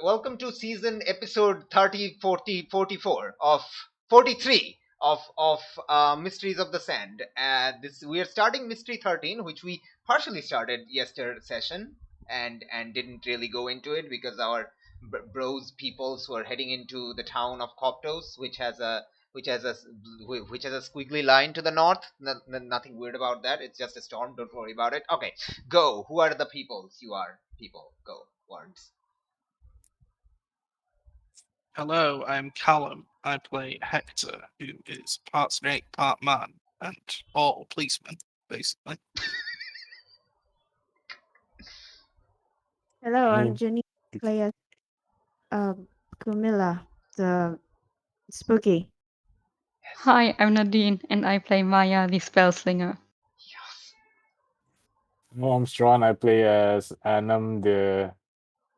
Welcome to season episode 30, 40, 44 of 43 of Mysteries of the Sand. This we are starting Mystery 13, which we partially started yesterday session and didn't really go into it because our bros peoples were heading into the town of Koptos, which has a which has a squiggly line to the north. Nothing weird about that. It's just a storm. Don't worry about it. Okay, go. Who are the peoples? You are people. Go. Words. Hello, I'm Callum. I play Hector, who is part snake, part man, and all policeman, basically. Hello, I'm Me. Jenny. Play as Camilla, the spooky. Hi, I'm Nadine, and I play Maya, the spellslinger. Yes. No, I'm Strawn. I play as Anam the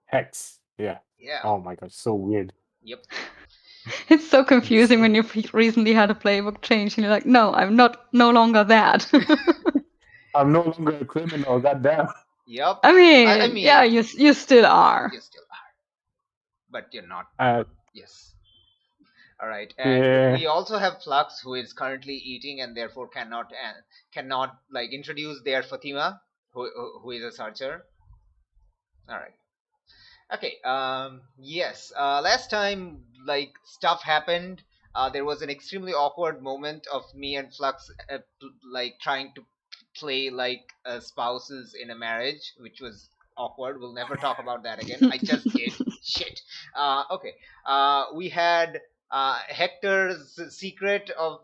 Hex. Yeah. Yeah. Oh my god, so weird. Yep. It's so confusing when you recently had a playbook change, and you're like, "No, I'm no longer that." I'm no longer a criminal, goddamn. Yep. I mean, I mean, yeah, you still are. you still are, but you're not. Uh, Yes. All right. And yeah. we also have Flux, who is currently eating and therefore cannot like introduce their Fatima, who is a searcher. All right. Okay. Yes. Last time, like stuff happened. There was an extremely awkward moment of me and Flux, like trying to play like spouses in a marriage, which was awkward. We'll never talk about that again. I just did. Shit. Okay. We had Hector's secret of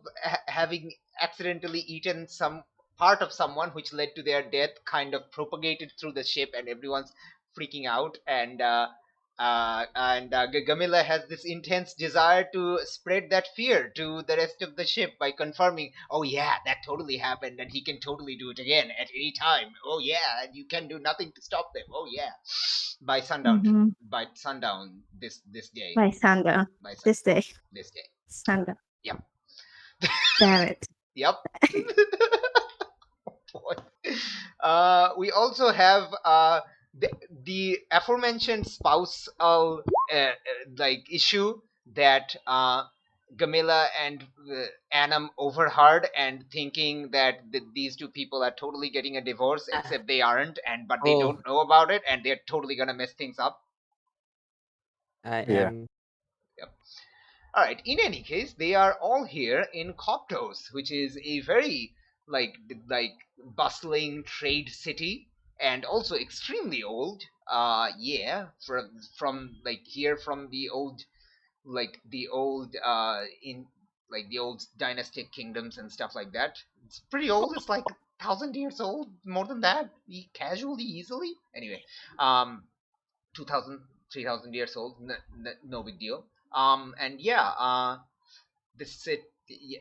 having accidentally eaten some part of someone, which led to their death, kind of propagated through the ship, and everyone's freaking out. And Gamila has this intense desire to spread that fear to the rest of the ship by confirming, oh yeah, that totally happened, and he can totally do it again at any time. Oh yeah, and you can do nothing to stop them. Oh yeah. By sundown, Mhm. by sundown this day. By Sandra. By sun- This day. this day. Sandra. Yep. Damn it. Yep. We also have the aforementioned spousal like issue that Gamila and Anam overheard, and thinking that these two people are totally getting a divorce, except they aren't, but they Oh. don't know about it, and they're totally gonna mess things up. I Yeah. am. All right. In any case, they are all here in Koptos, which is a very like bustling trade city, and also extremely old. Yeah, from like here from the old in like the old dynastic kingdoms and stuff like that. It's pretty old. It's like 1,000 years old, more than that, casually, easily. Anyway, 2,000, 3,000 years old, no big deal. And yeah, this it.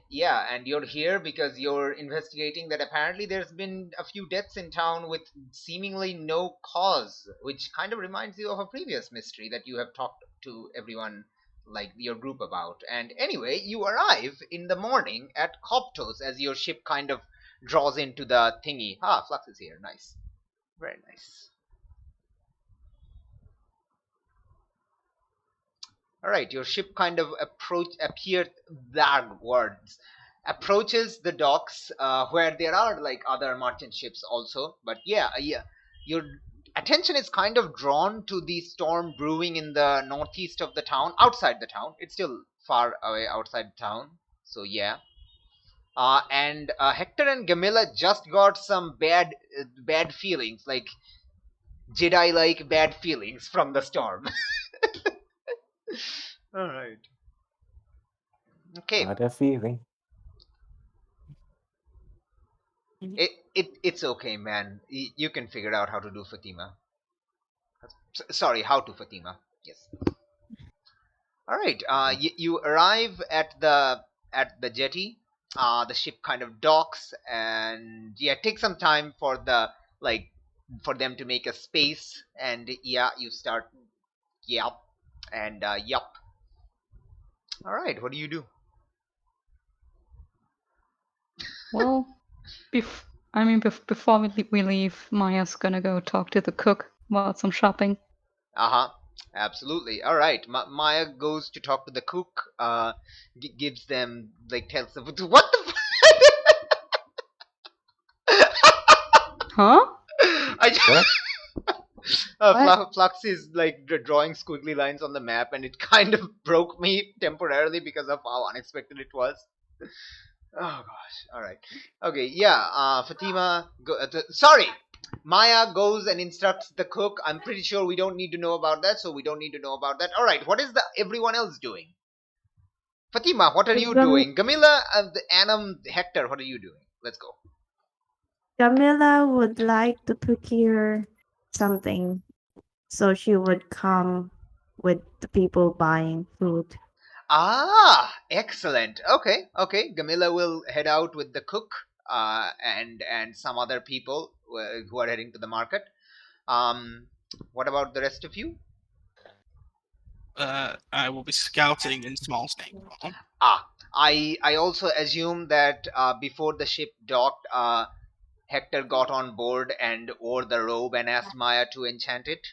Yeah, and you're here because you're investigating that apparently there's been a few deaths in town with seemingly no cause, which kind of reminds you of a previous mystery that you have talked to everyone, like your group, about. And anyway, you arrive in the morning at Koptos as your ship kind of draws into the thingy. Ah, Flux is here. Nice. Very nice. All right, your ship kind of approaches the docks, where there are like other merchant ships also. But yeah, your attention is kind of drawn to the storm brewing in the northeast of the town, outside the town. It's still far away outside town, so yeah. And Hector and Gamila just got some bad feelings, like Jedi-like bad feelings from the storm. All right. Okay. What a feeling. It's okay, man. You can figure out how to do Fatima. Sorry, how to Fatima. Yes. All right. You arrive at the jetty. The ship kind of docks, and yeah, it takes some time for for them to make a space, and yeah, you start. Yep. And yep. All right. What do you do? Well, before we leave, Maya's gonna go talk to the cook about some shopping. Absolutely. All right. Maya goes to talk to the cook. Gives them tells them what the. Huh? I just, What? What? Flux is drawing squiggly lines on the map, and it kind of broke me temporarily because of how unexpected it was. Oh gosh. All right. Okay. Yeah. Fatima. Sorry. Maya goes and instructs the cook. I'm pretty sure we don't need to know about that, so we don't need to know about that. All right. What is everyone else doing? Fatima, what are you doing? Gamila, Anam, Hector, what are you doing? Let's go. Camilla would like to procure something, so she would come with the people buying food. Ah, excellent. Okay. Gamila will head out with the cook, and some other people who are heading to the market. What about the rest of you? I will be scouting in small snake form. I also assume that before the ship docked, Hector got on board and wore the robe and asked Maya to enchant it.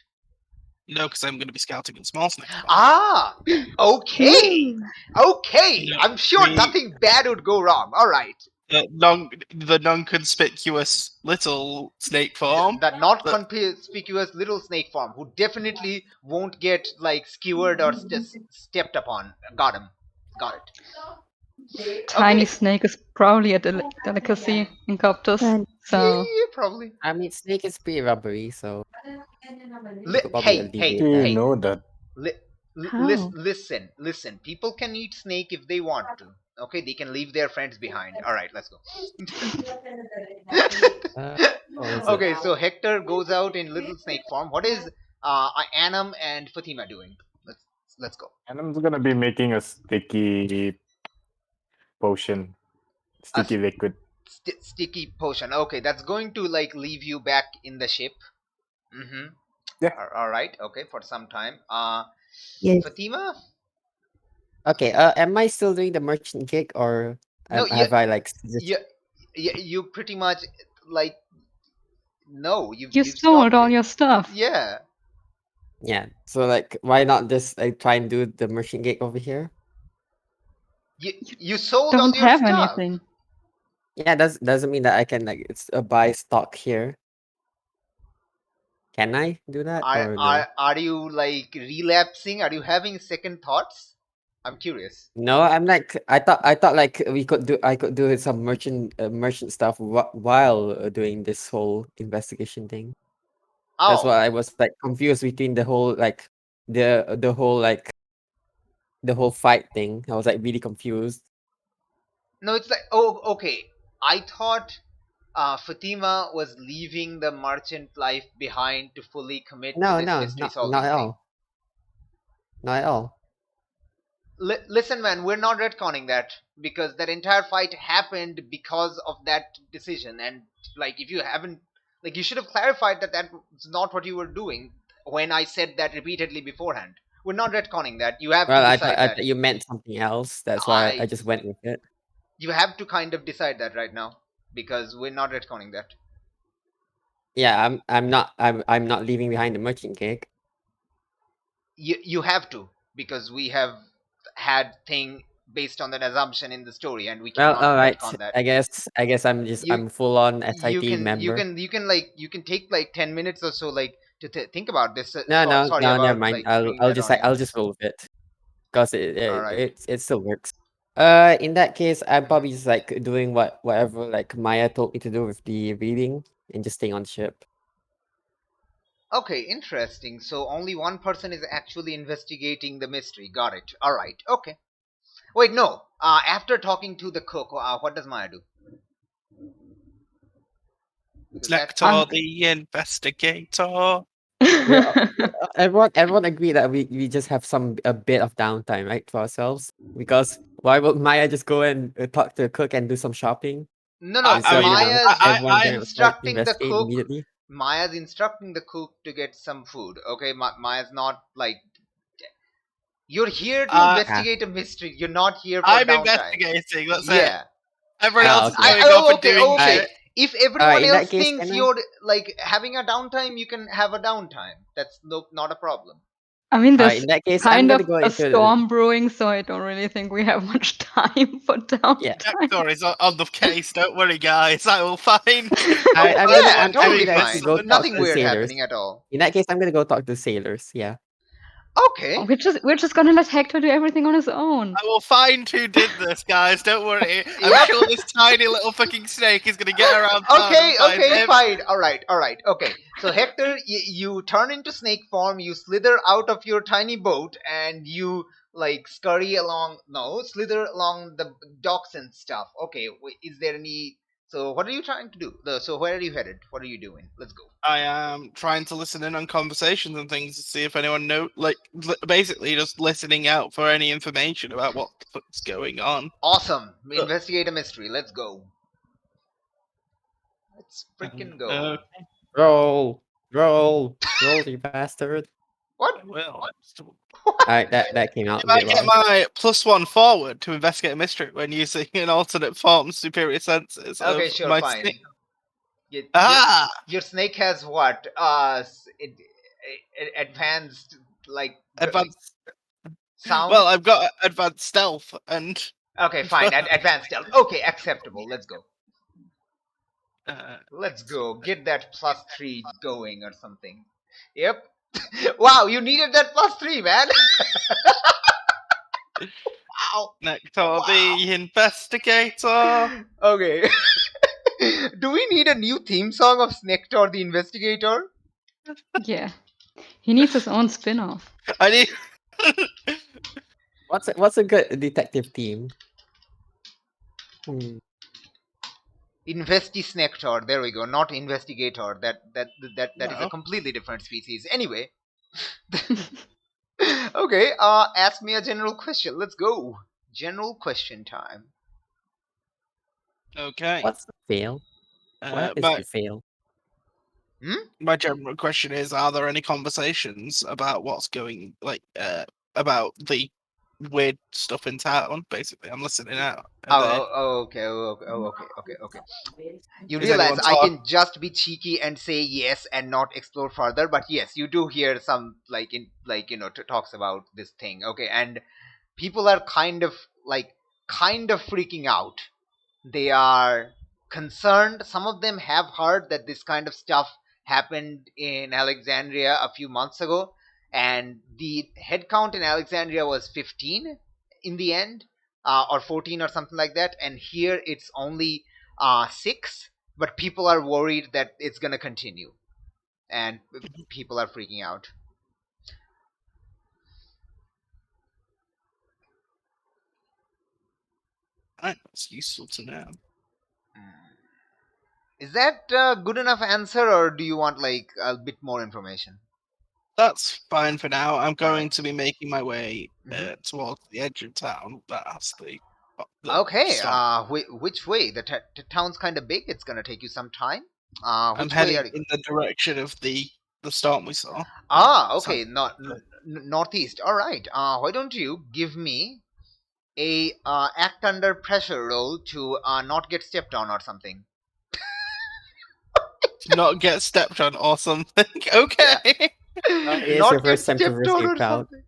No, because I'm going to be scouting in small snake form. Okay. Okay. Yeah, I'm sure we- nothing bad would go wrong. All right. The non-conspicuous little snake form. The not conspicuous little snake form who definitely won't get skewered or stepped upon. Got him. Got it. Tiny Okay. snake is probably a delicacy in Coptus. And So Yeah, probably. I mean, snake is pretty rubbery, so you could probably Hey, alleviate Do you that. know that? how? Listen. People can eat snake if they want to. Okay, they can leave their friends behind. All right, let's go. What was it? Okay, so Hector goes out in little snake form. What is Anam and Fatima doing? Let's go. And I'm gonna be making a sticky potion, sticky liquid. Sticky potion. Okay, that's going to leave you back in the ship. Mm-hmm. Yeah. All right. Okay, for some time. Yes. Fatima. Okay, am I still doing the merchant gig, or No, have I just... you pretty much no. you You've sold stopped all it. your stuff. Yeah. Yeah, so why not just try and do the merchant gig over here? You sold all Don't your have stuff. anything. Yeah, doesn't mean that I can buy stock here. Can I do that or no? Are you relapsing? Are you having second thoughts? I'm curious. No, I'm I thought I could do some merchant stuff while doing this whole investigation thing. That's why I was confused between the whole the whole fight thing. I was really confused. No, it's okay. I thought Fatima was leaving the merchant life behind to fully commit to this mystery solving not at thing. all. Not at all. Listen, man, we're not retconning that because that entire fight happened because of that decision. And if you haven't, you should have clarified that that's not what you were doing when I said that repeatedly beforehand. We're not retconning that. You have to decide I that. thought you meant something else. That's why I just went with it. You have to kind of decide that right now because we're not retconning that. Yeah, I'm not leaving behind the merchant gig. You have to because we have had thing based on that assumption in the story, and we cannot all right. retcon that. I guess I'm full on SIT member. You can take 10 minutes or so to think about this. No, sorry about, never mind. I'll just roll with it because Alright. it still works. In that case, I'm probably just doing whatever Maya told me to do with the reading and just staying on the ship. Okay, interesting. So only one person is actually investigating the mystery. Got it. All right. Okay. Wait, no. After talking to the cook, what does Maya do? Lector the investigator. Everyone agreed that we just have a bit of downtime, right, for ourselves. Because why would Maya just go and talk to the cook and do some shopping? No, I'm instructing the cook. Immediately. Maya's instructing the cook to get some food. Okay, Maya's not you're here to investigate a mystery. You're not here for I'm downtime. investigating. That's Yeah. it. Everyone else is okay. going off and doing okay. shit. If everyone in that else case, thinks can I- you're like having a downtime, you can have a downtime. That's not a problem. I mean, Alright, there's in that case, I'm kind gonna of go a into the- storm brewing, so I don't really think we have much time for downtime. Hector is on the case. Don't worry, guys. I will find. I'm Yeah, gonna totally actually fine. go talk Nothing to the weird sailors. happening at all. In that case, I'm gonna go talk to the sailors. Yeah. Okay. We're just gonna let Hector do everything on his own. I will find who did this, guys. Don't worry. I'm Yep. sure this tiny little fucking snake is gonna get around town Okay, and find okay, him. fine. All right. Okay. So Hector, you turn into snake form. You slither out of your tiny boat, and you like scurry along. No, slither along the docks and stuff. Okay. Is there any? So what are you trying to do? So where are you headed? What are you doing? Let's go. I am trying to listen in on conversations and things to see if anyone basically just listening out for any information about what's going on. Awesome. Investigate a mystery. Let's go. Let's freaking go. Roll, you bastard! What? Well, Alright, that came out. if I a bit get wrong. my +1 forward to investigate a mystery when using an alternate form superior senses. Okay, of sure, my fine. snake- Your, your snake has what? Advanced like advanced. sound. Well, I've got advanced stealth and. Okay, fine. Advanced stealth. Okay, acceptable. Let's go. Let's go. Get that +3 going or something. Yep. Wow, you needed that +3, man. Wow. Nectar the investigator. Okay. Do we need a new theme song of Snector the Investigator? Yeah. He needs his own spin-off. I need. What's a good detective team? Investi Snector. There we go. Not Investigator. That is a No. completely different species. Anyway. Okay. Ask me a general question. Let's go. General question time. Okay. What's the fail? What is my, the fail? my general question is: are there any conversations about what's going about the weird stuff in town? Basically, I'm listening out. Okay. You Is realize anyone I talk- can just be cheeky and say yes and not explore further, but yes, you do hear some talks about this thing. Okay, and people are kind of freaking out. They are concerned. Some of them have heard that this kind of stuff happened in Alexandria a few months ago, and the head count in Alexandria was 15 in the end, or 14 or something like that, and here it's only 6, but people are worried that it's going to continue, and people are freaking out. That's useful to know. Is that a good enough answer, or do you want like a bit more information? That's fine for now. I'm going to be making my way towards the edge of town. That's the Okay. start. Which way? The town's kind of big. It's gonna take you some time. I'm Which heading way are you? in the direction of the storm we saw. Okay. Not northeast. All right. Why don't you give me a act under pressure roll to not get stepped on or something? To not get stepped on or something. Okay. It's Not your first get time to stepped risk on your or crowd. something.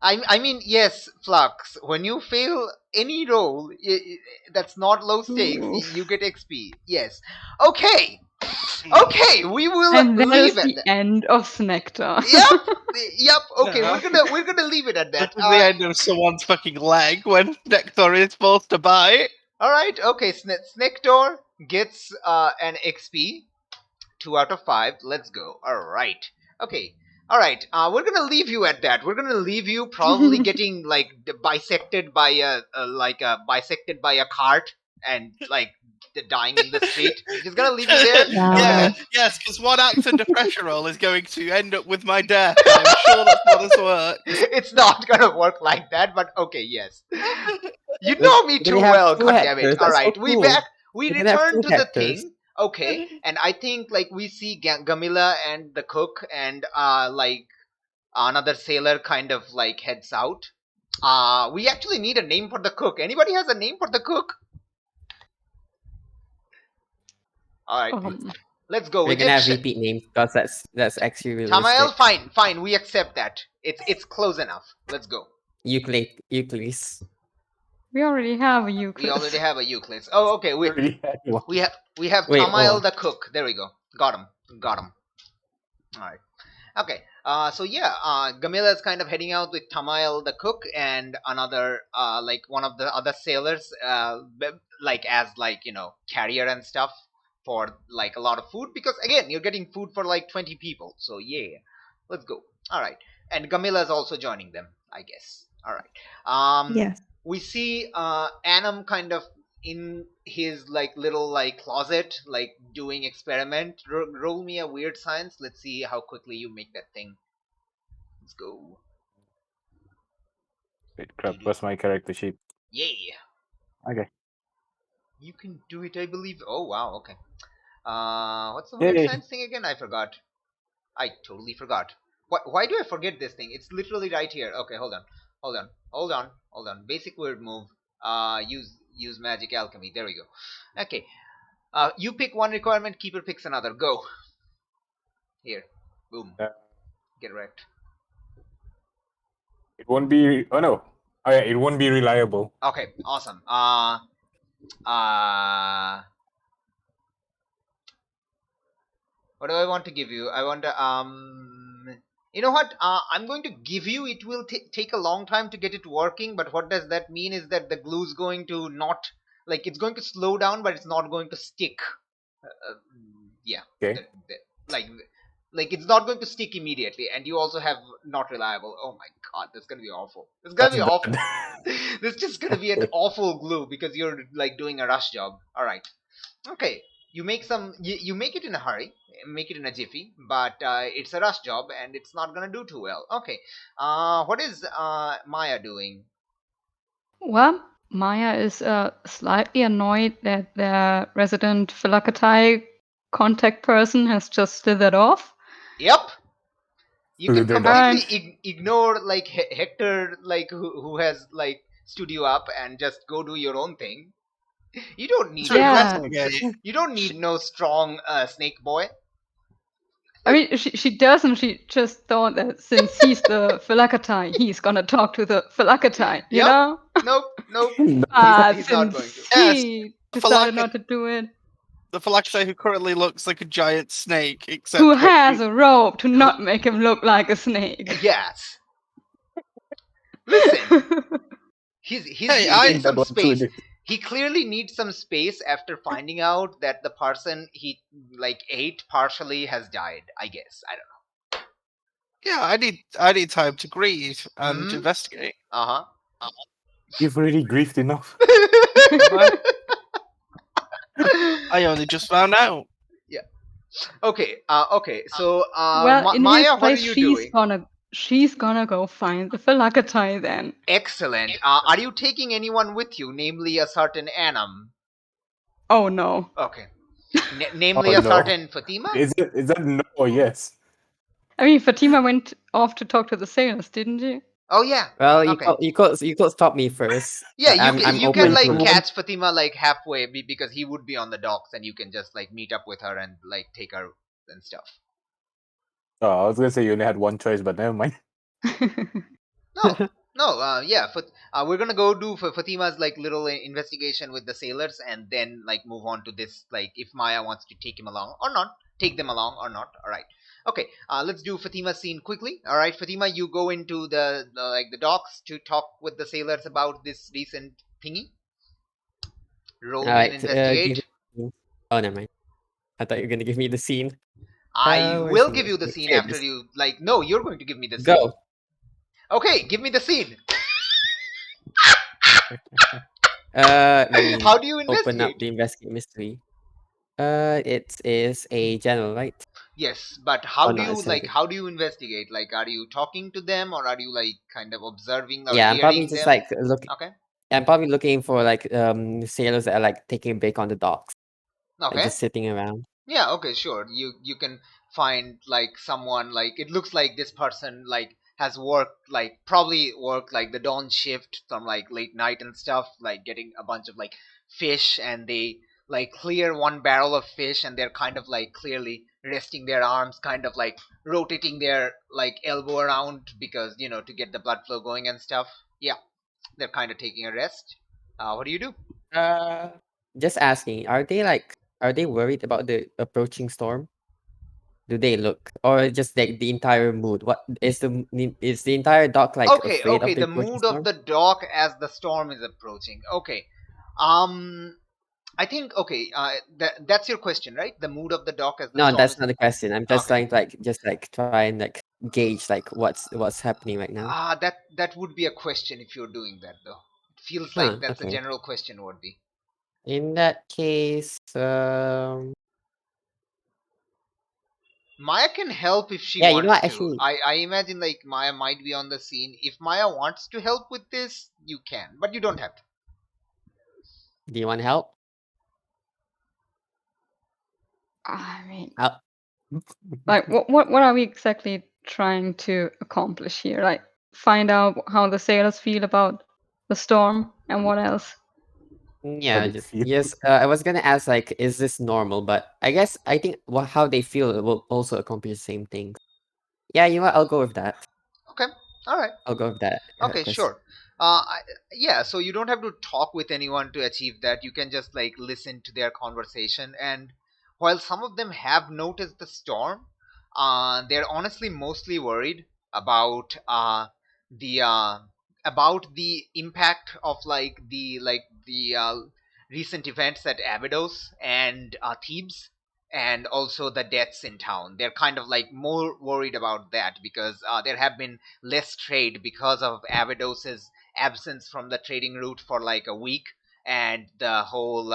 I mean, yes, Flux. When you fail any roll that's not low stakes, Oof. you get XP. Yes. Okay. Okay, we will And that is leave it. the end of Snectar. Yep. Okay, No. we're gonna leave it at that. That's the end of someone's fucking leg when Nectar is supposed to bite. All right. Okay, Snector gets an XP, 2 out of 5. Let's go. All right. Okay. All right. We're gonna leave you at that. We're gonna leave you probably getting like bisected by a cart and like dying in the street. Just gonna leave you there. Yeah. Yes, because one act under pressure roll is going to end up with my death. I'm sure that's what has worked. It's not gonna work like that, but okay, yes. You know me We too have well, 2 goddammit. hectares, All that's so right, cool. we We can have return 2 to the hectares. thing. Okay, and I think like we see Gamila and the cook and like another sailor kind of like heads out. We actually need a name for the cook. Anybody has a name for the cook? All right. Let's go We're with gonna have it. repeat names because that's actually Tamael, realistic. fine. We accept that. It's close enough. Let's go. Euclid. We already have a Euclid. We already have a Euclid. Oh, okay. We have Wait, Tamael oh. the cook. There we go. Got him. All right. Okay. So yeah, Gamila is kind of heading out with Tamael the cook and another like one of the other sailors like as like, you know, carrier and stuff for like a lot of food, because again, you're getting food for like 20 people. So yeah. Let's go. All right. And Gamila is also joining them, I guess. All right. Yes. We see Annam kind of in his like little like closet, like doing experiment. Roll me a weird science. Let's see how quickly you make that thing. Let's go. Wait, crap. What's my character sheet? Yeah. Okay. You can do it, I believe. Oh wow. Okay. What's the weird Yay. science thing again? I forgot. I totally forgot. Why do I forget this thing? It's literally right here. Okay, hold on. Basic word move. Use magic alchemy. There we go. Okay. You pick one requirement, keeper picks another. Go. Here. Boom. Get wrecked. It won't be. Oh no. Oh yeah, it won't be reliable. Okay, awesome. What do I want to give you? I want to you know what? I'm going to give you. It will take a long time to get it working. But what does that mean is that the glue's going to not, like, it's going to slow down, but it's not going to stick. Yeah. Okay. Like it's not going to stick immediately, and you also have not reliable. Oh my god, this is gonna be awful. This is gonna be awful. This is just gonna be an awful glue because you're like doing a rush job. All right. Okay. You make some. You make it in a hurry. Make it in a jiffy, but it's a rush job and it's not gonna do too well. Okay. What is Maya doing? Well, Maya is slightly annoyed that the resident Philakatai contact person has just slithered off. Yep. You can Slithered completely ignore like Hector, like who has like stood you up, and just go do your own thing. You don't need Yeah. you don't need no strong snake boy. I mean, she doesn't. She just thought that since he's the Philakatai, he's gonna talk to the Philakatai, you Yep. know? Nope. But He's not since going to. Yes, he decided not to do it, The Phylactery who currently looks like a giant snake, except who that has a rope to not make him look like a snake? Yes. Listen, he's Hey, needing I- some Double space. included. He clearly needs some space after finding out that the person he like ate partially has died. I guess I don't know. Yeah, I need time to grieve and Mhm. investigate. You've already grieved enough. I only just found out. Okay. Okay. So, Well, in Maya, his what are place, you doing? she's gonna go find the Philakatai then. Excellent. Are you taking anyone with you, namely a certain Annam? Oh no. Okay. Namely Oh, a no. certain Fatima? Is that no or yes? I mean, Fatima went off to talk to the sailors, didn't she? Oh yeah. Well, Okay. you could stop me first. Yeah, I'm you can open like to- catch Fatima like halfway because he would be on the docks, and you can just like meet up with her and like take her and stuff. Oh, I was gonna say you only had one choice, but never mind. No, yeah. We're gonna go do for Fatima's like little investigation with the sailors, and then like move on to this. Like, if Maya wants to take him along or not, take them along or not. All right. Okay. Let's do Fatima's scene quickly. All right, Fatima, you go into the docks to talk with the sailors about this recent thingy. Roll me an Alright, investigate. Oh, never mind. I thought you were gonna give me the scene. I where's will the give you the investigate? scene after you like. No, you're going to give me the scene. Go. Okay, give me the scene. Let me How do you open up investigate? the investigate mystery. It is a general, right? Yes, but how Oh, do no, you it's like? okay. How do you investigate? Like, are you talking to them, or are you like kind of observing or Yeah, I'm probably hearing just them? like looking. Okay. I'm probably looking for like sailors that are like taking a break on the docks. Okay. And just sitting around. Yeah. Okay. Sure. You can find like someone like it looks like this person like has worked like probably worked like the dawn shift from like late night and stuff, like getting a bunch of like fish, and they like clear one barrel of fish, and they're kind of like clearly resting their arms, kind of like rotating their like elbow around because to get the blood flow going and stuff. Yeah, they're kind of taking a rest. What do you do? Just asking, are they worried about the approaching storm? Do they look, or just like the entire mood? What is the entire dock like afraid Okay, of the the approaching mood of storm? the dock as the storm is approaching. Okay. I think that's your question, right? The mood of the dock as the No, storm that's is. not the question. I'm just Okay. trying to try and gauge what's happening right now. That would be a question if you're doing that though. It feels Huh, like that's a okay. general question would be. In that case, Maya can help if she yeah, you know wants what? to. Actually, I imagine like Maya might be on the scene. If Maya wants to help with this, you can, but you don't have to. do you want to help? I mean, I'll, like, what are we exactly trying to accomplish here? Like, find out how the sailors feel about the storm and what else? yeah, they just feel. yes. I was gonna ask is this normal? But I think how they feel will also accomplish the same thing. Yeah, you know what? I'll go with that. Okay. All right. I'll go with that. Okay, Question. sure. Yeah, so you don't have to talk with anyone to achieve that. You can just like listen to their conversation. And while some of them have noticed the storm, they're honestly mostly worried about the about the impact of the recent events at Abydos and Thebes, and also the deaths in town. They're kind of like more worried about that because there have been less trade because of Abydos's absence from the trading route for like a week, and the whole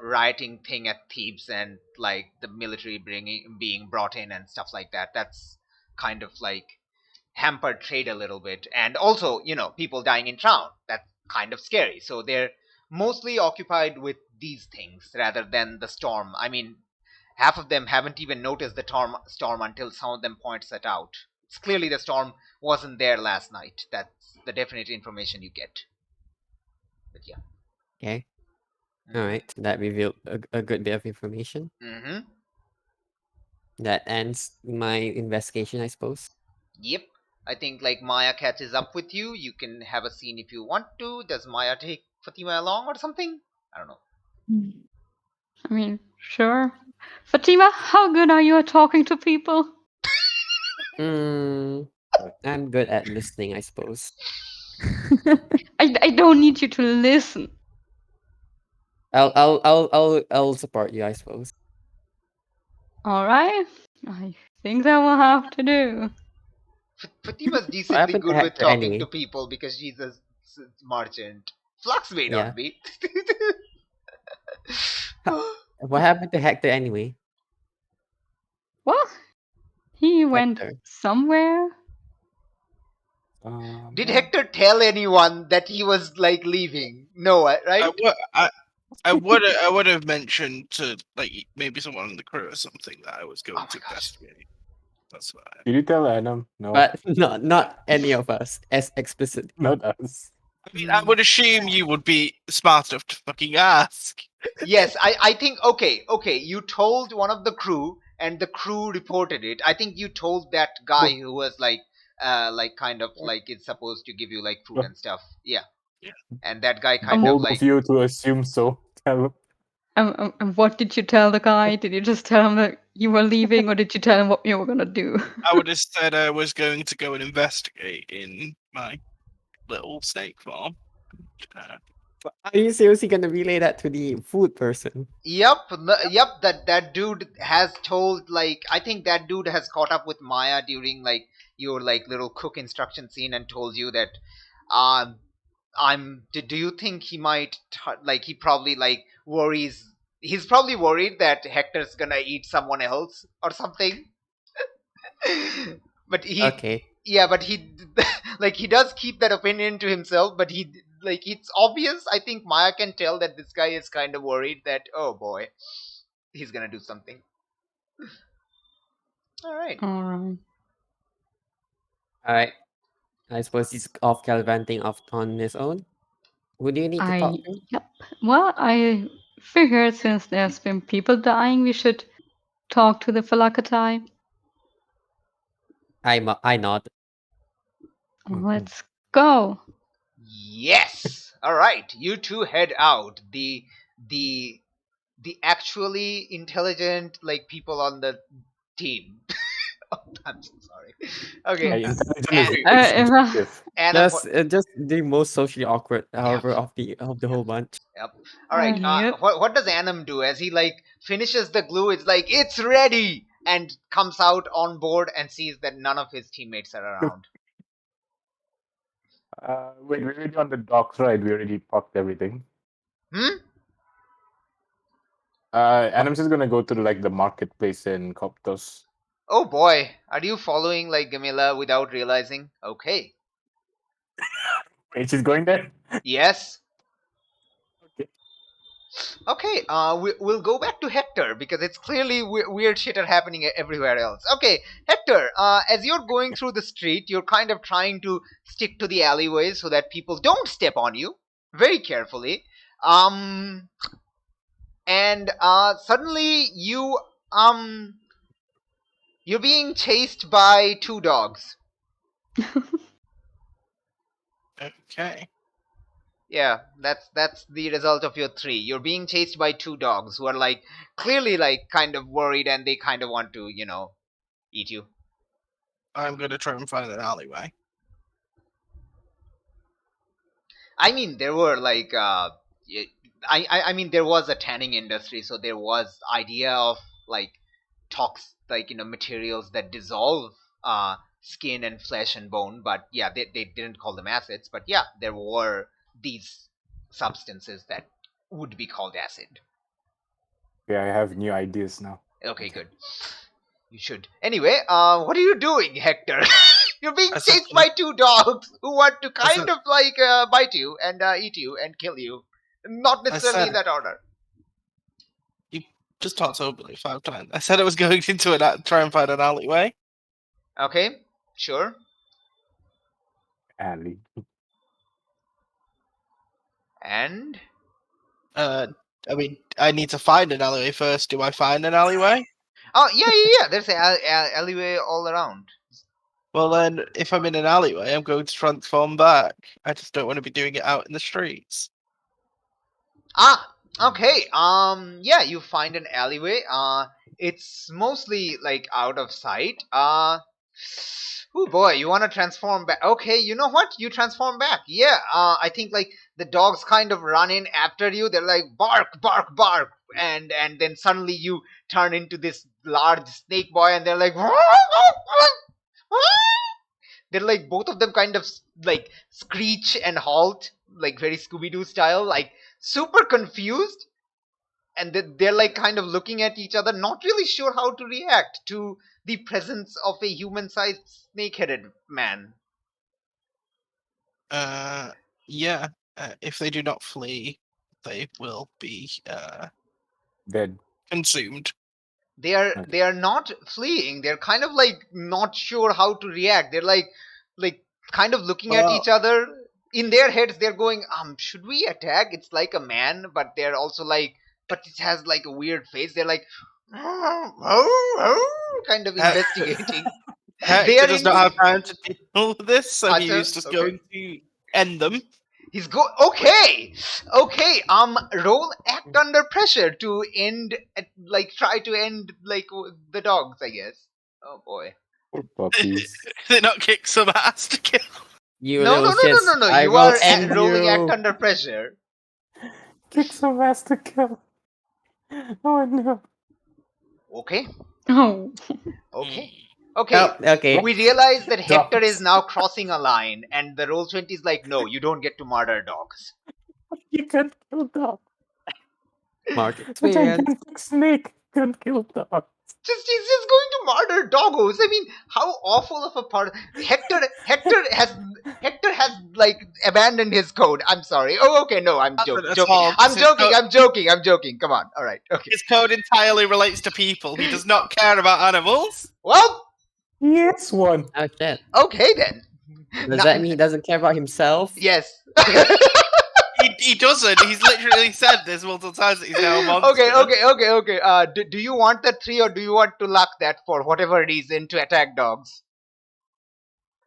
rioting thing at Thebes, and like the military being brought in and stuff like that. That's kind of like hampered trade a little bit, and also people dying in town. That's kind of scary. So they're mostly occupied with these things rather than the storm. I mean, half of them haven't even noticed the storm until some of them points it out. It's clearly the storm wasn't there last night. That's the definite information you get. But yeah. Okay. All right. That revealed a good bit of information. Mm-hmm. That ends my investigation, I suppose. Yep. I think like Maya catches up with you. You can have a scene if you want to. Does Maya take Fatima along or something? I don't know. I mean, sure. Fatima, how good are you at talking to people? I'm good at listening, I suppose. I don't need you to listen. I'll support you, I suppose. All right. I think that will have to do. Fatima's What decently happened to good with Hector talking anyway? to people because she's a merchant. Flux may Yeah. not be. What happened to Hector anyway? Well, he went Hector. somewhere. Did Hector tell anyone that he was like leaving? No, right? I would have mentioned to like maybe someone in the crew or something that I was going Oh my to gosh. investigate. That's what. Did you tell Adam? No, But not any of us as explicit. not us. I mean, I would assume you would be smart enough to fucking ask. Yes, I think okay. You told one of the crew, and the crew reported it. I think you told that guy who was like kind of like it's supposed to give you like food and stuff. Yeah. Yeah. And that guy kind of Bold like of you to assume so. Tell And what did you tell the guy? Did you just tell him that you were leaving, or did you tell him what you were gonna do? I would have said I was going to go and investigate in my little snake farm. Are you seriously gonna relay that to the food person? Yep. That dude has told like I think that dude has caught up with Maya during like your like little cook instruction scene and told you that do you think he might like he probably like worries he's probably worried that Hector's gonna eat someone else or something. But Okay. but he like he does keep that opinion to himself, but he like it's obvious. I think Maya can tell that this guy is kind of worried that oh boy, he's gonna do something. All right. All right. Alright. I suppose he's off gallivanting off on his own. Who do you need to talk to? Yep. Well, I figured since there's been people dying, we should talk to the Phalakatai. I nod. Let's go. Yes. All right. You two head out. The actually intelligent like people on the team. I'm so sorry. Okay. Intelligent and- is subjective. and Just the most socially awkward, however, of the whole bunch. Yep. All right. Yep. What does Annam do as he like finishes the glue? It's like it's ready, and comes out on board and sees that none of his teammates are around. Wait, we're already on the docks, right? We already packed everything. Adam's just gonna go to like the marketplace in Coptos. Oh boy, are you following like Gamila without realizing? Okay. Wait, she's going there? Yes. Okay. Okay, we'll go back to Hector because it's clearly weird shit are happening everywhere else. Okay, Hector, as you're going through the street, you're kind of trying to stick to the alleyways so that people don't step on you very carefully. And suddenly you're being chased by two dogs. Okay. Yeah, that's the result of your 3. You're being chased by two dogs who are like clearly like kind of worried and they kind of want to, eat you. I'm gonna try and find an alleyway. I mean, there were like I mean there was a tanning industry, so there was idea of like materials that dissolve skin and flesh and bone, but yeah, they didn't call them acids, but yeah, there were these substances that would be called acid. Yeah, I have new ideas now. Okay, good. You should. Anyway, what are you doing, Hector? You're being chased by two dogs who want to kind of like bite you and eat you and kill you. Not necessarily in that order. You just talked over like 5 times. I said I was going into try and find an alleyway. Okay, sure. Alley. And? I mean, I need to find an alleyway first. Do I find an alleyway? Oh, yeah. There's an alleyway all around. Well, then, if I'm in an alleyway, I'm going to transform back. I just don't want to be doing it out in the streets. Ah, okay. Yeah, you find an alleyway. It's mostly like out of sight. Oh boy, you want to transform back? Okay, you know what? You transform back. Yeah. I think like the dogs kind of run in after you. They're like bark, bark, bark, and then suddenly you turn into this large snake boy, and they're like. They're like both of them kind of like screech and halt, like very Scooby Doo style, like super confused, and they're like kind of looking at each other, not really sure how to react to the presence of a human-sized snake-headed man. Yeah. If they do not flee, they will be Dead. consumed. They are not fleeing. They're kind of like not sure how to react. They're like kind of looking at each other. In their heads, they're going, should we attack? It's like a man, but they're also like, but it has like a weird face. They're like, kind of investigating. Hector does not have time to deal with this, so he's just going to end them. He's okay. Roll act under pressure to end, try to end the dogs, I guess. Oh boy. Poor puppies. They not kick some ass to kill. No. You are rolling act under pressure. Kick some ass to kill. Oh no. Okay. Oh. Okay. Okay. We realize that Hector is now crossing a line, and the Roll20 is like, no, you don't get to murder dogs. You can't kill dogs. Mark A experience. gigantic snake can't kill dogs. He's just going to murder doggos. I mean, how awful of a part. Hector has like abandoned his code. I'm sorry. Oh, okay, no, I'm joking. I'm joking. Come on. All right. Okay. His code entirely relates to people. He does not care about animals. Well, Yes, one. Oh shit. okay then. Does that mean he doesn't care about himself? Yes. He he doesn't. He's literally said this multiple times that he's now a monster. Okay. Do you want the 3 or do you want to luck that for whatever reason to attack dogs?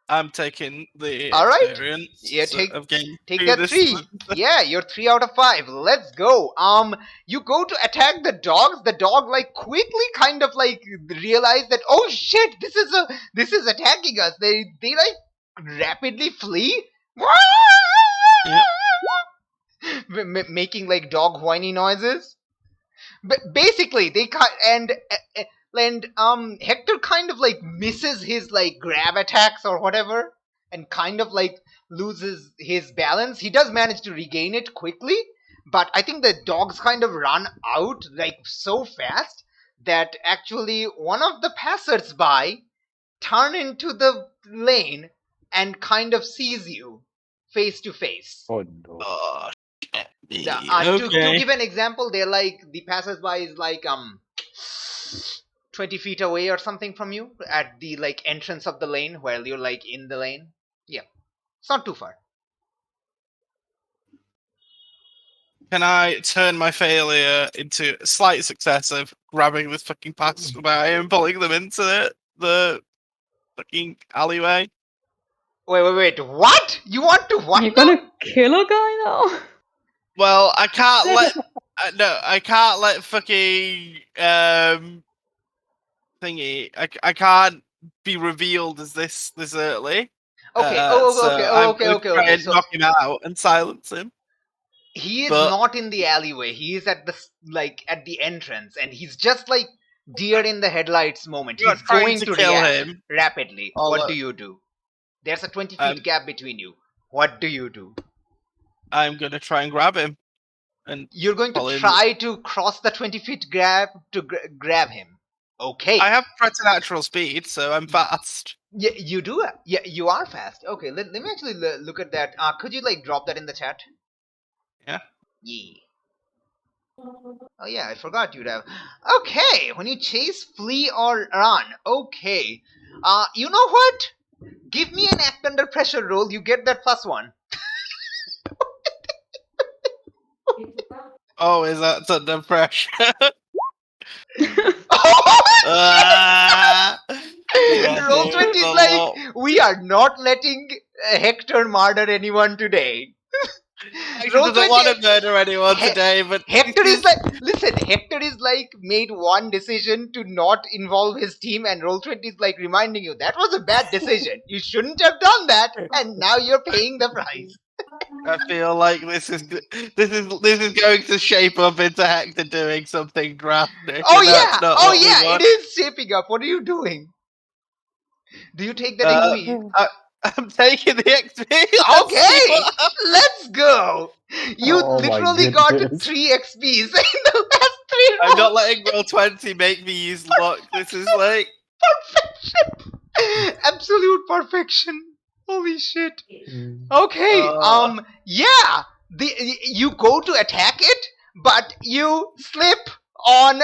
I'm taking the All right. experience. Yeah, of getting take through that this 3. Yeah, you're 3 out of 5. Let's go. You go to attack the dogs. The dog like quickly kind of like realize that, oh shit, this is attacking us. They like rapidly flee. Making like dog whiny noises. Basically, they and Hector kind of like misses his like grab attacks or whatever, and kind of like loses his balance. He does manage to regain it quickly, but I think the dogs kind of run out like so fast that actually one of the passers-by turn into the lane and kind of sees you face to face. Oh no. Oh, shit. To give an example, they're like the passers-by is like 20 feet away or something from you at the like entrance of the lane while you're like in the lane. Yeah, it's not too far. Can I turn my failure into a slight success of grabbing this fucking passerby and pulling them into the fucking alleyway? Wait, what? You want to what? You're gonna kill a guy now? Well, I can't let I can't let fucking thingy. I can't be revealed as this early. Okay. Try and So knock him out and silence him. he is not in the alleyway. He is at the like at the entrance, and he's just like deer in the headlights moment. You're He's going trying to kill react him. rapidly. What do you do? There's a 20 feet gap between you. What do you do? I'm gonna try and grab him. And you're going to try to cross the 20 feet gap to grab him. Okay. I have preternatural speed, so I'm fast. Yeah, you do. Yeah, you are fast. Okay, let me actually look at that. Could you like drop that in the chat? Yeah. Yeah. Oh yeah, I forgot you'd have. Okay, when you chase, flee, or run. Okay. You know what? Give me an act under pressure roll. You get that +1. Oh, is that under pressure? Roll 20 is like, we are not letting Hector murder anyone today. Hector doesn't want to murder anyone today, but Hector is like, listen, Hector is like made one decision to not involve his team, and Roll20 is like reminding you that was a bad decision. You shouldn't have done that, and now you're paying the price. I feel like this is going to shape up into Hector doing something drastic. Oh yeah, it is shaping up. What are you doing? Do you take that XP? I'm taking the XP. Okay, let's go. You literally got 3 XPs in the last 3 rolls. I'm not letting Roll20 make me use luck. This is like perfection. Absolute perfection. Holy shit. Okay, yeah. You go to attack it, but you slip on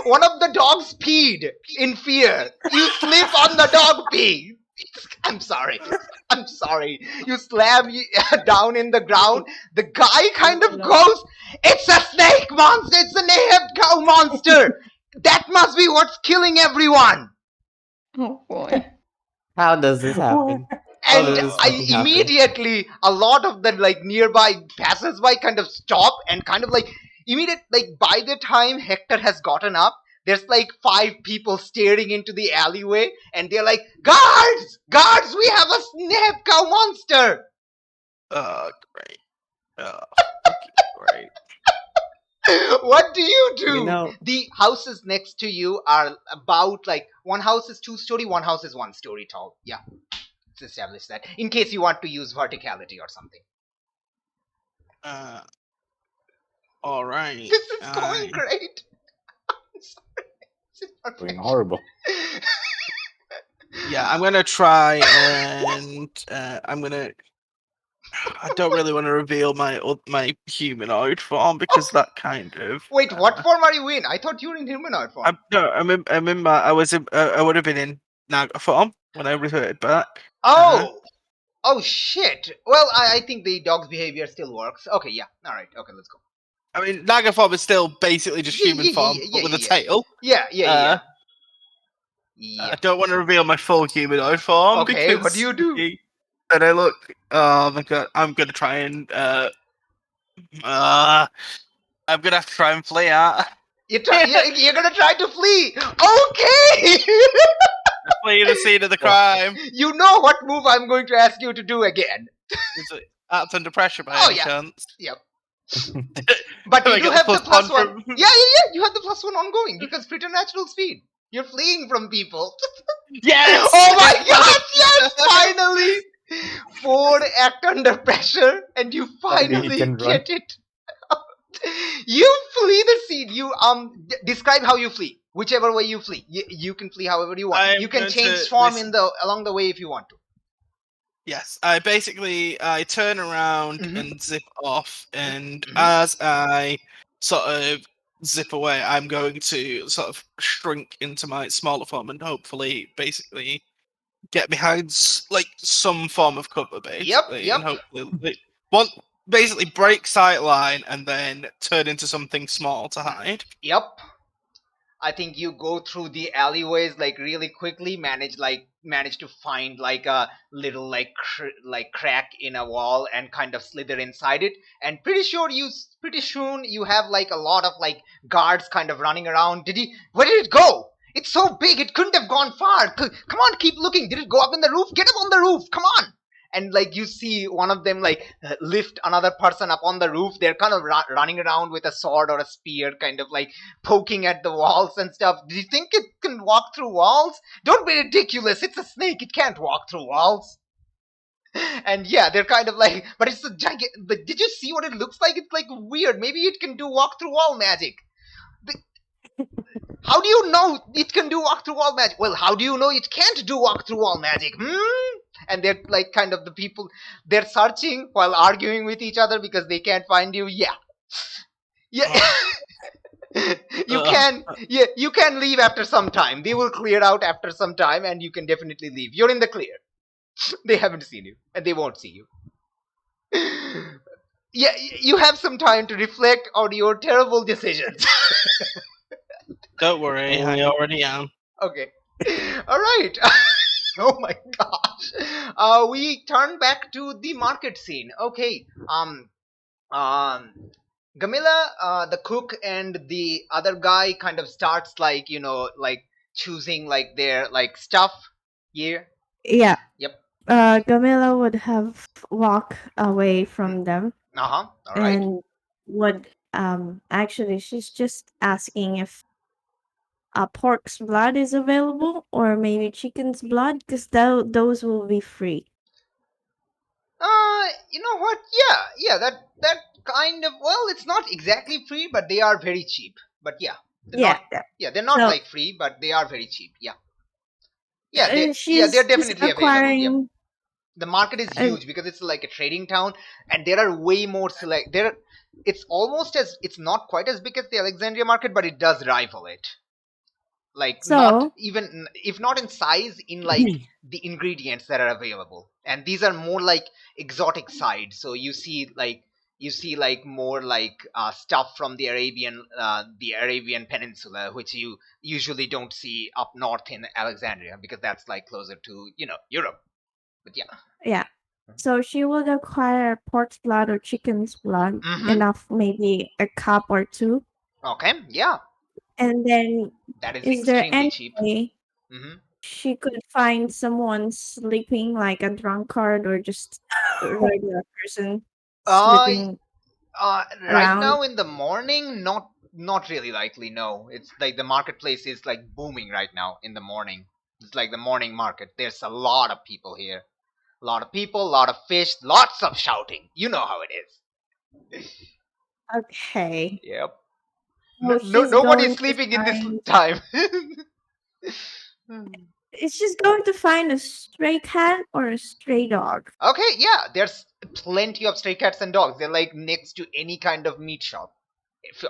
one of the dogs peed in fear. You slip on the dog pee. I'm sorry. You slam down in the ground. The guy kind of goes, it's a snake monster. It's a native cow monster. That must be what's killing everyone. Oh boy. How does this happen? And immediately a lot of the like nearby passers-by kind of stop and kind of like by the time Hector has gotten up, there's like 5 people staring into the alleyway, and they're like, guards, we have a snap cow monster. Great. Great. What do you do? You know, the houses next to you are about like, one house is 2-story, one house is 1 story tall. Yeah. Let's establish that in case you want to use verticality or something. All right. This is going great. I'm sorry. This is perfect. Going horrible. Yeah, I'm gonna try and I don't really want to reveal my humanoid form because that kind of. Wait, what form are you in? I thought you were in humanoid form. I would have been in Naga form when I reverted back. Oh, Oh shit! Well, I think the dog's behavior still works. Okay, yeah. All right. Okay, let's go. I mean, Naga form is still basically just human form, but with a tail. Yeah. I don't want to reveal my full humanoid form. Okay, because what do you do? Then I look. Oh my god! I'm gonna try and. I'm gonna have to try and flee out. You're gonna try to flee. Okay. Flee the scene of the crime. You know what move I'm going to ask you to do again. Is it Acts under pressure by any chance? Yep. But Do I you do get have the the plus plus one one. from- Yeah. You have the plus one ongoing because preternatural speed. You're fleeing from people. Yes! Oh my god! Yes! Finally, Ford act under pressure, and you finally can get it. You flee the scene. You describe how you flee. Whichever way you flee, you can flee however you want. You can change form along the way if you want to. Yes, I turn around and zip off, and as I sort of zip away, I'm going to sort of shrink into my smaller form and hopefully, basically, get behind some form of cover, basically, Yep. and hopefully, basically break sight line and then turn into something small to hide. Yep. I think you go through the alleyways really quickly, manage to find a little crack in a wall and kind of slither inside it, and pretty soon you have a lot of guards kind of running around. Where did it go? It's so big it couldn't have gone far. Come on, keep looking. Did it go up in the roof? Get up on the roof. Come on. And you see one of them lift another person up on the roof. They're kind of running around with a sword or a spear, kind of poking at the walls and stuff. Do you think it can walk through walls? Don't be ridiculous. It's a snake. It can't walk through walls. And yeah, they're kind of but it's a giant. But did you see what it looks like? It's weird. Maybe it can do walk through wall magic. How do you know it can do walk through wall magic? Well, how do you know it can't do walk through wall magic? And they're kind of the people, they're searching while arguing with each other because they can't find you. Yeah. You can leave after some time. They will clear out after some time and you can definitely leave. You're in the clear. They haven't seen you and they won't see you. Yeah, you have some time to reflect on your terrible decisions. Don't worry, I already am. Okay. All right. Oh my gosh. We turn back to the market scene. Okay. Gamila, the cook, and the other guy kind of starts choosing their stuff. Yeah. Yeah. Yep. Gamila would have walked away from them. All right. And would actually she's just asking if pork's blood is available or maybe chicken's blood, because those will be free. You know what? Yeah, that kind of, well, it's not exactly free, but they are very cheap. But yeah. They're not free, but they are very cheap. Yeah. Yeah, they're definitely available. Yep. The market is huge because it's like a trading town, and there are way more it's not quite as big as the Alexandria market, but it does rival it. Not even, if not in size, in the ingredients that are available, and these are more exotic side. So you see more stuff from the Arabian Peninsula, which you usually don't see up north in Alexandria because that's closer to Europe. But yeah. So she would acquire pork's blood or chicken's blood, enough, maybe a cup or two. Okay, yeah. And then, that is there any cheap. way she could find someone sleeping, like a drunkard or just a regular person sleeping right now in the morning? Not really likely. No, it's the marketplace is booming right now in the morning. It's the morning market. There's a lot of people here. A lot of people, a lot of fish, lots of shouting. You know how it is. Okay. Yep. So nobody's sleeping in this time. Is she's going to find a stray cat or a stray dog? Okay, yeah. There's plenty of stray cats and dogs. They're next to any kind of meat shop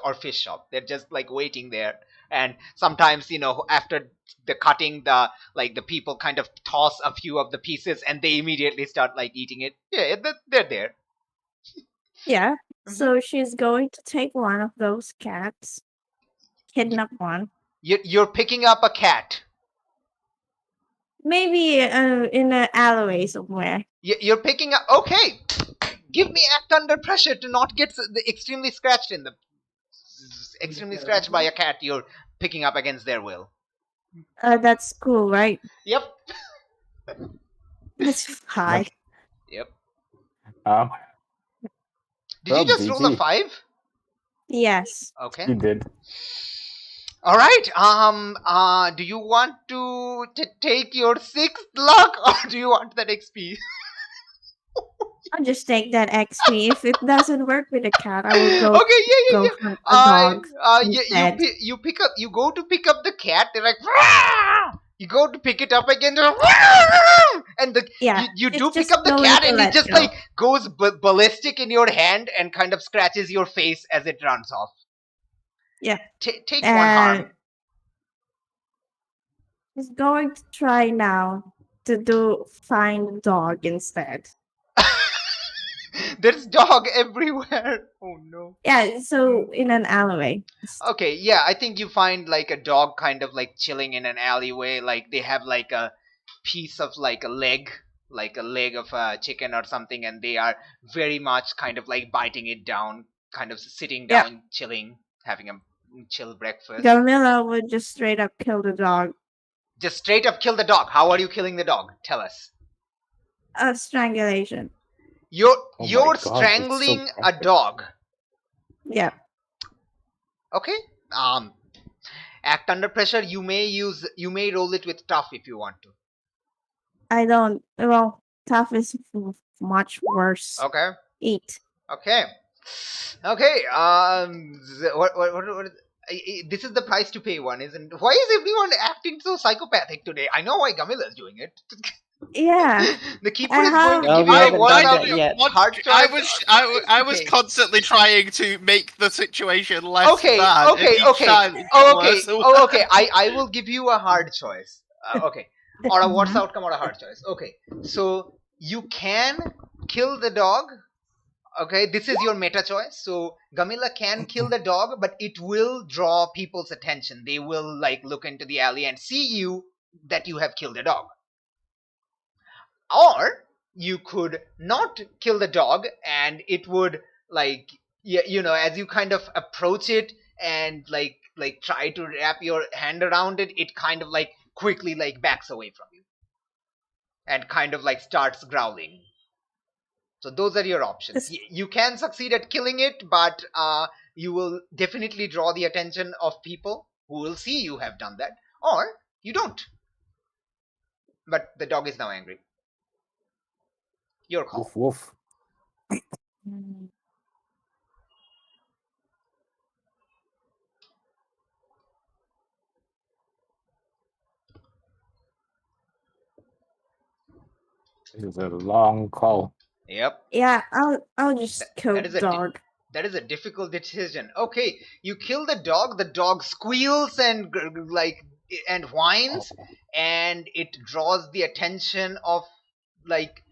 or fish shop. They're just waiting there And sometimes, after the cutting, the people kind of toss a few of the pieces and they immediately start like eating it. Yeah, they're there. Yeah. So she's going to take one of those cats, kidnap one. You're picking up a cat. Maybe in an alleyway somewhere. You're picking up. Okay, give me act under pressure to not get extremely scratched by a cat you're picking up against their will. That's cool, right? Yep. That's high. Yep. Did Well, you just roll a GG. 5? Yes. Okay. He did. All right. Do you want to take your 6th luck, or do you want that XP? I'll just take that XP. If it doesn't work with a cat, I will go Okay, yeah. hunt a dog instead. You go to pick up the cat. They're like, "Rah!" You go to pick it up again, they're like, "Rah!" And you do pick up the cat, and it just like goes ballistic in your hand and kind of scratches your face as it runs off. Yeah. Take one harm. He's going to try now to find dog instead. There's dog everywhere. Oh no. Yeah, so in an alleyway. Okay, yeah, I think you find like a dog kind of like chilling in an alleyway. Like they have like a piece of like a leg of a chicken or something, and they are very much kind of like biting it down, kind of sitting down, chilling, having a chill breakfast. Gamila would just straight up kill the dog. Just straight up kill the dog. How are you killing the dog? Tell us. Strangulation. You're strangling a dog. Yeah. Okay. Act under pressure. You may roll it with tough if you want to. I don't. Well, tough is much worse. Okay. 8. Okay. What this is the price to pay one, isn't it? Why is everyone acting so psychopathic today? I know why Gamila's doing it. Yeah. The keeper is going to give we you haven't one done out that yet. hard choice. I was constantly trying to make the situation less bad. Okay. I will give you a hard choice. Okay. Or a worse outcome or a hard choice. Okay. So you can kill the dog. Okay, this is your meta choice. So Gamila can kill the dog, but it will draw people's attention. They will like look into the alley and see that you have killed a dog. Or you could not kill the dog, and it would like as you kind of approach it and like try to wrap your hand around it, it kind of like quickly like backs away from you and kind of like starts growling. So those are your options. You can succeed at killing it, but you will definitely draw the attention of people who will see you have done that, or you don't. But the dog is now angry. Your call. Woof woof. This is a long call. Yep. Yeah, I'll just kill the dog. That is a difficult decision. Okay, you kill the dog. The dog squeals and whines, and it draws the attention of like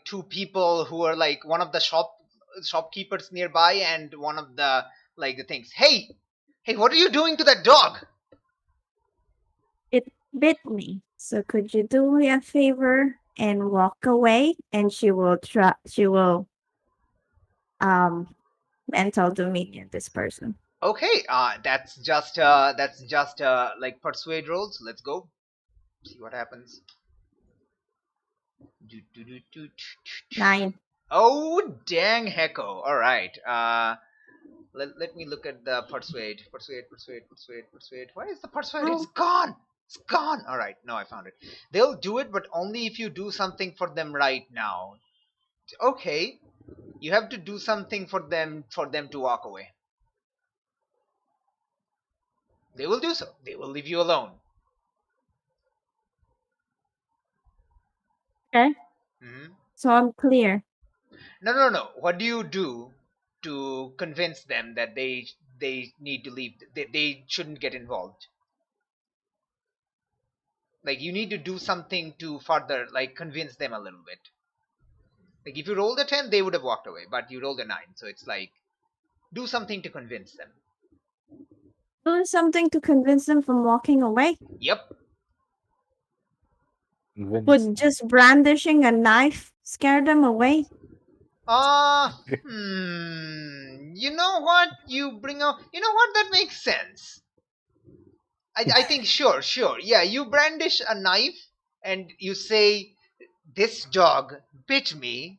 two people who are like one of the shopkeepers nearby and one of the the things. Hey, what are you doing to that dog? It bit me. So could you do me a favor and walk away? And she will mental dominion this person. Okay, that's just like persuade rolls. Let's go. See what happens. 9. Oh dang hecko! All right. Let me look at the persuade. Where is the persuade? It's gone. It's gone. All right. No, I found it. They'll do it, but only if you do something for them right now. Okay. You have to do something for them to walk away. They will do so. They will leave you alone. Okay. Mm-hmm. So I'm clear. No. What do you do to convince them that they they need to leave. They shouldn't get involved. Like, you need to do something to further, like, convince them a little bit. Like, if you rolled a 10, they would have walked away, but you rolled a 9, so it's like, do something to convince them. Do something to convince them from walking away? Yep. Would just brandishing a knife scare them away? You know what? You bring up. You know what? That makes sense. I think, sure. Yeah, you brandish a knife and you say, this dog bit me,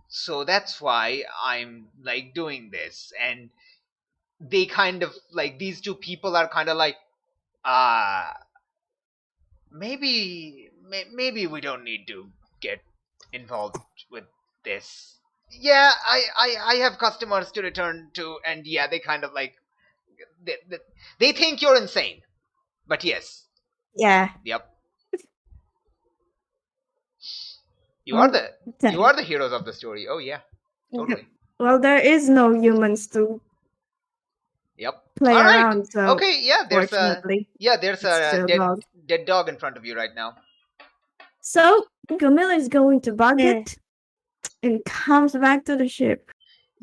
so that's why I'm, like, doing this. And they kind of, like, these two people are kind of like, maybe we don't need to get involved with this. Yeah, I have customers to return to, and yeah, they kind of like, they think you're insane, but yes. Yeah. Yep. You are the heroes of the story. Oh yeah, totally. Well, there is no humans to play All right. around. So okay, yeah, there's a dead dog in front of you right now. So Camilla is going to bug it and comes back to the ship.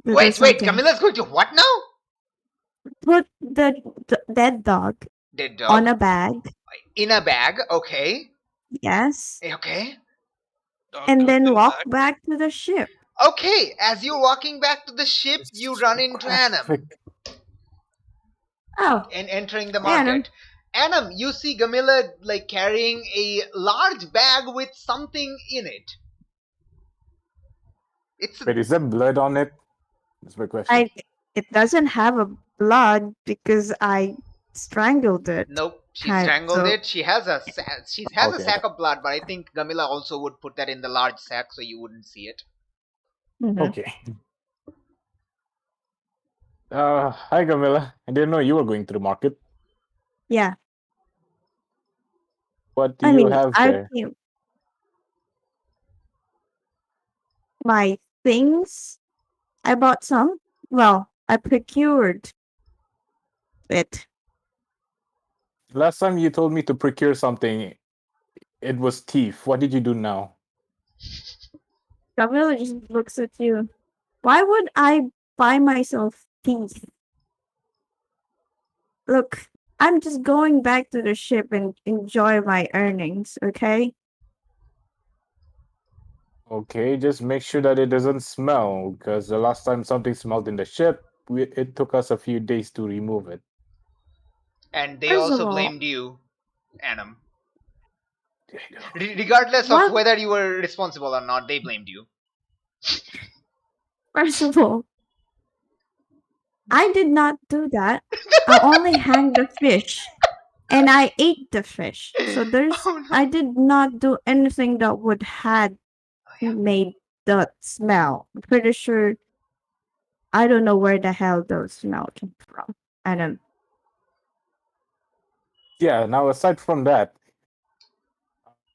Wait, Camilla's going to what now? Put the dead dog on a bag. In a bag, okay. Yes. Okay. And then walk back to the ship. Okay, as you're walking back to the ship, you run into Annam. Oh. And entering the market. Annam, you see Gamila, like, carrying a large bag with something in it. Wait, is there blood on it? That's my question. It doesn't have a blood because I strangled it. Nope, she strangled it. She has a a sack of blood, but I think Gamila also would put that in the large sack so you wouldn't see it. Mm-hmm. Okay. Hi Gamila. I didn't know you were going to the market. Yeah. What do you have there? My things. I bought some. Well, I procured it. Last time you told me to procure something, it was thief. What did you do now? Camilla just looks at you. Why would I buy myself teeth? Look, I'm just going back to the ship and enjoy my earnings, okay? Okay, just make sure that it doesn't smell, because the last time something smelled in the ship, it took us a few days to remove it. And they also blamed you, Annam. Regardless of whether you were responsible or not, they blamed you. First of all, I did not do that. I only hanged the fish. And I ate the fish. So I did not do anything that would have made the smell. I'm pretty sure I don't know where the hell those smell came from. I don't. Yeah, now aside from that,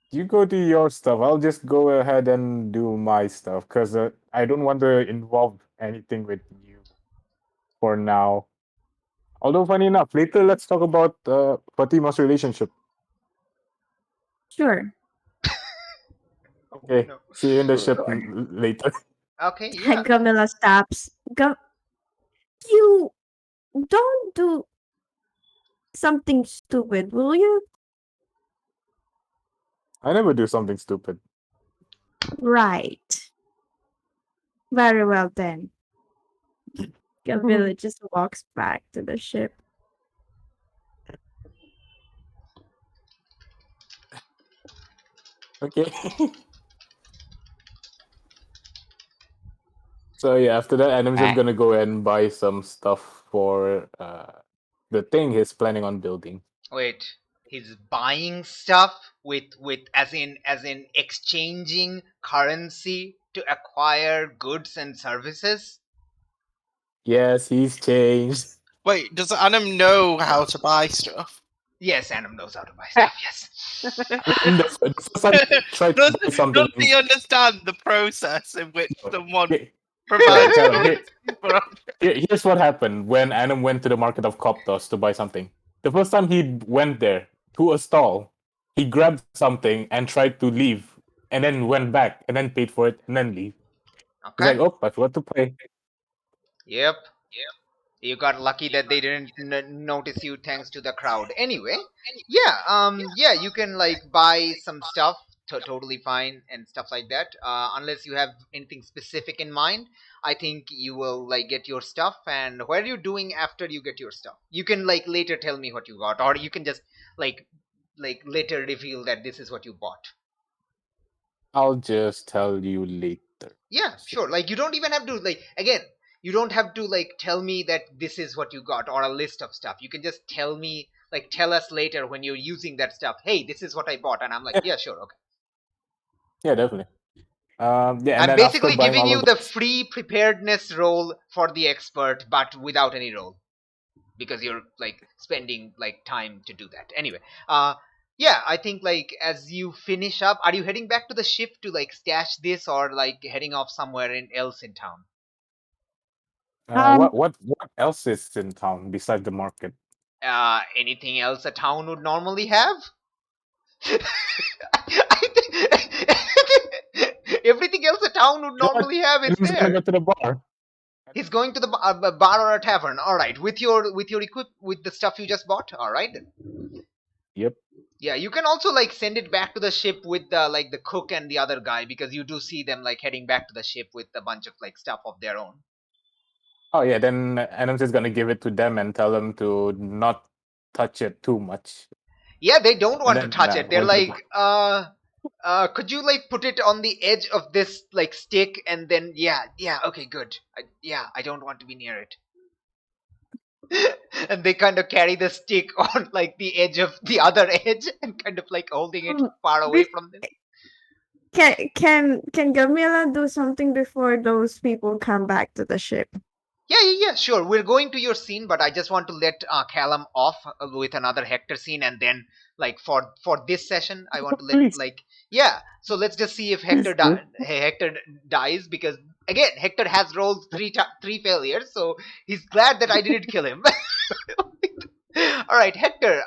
you go do your stuff. I'll just go ahead and do my stuff because I don't want to involve anything with you for now. Although, funny enough, later let's talk about Fatima's relationship. Sure. Okay, see you in the ship later. Okay, yeah. Camilla stops. You don't do something stupid, will you? I never do something stupid. Right. Very well then. Camilla just walks back to the ship. Okay. So yeah, after that, Adam's just gonna go and buy some stuff for the thing he's planning on building. Wait, he's buying stuff with as in exchanging currency to acquire goods and services? Yes, he's changed. Wait, does Annam know how to buy stuff? Yes, Annam knows how to buy stuff, yes. Does he understand the process in which someone Provide tell him. Here's what happened when Adam went to the market of Koptos to buy something. The first time he went there to a stall, he grabbed something and tried to leave, and then went back and then paid for it and then leave. He's Okay. like, "Oh, I forgot to pay." Yep. You got lucky that they didn't notice you thanks to the crowd. Anyway, yeah, you can like buy some stuff, totally fine and stuff like that. Unless you have anything specific in mind, I think you will like get your stuff. And what are you doing after you get your stuff? You can like later tell me what you got, or you can just like later reveal that this is what you bought. I'll just tell you later. Yeah, sure. Like you don't even have to like again, you don't have to like tell me that this is what you got or a list of stuff. You can just tell me like tell us later when you're using that stuff. Hey, this is what I bought, and I'm like, yeah, sure, okay. Yeah, definitely. Yeah, and I'm then basically after buying giving all you of the those, free preparedness role for the expert, but without any role. Because you're like spending like time to do that. Anyway, yeah, I think like as you finish up, are you heading back to the ship to like stash this, or like heading off somewhere else in town? what else is in town besides the market? Anything else a town would normally have? Everything else a town would You know what? normally have is Adam's gonna go there. to the bar. He's going to the bar or a tavern. All right, with your with the stuff you just bought. All right. Yep. Yeah, you can also like send it back to the ship with the like the cook and the other guy, because you do see them like heading back to the ship with a bunch of like stuff of their own. Oh yeah, then Adam's just gonna give it to them and tell them to not touch it too much. Yeah, they don't And want to then touch it. They're we'll get like, could you like put it on the edge of this like stick, and then yeah, okay, good. I don't want to be near it. And they kind of carry the stick on like the edge of the other edge and kind of like holding it far away from them. Can Gamila do something before those people come back to the ship? Yeah, sure. We're going to your scene, but I just want to let Callum off with another Hector scene, and then like for this session, I want to let Please. like So let's just see if Hector dies, because again, Hector has rolled three failures, so he's glad that I didn't kill him. All right, Hector.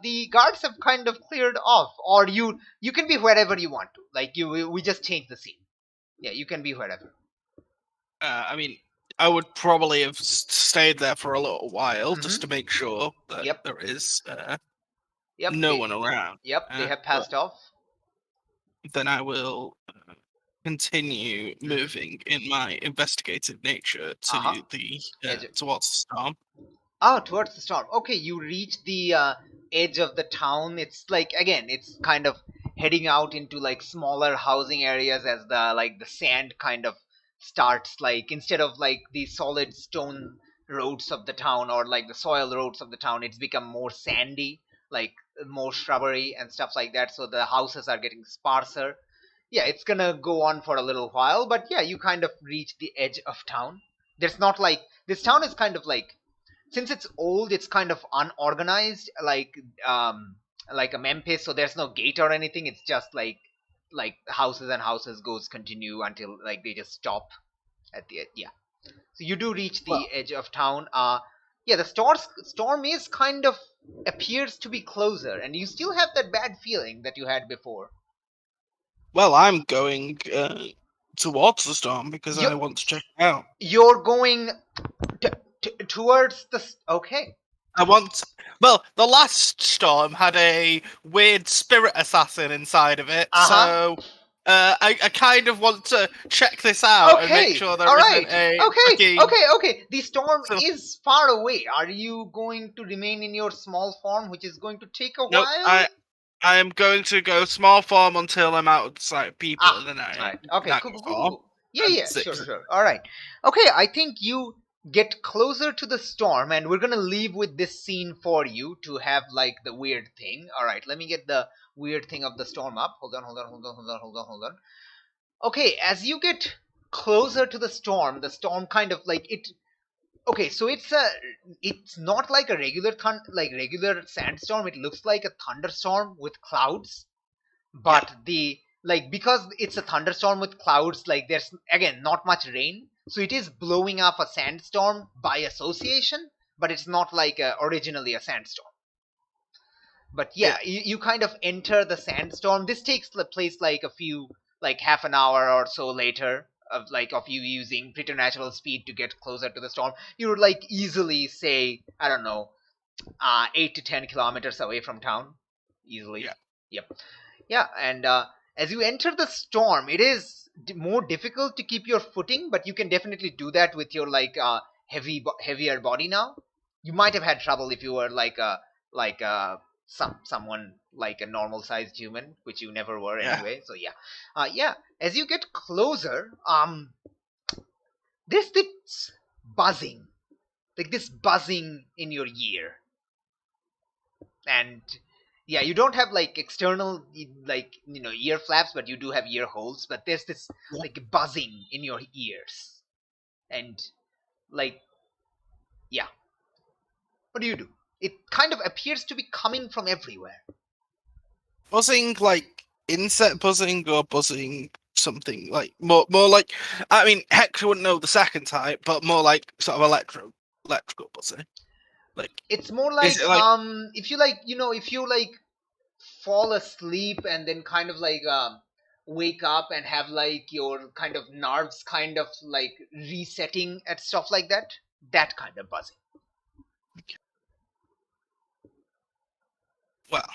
The guards have kind of cleared off, or you can be wherever you want to. Like we just changed the scene. Yeah, you can be wherever. I mean, I would probably have stayed there for a little while just to make sure that there is no one around. Yep, they have passed off. Then I will continue moving in my investigative nature to the towards the storm. Oh, towards the storm. Okay, you reach the edge of the town. It's like again, it's kind of heading out into like smaller housing areas as the sand kind of starts, like instead of like the solid stone roads of the town or like the soil roads of the town, it's become more sandy, like more shrubbery and stuff like that. So the houses are getting sparser. Yeah, it's gonna go on for a little while, but yeah, you kind of reach the edge of town. There's not like this town is kind of like, since it's old, it's kind of unorganized, like a Memphis. So there's no gate or anything. It's just like houses and houses continue until like they just stop at the edge. Yeah. So you do reach the edge of town. Yeah, the storm is kind of appears to be closer, and you still have that bad feeling that you had before. Well, I'm going towards the storm because I want to check it out. You're going towards the... Okay. I want... Well, the last storm had a weird spirit assassin inside of it, so I kind of want to check this out and make sure there isn't a... Okay. The storm is far away. Are you going to remain in your small form, which is going to take a while? I am going to go small form until I'm out of sight of people, and then cool. Yeah, sure. All right. Okay, I think you get closer to the storm, and we're gonna leave with this scene for you to have like the weird thing. All right, let me get the weird thing of the storm up. Hold on. Okay, as you get closer to the storm kind of like it... Okay, so it's not like a regular regular sandstorm. It looks like a thunderstorm with clouds, but because it's a thunderstorm with clouds, like there's again not much rain, So it is blowing up a sandstorm by association, but it's not like originally a sandstorm. But yeah, you kind of enter the sandstorm. This takes place like half an hour or so later of you using preternatural speed to get closer to the storm. You would like easily say, I don't know, 8 to 10 kilometers away from town, easily. Yeah. Yep. Yeah, and as you enter the storm, it is more difficult to keep your footing, but you can definitely do that with your heavier body now. You might have had trouble if you were someone like a normal sized human, which you never were anyway. So yeah. As you get closer, there's this buzzing, like this buzzing in your ear, and yeah, you don't have like external ear flaps, but you do have ear holes. But there's this like buzzing in your ears, and yeah. What do you do? It kind of appears to be coming from everywhere. Buzzing like insect buzzing or buzzing something like more like, I mean, Hector wouldn't know the second type, but more like sort of electrical buzzing. Like it's more like, if you fall asleep and then kind of wake up and have your kind of nerves kind of resetting and stuff like that kind of buzzing. Well,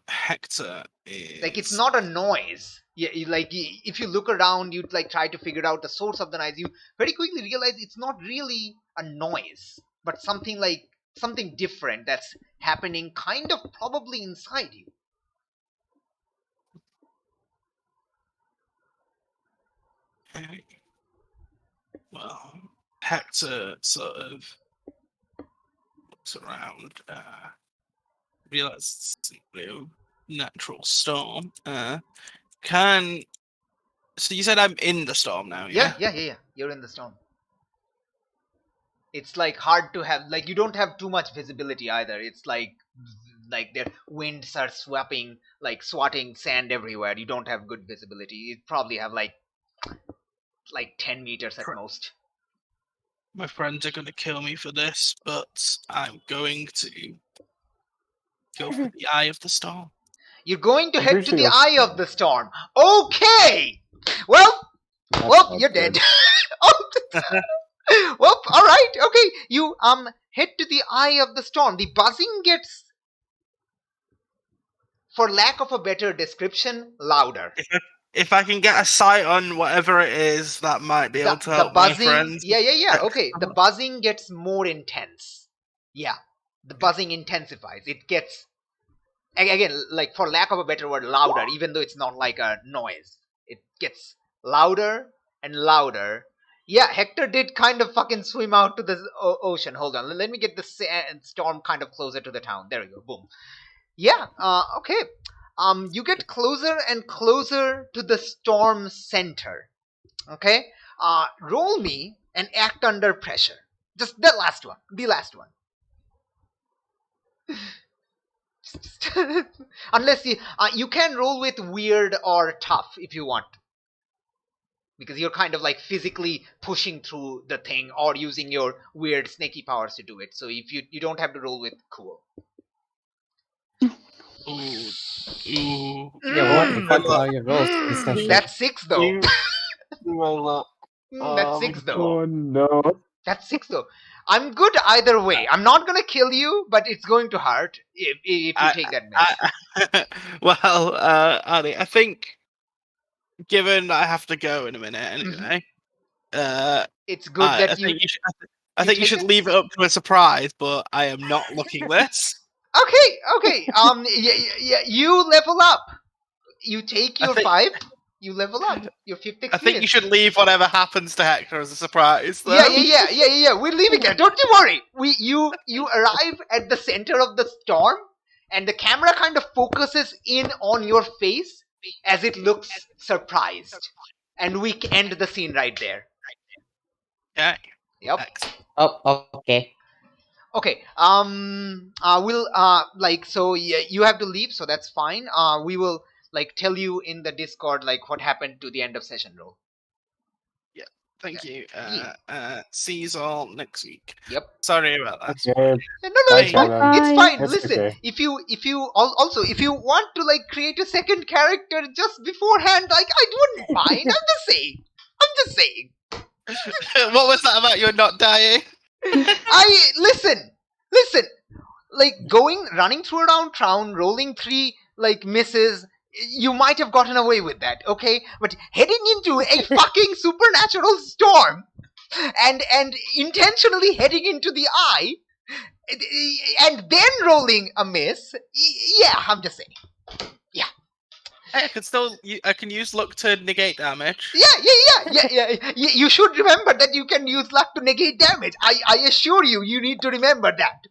Hector is it's not a noise. Yeah, if you look around, you try to figure out the source of the noise. You very quickly realize it's not really a noise, but something different that's happening, kind of probably inside you. Well, Hector sort of looks around, realizes it's a natural storm. So you said I'm in the storm now, yeah? Yeah. You're in the storm. It's hard to have, you don't have too much visibility either. It's like the winds are swatting sand everywhere. You don't have good visibility. You probably have 10 meters at most. My friends are going to kill me for this, but I'm going to go for the eye of the storm. You're going to head to the eye of the storm. Okay! Well, you're dead. Well, all right. Okay, you head to the eye of the storm. The buzzing gets, for lack of a better description, louder. If I can get a sight on whatever it is, that might be able to help my friends. Yeah. Okay, the buzzing gets more intense. Yeah, the buzzing intensifies. It gets, again, for lack of a better word, louder, even though it's not like a noise. It gets louder and louder. Yeah, Hector did kind of fucking swim out to the ocean. Hold on, let me get the storm kind of closer to the town. There we go, boom. Yeah, okay. You get closer and closer to the storm center. Okay? Roll me and act under pressure. Just the last one. Unless you can roll with weird or tough if you want. Because you're kind of physically pushing through the thing or using your weird snaky powers to do it. So if you don't have to roll with cool. Ooh. Yeah, what the fuck are your rolls? That's 6 though. That's 6 though. Oh no. That's 6 though. I'm good either way. I'm not gonna kill you, but it's going to hurt if you take that mess. Well, Ali, I think, given I have to go in a minute anyway, it's good that I think you should leave it up to a surprise, but I am not looking this. Okay. Yeah. You level up. You take your 5. You level up. Your 5th experience. I think you should leave whatever happens to Hector as a surprise. Though. Yeah. We're leaving that. Don't you worry. You arrive at the center of the storm, and the camera kind of focuses in on your face as it looks surprised, and we end the scene right there. Okay. Yep. Oh, okay. Okay. We'll so yeah, you have to leave, so that's fine. We will tell you in the Discord what happened to the end of session roll. Thank you. Yeah. See you all next week. Yep. Sorry about that. Okay. No, Bye, it's fine. Callum. It's Bye. fine. That's Listen, okay. if you also if you want to like create a second character just beforehand, like I wouldn't mind. I'm just saying. What was that about you not dying? Listen. Like running through around town, rolling 3 like misses. You might have gotten away with that, okay? But heading into a fucking supernatural storm, and intentionally heading into the eye, and then rolling a miss. Yeah, I'm just saying. Hey, I can use luck to negate damage. Yeah. You should remember that you can use luck to negate damage. I assure you, you need to remember that.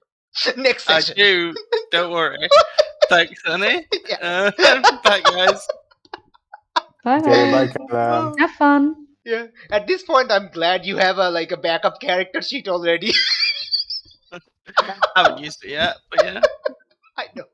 Next I session. do. Don't worry. Thanks, honey. Yeah. Bye, guys. Bye Okay, bye, bye. Callum. Have fun. Yeah. At this point, I'm glad you have a backup character sheet already. I haven't used it yet, but yeah. I know.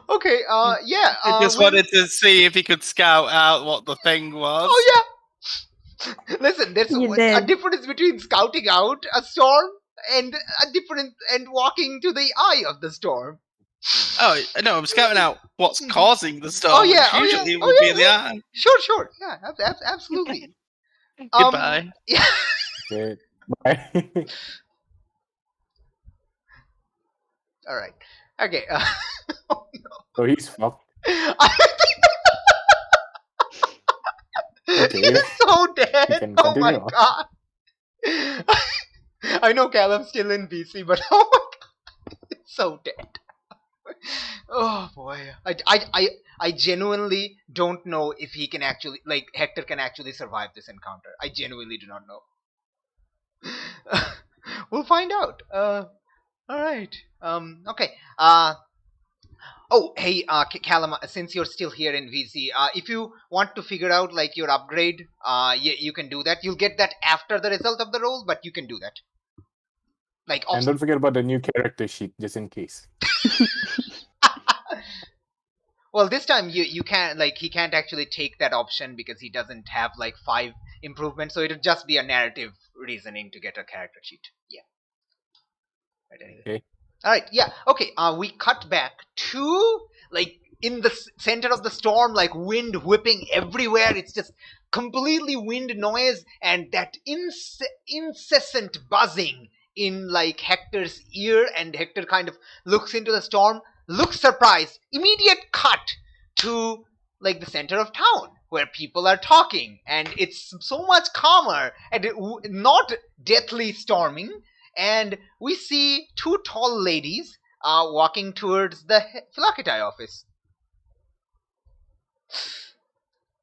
Okay. Yeah. I just wanted to see if he could scout out what the thing was. Oh yeah. Listen, there's You a did. difference between scouting out a storm and a difference and walking to the eye of the storm. Oh no, I'm scouting out what's causing the storm. Oh yeah. Which usually would be in the eye. Sure. Yeah. Absolutely. Goodbye. Yeah. Okay, bye. All right. Okay. So he's fucked. He's Okay. so dead. You can Oh my continue. god. I know Callum's still in BC, but oh my god, he's so dead. Oh boy, I genuinely don't know if he can actually, like, Hector can actually survive this encounter. I genuinely do not know. We'll find out. All right. Okay. Oh, hey, Callum, since you're still here in VC, if you want to figure out like your upgrade, you can do that. You'll get that after the result of the roll, but you can do that. Like, And don't forget about the new character sheet, just in case. well, this time you can't, like, he can't actually take that option because he doesn't have like 5 improvements, so it'll just be a narrative reasoning to get a character sheet. Yeah. Right, anyway. Okay. All right, yeah, okay. We cut back to like in the center of the storm, like wind whipping everywhere. It's just completely wind noise and that incessant buzzing in like Hector's ear, and Hector kind of looks into the storm, looks surprised. Immediate cut to like the center of town where people are talking, and it's so much calmer and not deathly storming. And we see 2 tall ladies walking towards the Philokitai office.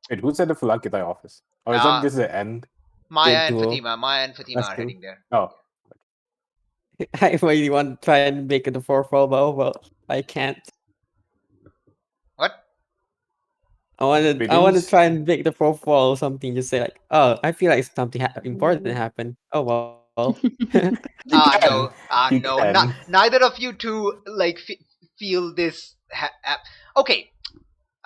Wait, who's at the Philokitai office? Or is that just the end? Maya and duo. Fatima. Maya and Fatima That's are cool. heading there. Oh, I really want to try and make it a 4-4, but well, I can't. What? I want to Biddies? try and make the 4-4 or something. Just say like, oh, I feel like something important happened. Oh well. No. You No. can. Neither of you two like feel this. Okay.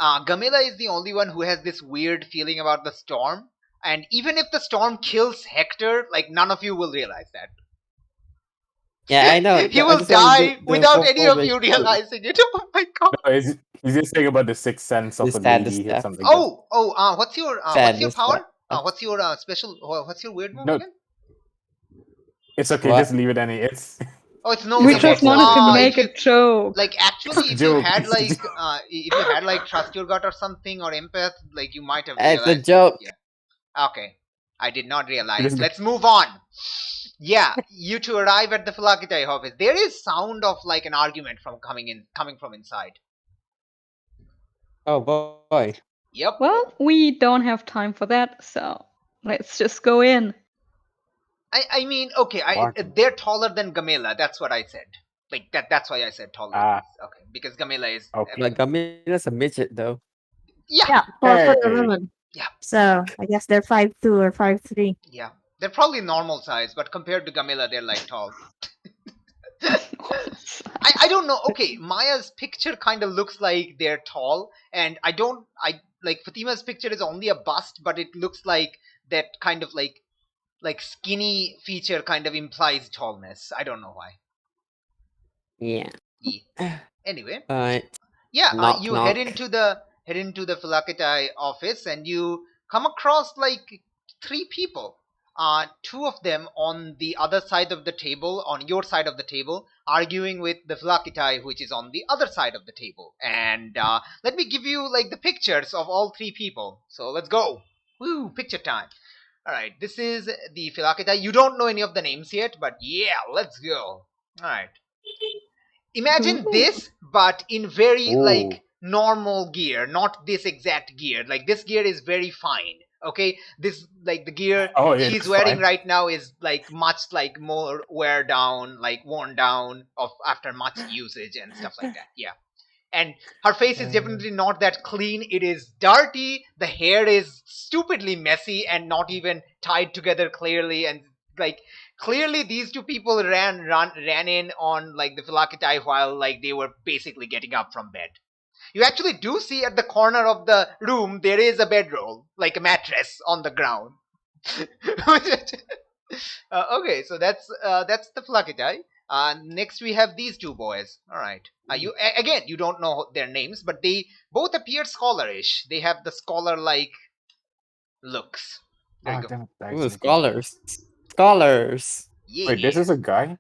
Gamila is the only one who has this weird feeling about the storm, and even if the storm kills Hector, like none of you will realize that. Yeah, I know. He I will just wanna do die the without any 4-4 of you realizing it. Oh my god. No, he's just saying about the sixth sense of The a saddest lady or stuff. something like that. What's your Sadness power? stuff. What's your special? What's your weird move No. again? It's okay, What? just leave it any. It's Oh, it's no. We It's just okay. wanted to if make you- a joke. Like actually, if you Joke. had It's a like joke. if you had like trust your gut or something, or empath, like you might have It's realized. a joke. Yeah. Okay, I did not realize. It is- Let's move on. Yeah, you two arrive at the Philokitai office. There is sound of like an argument coming from inside. Oh boy. Yep. Well, we don't have time for that, so let's just go in. I mean, okay, Barking. they're taller than Gamela. That's what I said. Like that. That's why I said taller. Ah. Okay, because Gamela is. Okay. But Gamila's a midget though. Yeah. Yeah, 4'11". Hey. Yeah. So I guess they're 5'2" or 5'3". Yeah. They're probably normal size, but compared to Gamela, they're like tall. I don't know. Okay, Maya's picture kind of looks like they're tall, and I like Fatima's picture is only a bust, but it looks like that kind of like skinny feature kind of implies tallness. I don't know why. Yeah. Anyway, yeah. you head into the Philokatai office, and you come across like 3 people. 2 of them on the other side of the table, on your side of the table, arguing with the Philokatai, which is on the other side of the table. And let me give you like the pictures of all 3 people. So let's go. Woo, picture time. All right, this is the Philokatai. You don't know any of the names yet, but yeah, let's go. All right. Imagine this, but in very like normal gear, not this exact gear. Like this gear is very fine. Okay, this like the gear she's wearing right now is like much like more wear down, like worn down of after much usage and stuff like that. Yeah. And her face is definitely not that clean. It is dirty. The hair is stupidly messy and not even tied together clearly. And like clearly these 2 people ran in on like the Philokatai while like they were basically getting up from bed. You actually do see at the corner of the room there is a bedroll, like a mattress on the ground. Okay, so that's the Philokatai. Next we have these 2 boys. All right. You don't know their names, but they both appear scholarish. They have the scholar-like looks. There you go. Ooh, scholars. Yeah. Wait, this is a guy?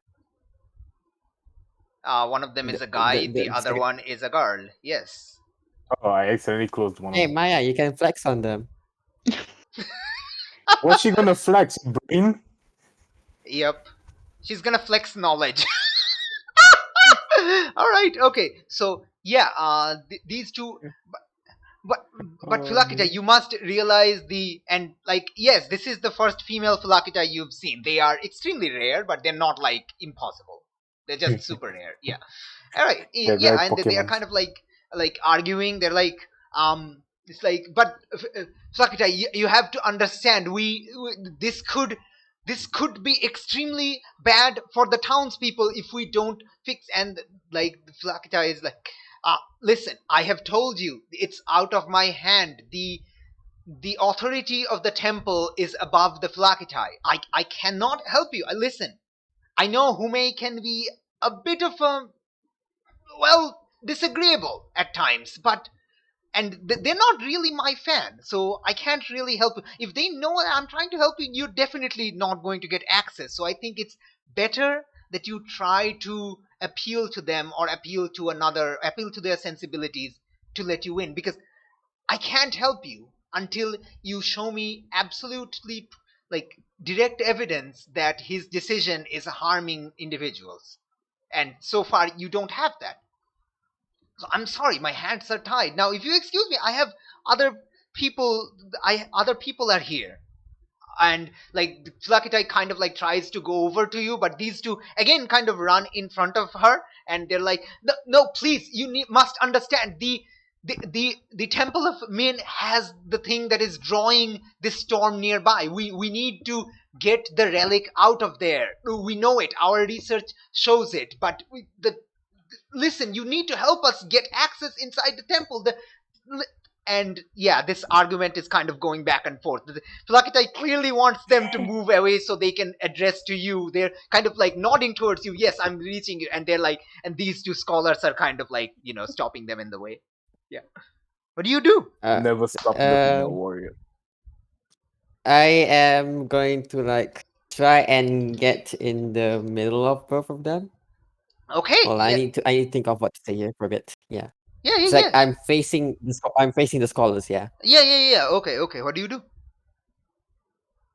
One of them is a guy. The other one is a girl. Yes. Oh, I accidentally closed one of them. Hey, Maya, you can flex on them. What's she gonna flex, brain? Yep. She's gonna flex knowledge. All right. Okay. So yeah. These 2. But Philokatai, you must realize yes, this is the first female Philokatai you've seen. They are extremely rare, but they're not like impossible. They're just super rare. Yeah. All right. Yeah, and they are kind of like arguing. They're like it's like, but Philokatai, you have to understand. This could be extremely bad for the townspeople if we don't fix. And like Philokatai is like, listen, I have told you, it's out of my hand. The authority of the temple is above the Philokatai. I cannot help you. Listen, I know Hume can be a bit of disagreeable at times, but they're not really my fan, so I can't really help you. If they know that I'm trying to help you, you're definitely not going to get access. So I think it's better that you try to appeal to them or appeal to their sensibilities to let you in, because I can't help you until you show me absolutely like direct evidence that his decision is harming individuals. And so far you don't have that. So I'm sorry, my hands are tied. Now if you excuse me, I have other people are here. And like Philokatai kind of like tries to go over to you, but these 2 again kind of run in front of her, and they're like, no, please, you must understand, the Temple of Min has the thing that is drawing this storm nearby. We need to get the relic out of there. We know it. Our research shows it. But listen, you need to help us get access inside the temple. And yeah, this argument is kind of going back and forth. Philokatai clearly wants them to move away so they can address to you. They're kind of like nodding towards you. Yes, I'm reaching you. And they're like, and these 2 scholars are kind of like, stopping them in the way. Yeah. What do you do? Never stop the female warrior. I am going to like try and get in the middle of both of them. Okay. Well, I need to think of what to say here for a bit. Yeah. Yeah. It's like I'm facing the scholars. Yeah. Yeah. Okay. What do you do?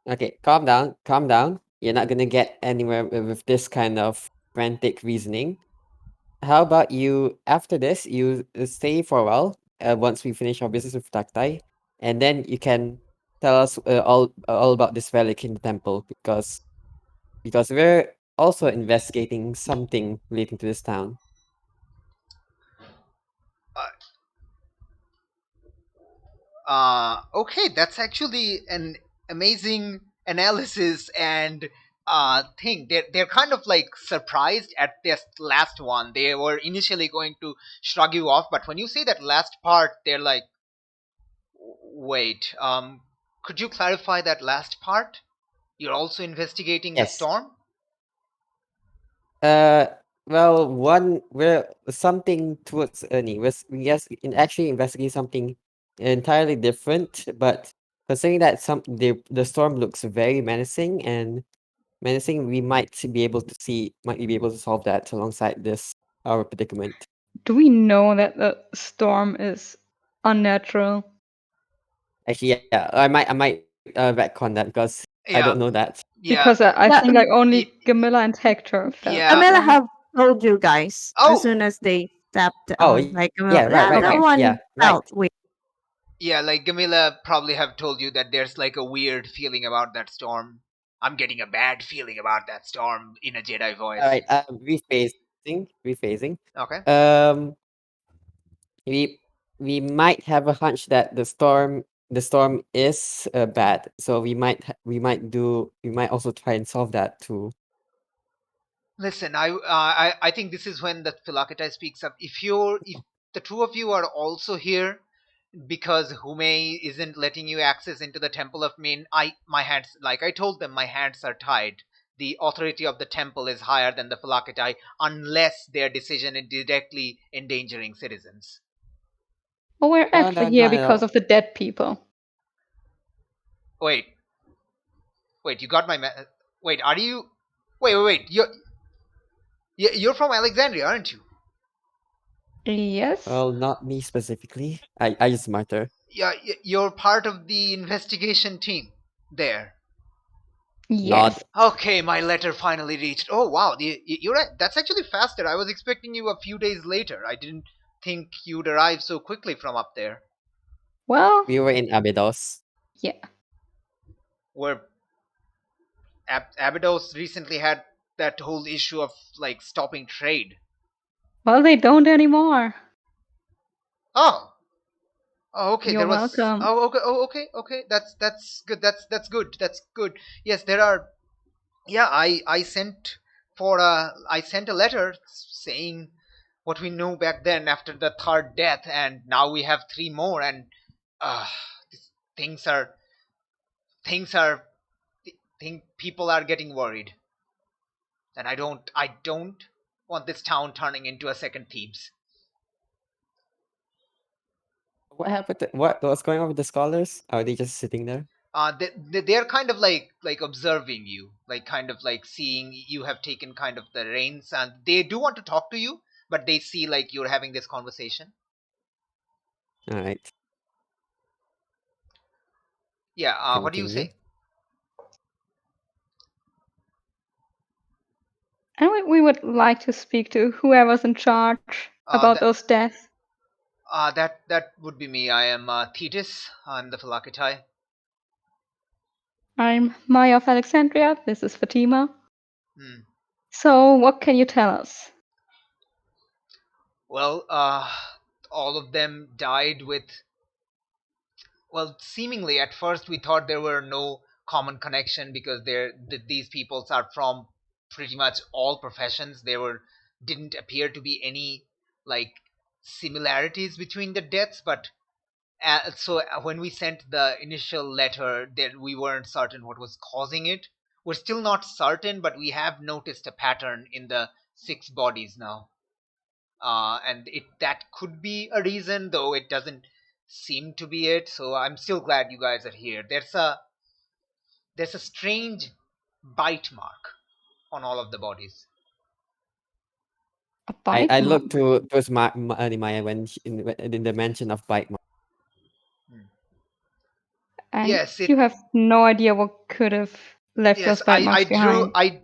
Okay, calm down. You're not gonna get anywhere with this kind of frantic reasoning. How about you, after this, you stay for a while, once we finish our business with Taktai, and then you can tell us all about this relic in the temple, because we're also investigating something relating to this town. Okay, that's actually an amazing analysis and thing. They're kind of like surprised at this last one. They were initially going to shrug you off, but when you say that last part, they're like, wait, Could you clarify that last part? You're also investigating the Yes. storm? Well, we're something towards Ernie. We actually investigate something entirely different, but considering that the storm looks very menacing, we might be able to solve that alongside our predicament. Do we know that the storm is unnatural? Actually, yeah, I might retcon that because I don't know that. Because I think like only Gamilla and Hector felt Yeah. Camilla that. have told you guys Oh! as soon as they stepped Oh, on. Like, yeah, right, that right. one Yeah, felt right. weird. Yeah, like Gamilla probably have told you that there's like a weird feeling about that storm. I'm getting a bad feeling about that storm in a Jedi voice. All right. Rephasing. Okay. We might have a hunch that the storm is bad, so we might also try and solve that too. Listen, I think this is when the Philokatai speaks up. If the two of you are also here because Hume isn't letting you access into the Temple of Min, my hands, like I told them, my hands are tied. The authority of the temple is higher than the Philokatai unless their decision is directly endangering citizens. Well, we're actually here because of the dead people. Wait, you got my wait, are you? Wait, you're from Alexandria, aren't you? Yes. Well, not me specifically. I just smarter. Yeah, you're part of the investigation team there. Yes. Okay, my letter finally reached. Oh wow, you're right. That's actually faster. I was expecting you a few days later. I didn't think you'd arrive so quickly from up there. Well, we were in Abydos. Yeah. Where Abydos recently had that whole issue of like stopping trade. Well, they don't anymore. Oh, okay. You're welcome. Okay. That's good. That's good. Yes, there are. Yeah, I sent a letter saying what we knew back then after the third death, and now we have 3 more, and things are people are getting worried, and I don't want this town turning into a second Thebes. What happened? What's going on with the scholars? Are they just sitting there? They're kind of like observing you, like kind of like seeing you have taken kind of the reins, and they do want to talk to you, but they see like you're having this conversation. All right. Yeah. What do you say? And we would like to speak to whoever's in charge about those deaths. That would be me. I am Thetis. I'm the Philokatai. I'm Maya of Alexandria. This is Fatima. So, what can you tell us? Well, all of them died with. Well, seemingly at first we thought there were no common connection because these peoples are from pretty much all professions. Didn't appear to be any like similarities between the deaths, but so when we sent the initial letter, that we weren't certain what was causing it. We're still not certain, but we have noticed a pattern in the 6 bodies now, and that could be a reason, though it doesn't seem to be it. So I'm still glad you guys are here. There's a strange bite mark on all of the bodies. A bite I mark? looked towards Maya when in the mention of bite mark. And yes, you have no idea what could have left those bite marks behind. I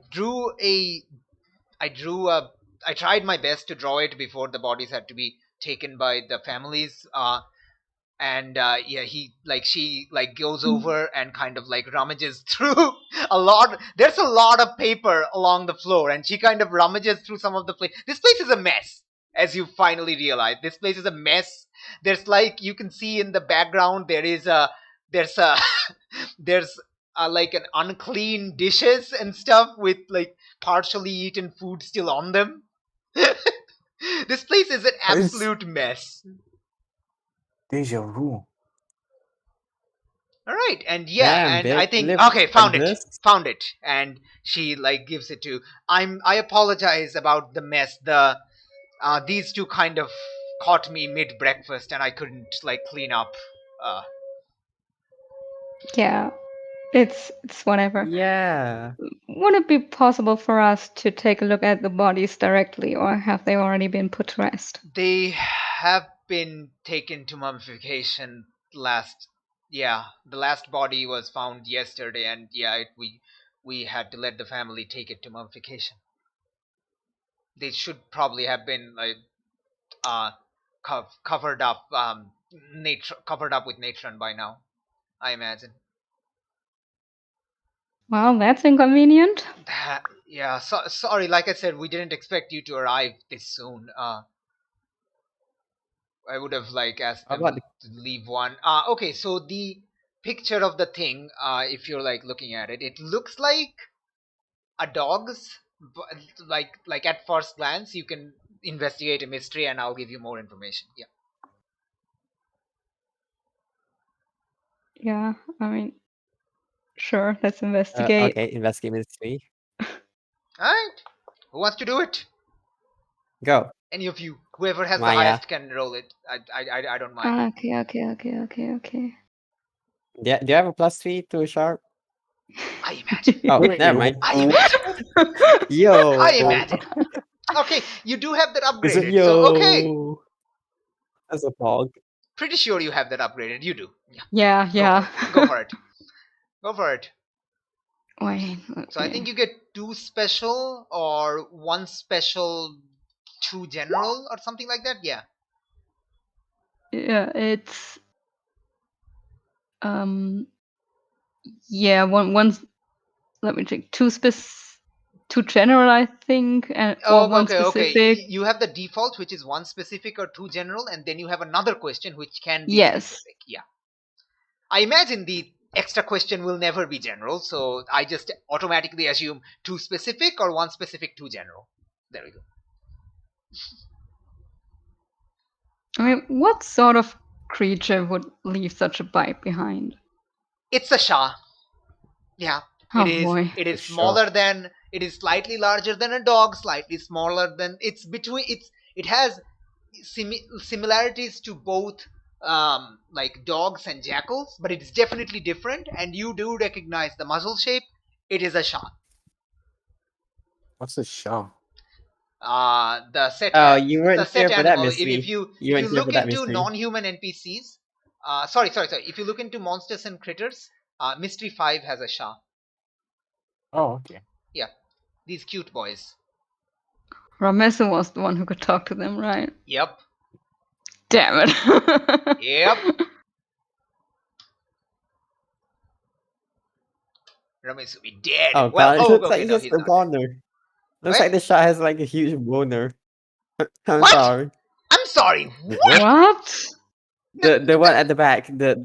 tried my best to draw it before the bodies had to be taken by the families. And she goes over and kind of like rummages through there's a lot of paper along the floor, and she kind of rummages through some of the place. This place is a mess, as you finally realize. This place is a mess. There's you can see in the background there's like an unclean dishes and stuff with like partially eaten food still on them. This place is an absolute mess. Deja vu. All right, and yeah, Damn, and I bitch, think live okay, found like it, this? found it, and she like gives it to. I apologize about the mess. These two kind of caught me mid breakfast, and I couldn't like clean up. Yeah, it's whatever. Yeah. Would it be possible for us to take a look at the bodies directly, or have they already been put to rest? They have been taken to mummification the last body was found yesterday, and yeah, we had to let the family take it to mummification. They should probably have been like covered up covered up with natron by now, I imagine. Well, that's inconvenient. Yeah, sorry, like I said, we didn't expect you to arrive this soon. I would have like asked How them about to leave one. Okay, so the picture of the thing, if you're like looking at it, it looks like a dog's. Like at first glance, you can investigate a mystery, and I'll give you more information. Yeah. Yeah, I mean, sure, let's investigate. okay, investigate mystery. All right. Who wants to do it? Go. Any of you, whoever has the Maya. highest can roll it. I don't mind. Okay. Do you have a +3 to sharp? I imagine. Oh, Wait, never mind. I imagine. Yo. I imagine. Okay, you do have that Is it upgraded. Yo. So okay, That's a dog. pretty sure you have that upgraded. You do. Yeah. Go for it. Go for it. Wait. So I think you get 2 special or 1 special, 2 general or something like that. Yeah. Yeah, it's yeah, one's let me check. Two general, I think, and or one Okay. specific. You have the default, which is 1 specific or 2 general, and then you have another question which can be Yes. specific. Yeah. I imagine the extra question will never be general, so I just automatically assume 2 specific or 1 specific, 2 general. There we go. I mean, what sort of creature would leave such a bite behind? It's a Shah. Yeah. Oh It A is Shah. smaller than, it is slightly larger than a dog, slightly smaller than, it has similarities to both like dogs and jackals, but it's definitely different, and you do recognize the muzzle shape. It is a Shah. What's a Shah? The set Oh, you weren't the set here for that animal. mystery. If you weren't here look for that into mystery. non-human NPCs, sorry. If you look into monsters and critters, Mystery 5 has a Shah. Oh, okay. Yeah, these cute boys. Ramesu was the one who could talk to them, right? Yep. Damn it. Yep. Ramesh will be dead. Oh Well, god, it looks like okay, no, just he's a not dead. boner. Looks What? like the shot has like a huge boner. I'm What? sorry. I'm sorry. What? What? The one at the back, the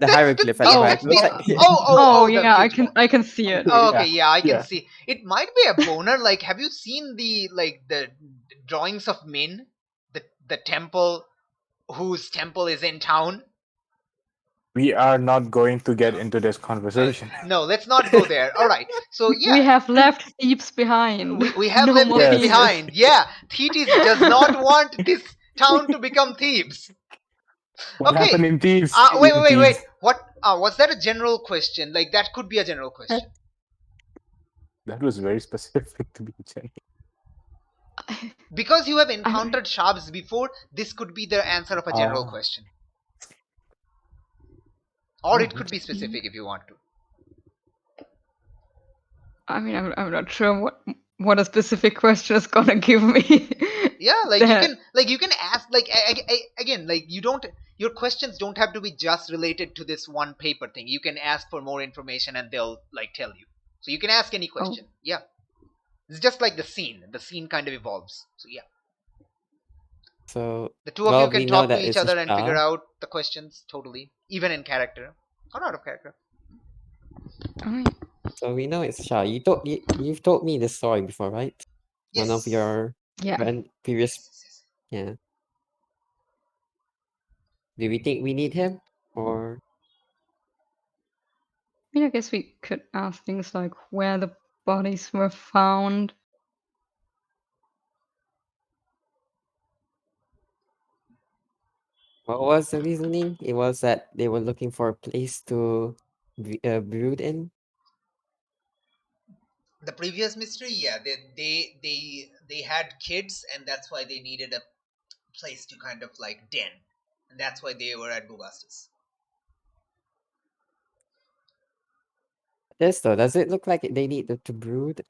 hieroglyph at the back. Looks like Oh, the yeah, cute boy. I can see it. Oh, okay, yeah, I can Yeah. see. It might be a boner. Like, have you seen the drawings of Min, the temple, whose temple is in town? We are not going to get into this conversation. No, let's not go there. All right. So yeah, We have left Thebes behind. we have No left more Thebes Yes. Thebes. behind. Yeah, Thetis does not want this town to become Thebes. What Okay. happened in Thieves? Wait. What was that a general question? Like, that could be a general question. That was very specific to be general. Because you have encountered Shabs before, this could be the answer of a general Ah. question. Or Oh, it could be specific if you want to. I mean, I'm not sure what a specific question is gonna give me. Yeah, like you can ask, like, again, like, your questions don't have to be just related to this one paper thing. You can ask for more information and they'll like tell you. So you can ask any question. Yeah, it's just like the scene kind of evolves. So yeah, So the two of well, you can we know talk that to each it's a other and Shah. figure out the questions totally, even in character or out of character. So we know it's Shah. You've told me this story before, right? Yes. One of your previous. Yes. Yeah. Do we think we need him, or I guess we could ask things like where the bodies were found. What was the reasoning? It was that they were looking for a place to brood in. The previous mystery, yeah, they had kids, and that's why they needed a place to kind of like den, and that's why they were at Bubastis. This though, does it look like they need to brood?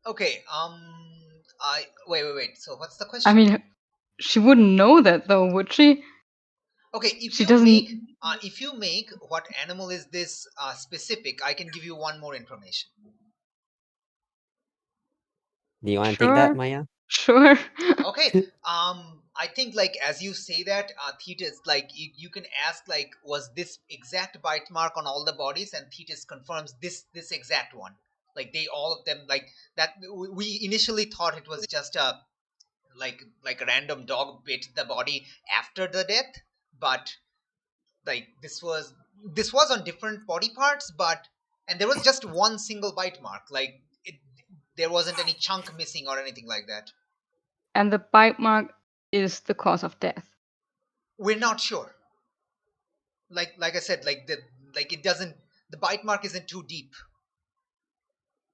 Okay, I wait. So what's the question? I mean, she wouldn't know that though, would she? Okay, if She you doesn't. make what animal is this specific, I can give you one more information. Do you want to take that, Maya? Sure. Okay. I think like as you say that, Thetis, like you can ask like, was this exact bite mark on all the bodies? And Thetis confirms this exact one. Like they all of them like that. We initially thought it was just a like a random dog bit the body after the death, but like this was on different body parts, but and there was just one single bite mark. Like there wasn't any chunk missing or anything like that. And the bite mark is the cause of death. We're not sure. Like I said, it doesn't. The bite mark isn't too deep.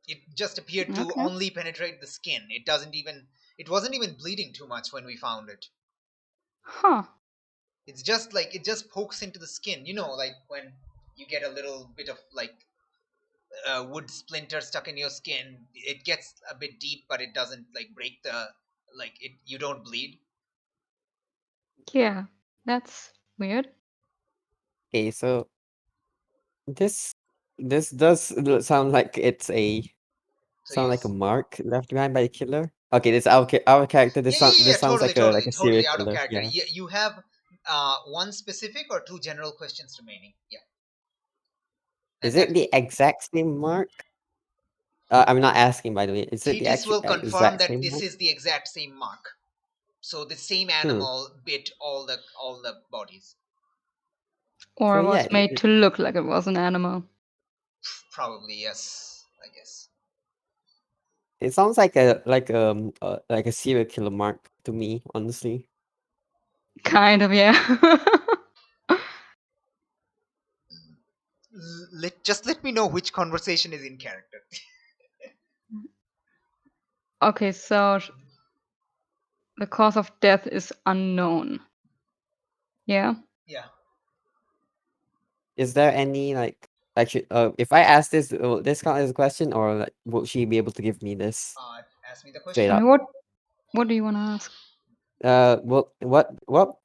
It just appeared to only penetrate the skin. It wasn't even bleeding too much when we found it. Huh. It's just like it just pokes into the skin. You know, like when you get a little bit of like wood splinter stuck in your skin. It gets a bit deep, but it doesn't like break the like it. You don't bleed. Yeah, that's weird. Okay, so this does sound like it's a like a mark left behind by the killer. Okay, this our character. This sounds like a serial out of killer. character. Yeah. You have one specific or two general questions remaining. Yeah. Is it the exact same mark? I'm not asking, by the way. Is it the Thetis will confirm exact that same this mark? is the exact same mark. So the same animal bit all the bodies. Or So, was yeah, made to look like it was an animal. Probably yes, I guess. It sounds like a serial killer mark to me, honestly. Kind of, yeah. Just let me know which conversation is in character. Okay, so the cause of death is unknown. Yeah. Yeah. Is there any if I ask this, will this count as a question, or like, will she be able to give me this? Ask me the Straight question. I up. mean, what do you want to ask?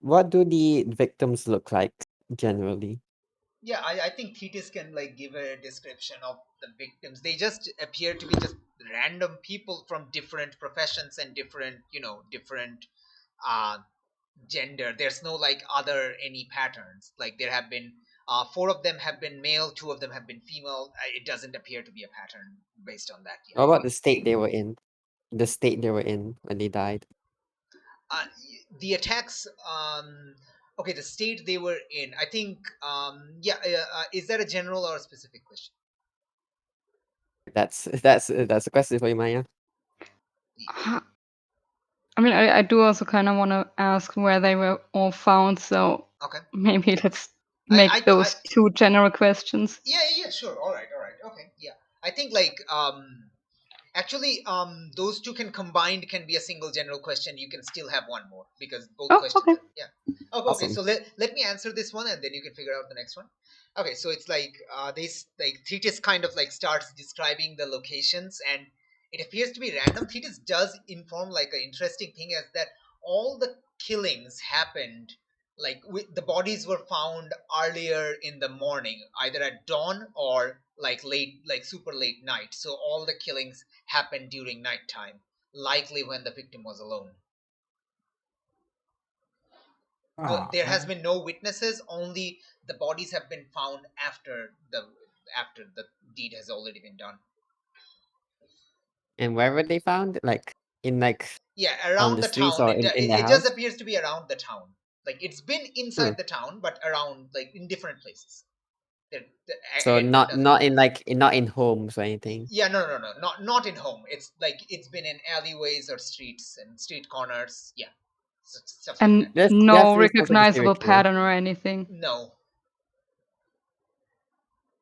What do the victims look like generally? Yeah, I think Thetis can like give a description of the victims. They just appear to be just random people from different professions and different uh gender. There's no like any patterns. Like there have been 4 of them have been male, 2 of them have been female. It doesn't appear to be a pattern based on that yet. What about the state they were in? The state they were in when they died. The attacks, okay, the state they were in, I think, is that a general or a specific question? That's a question for you, Maya. I mean, I do also kind of want to ask where they were all found, so Okay. maybe let's make those 2 general questions. Yeah, sure. All right. Okay, yeah. I think like actually those 2 can be a single general question. You can still have one more because both questions okay. yeah. Okay, Awesome. so let me answer this one and then you can figure out the next one. Okay, so it's like this like Thetis kind of like starts describing the locations, and it appears to be random. Thetis does inform like an interesting thing is that all the killings happened like the bodies were found earlier in the morning, either at dawn or like late, like super late night. So all the killings happened during nighttime, likely when the victim was alone. There has been no witnesses, only the bodies have been found after the deed has already been done. And where were they found? Like in around the the streets town. or in the It house? just appears to be around the town. Like it's been inside the town, but around like in different places. So Hellboy not doesn't. not in homes or anything. Yeah, no, not in home. It's like it's been in alleyways or streets and street corners. Yeah, stuff like And that. no Definitely sounds like a serial recognizable killer. pattern or anything. No.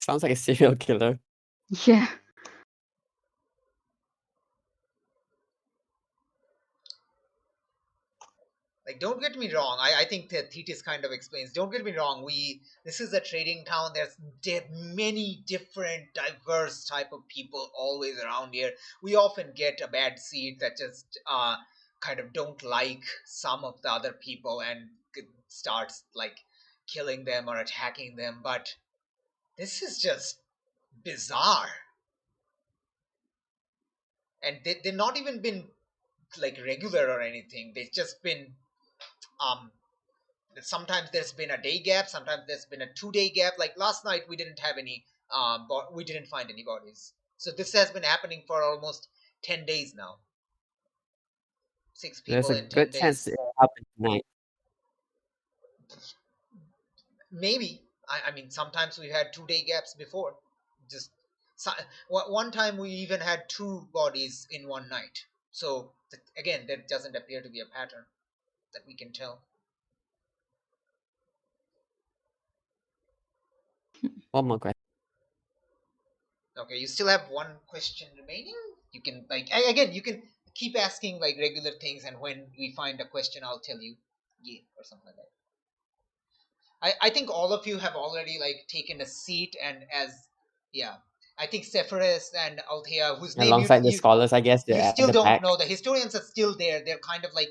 Sounds like a serial killer. Yeah. Like, don't get me wrong. I think that Thetis kind of explains. Don't get me wrong. This is a trading town. There's many different, diverse type of people always around here. We often get a bad seed that just kind of don't like some of the other people and starts like killing them or attacking them. But this is just bizarre, and they've not even been like regular or anything. They've just been sometimes there's been a day gap, sometimes there's been a 2-day gap. Like last night we didn't have any we didn't find any bodies, so this has been happening for almost 10 days now. 6 There's people a in 10 good chance days. it'll happen tonight. Maybe. I mean, sometimes we've had 2-day gaps before. Just one time we even had 2 bodies in one night. So again, there doesn't appear to be a pattern that we can tell. One more question. Okay, you still have one question remaining. You can again, you can keep asking like regular things, and when we find a question, I'll tell you, yeah, or something like that. I think all of you have already like taken a seat, and yeah, I think Sephiroth and Althea, whose name Alongside the scholars, I guess you they're at still the don't back. know. The historians are still there. They're kind of like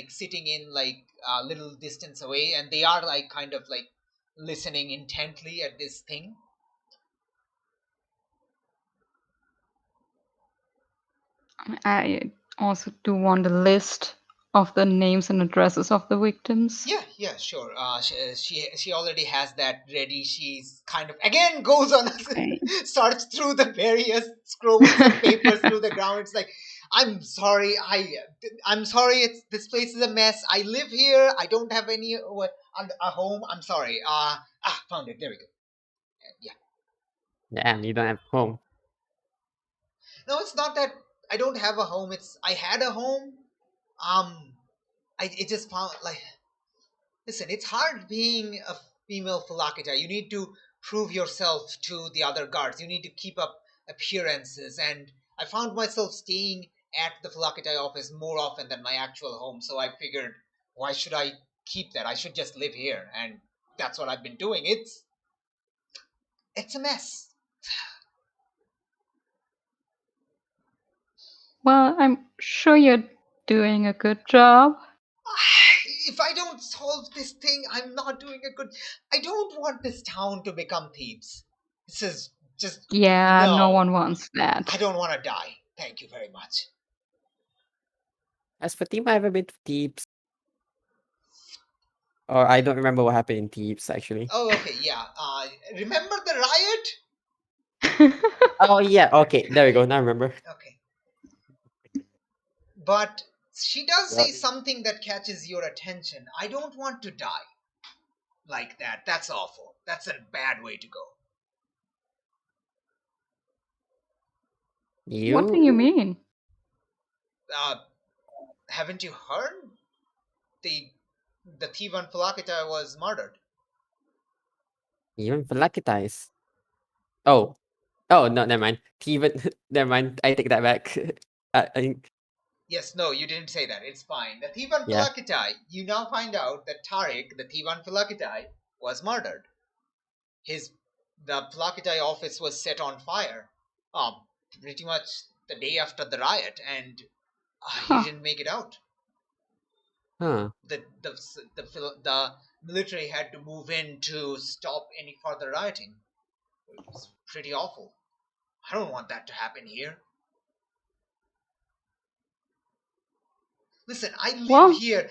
sitting in like a little distance away, and they are like kind of like listening intently at this thing. I also do want a list of the names and addresses of the victims. Yeah, sure. She already has that ready. She's kind of again goes on starts through the various scrolls of papers through the ground. It's like, I'm sorry. I'm sorry. This place is a mess. I live here. I don't have any a home. I'm sorry. Found it. There we go. Yeah. Damn, you don't have home. No, it's not that I don't have a home. It's I had a home. It just found like. Listen, it's hard being a female Phalakita. You need to prove yourself to the other guards. You need to keep up appearances. And I found myself staying at the Phalakita office more often than my actual home. So I figured, why should I keep that? I should just live here. And that's what I've been doing. It's a mess. Well, I'm sure you're doing a good job. If I don't solve this thing, I'm not doing a good. I don't want this town to become Thebes. This is just. Yeah, no one wants that. I don't want to die. Thank you very much. Has Fatima ever been to Thebes? Or I don't remember what happened in Thebes actually. Oh, okay, yeah. Remember the riot? Oh yeah, okay, there we go. Now I remember. Okay. But she does say something that catches your attention. I don't want to die like that. That's awful. That's a bad way to go. What do you mean? Haven't you heard? The Thivan Phalakita was murdered. Even Phalakita is. Oh, no, never mind. Thivan, never mind. I take that back. I think. Yes, no, you didn't say that. It's fine. The Thivan Yeah. Phalakita, you now find out that Tariq, the Thivan Phalakita, was murdered. The Phalakita office was set on fire. Pretty much the day after the riot, and he didn't make it out. Huh. The military had to move in to stop any further rioting. It was pretty awful. I don't want that to happen here. Listen, I live here.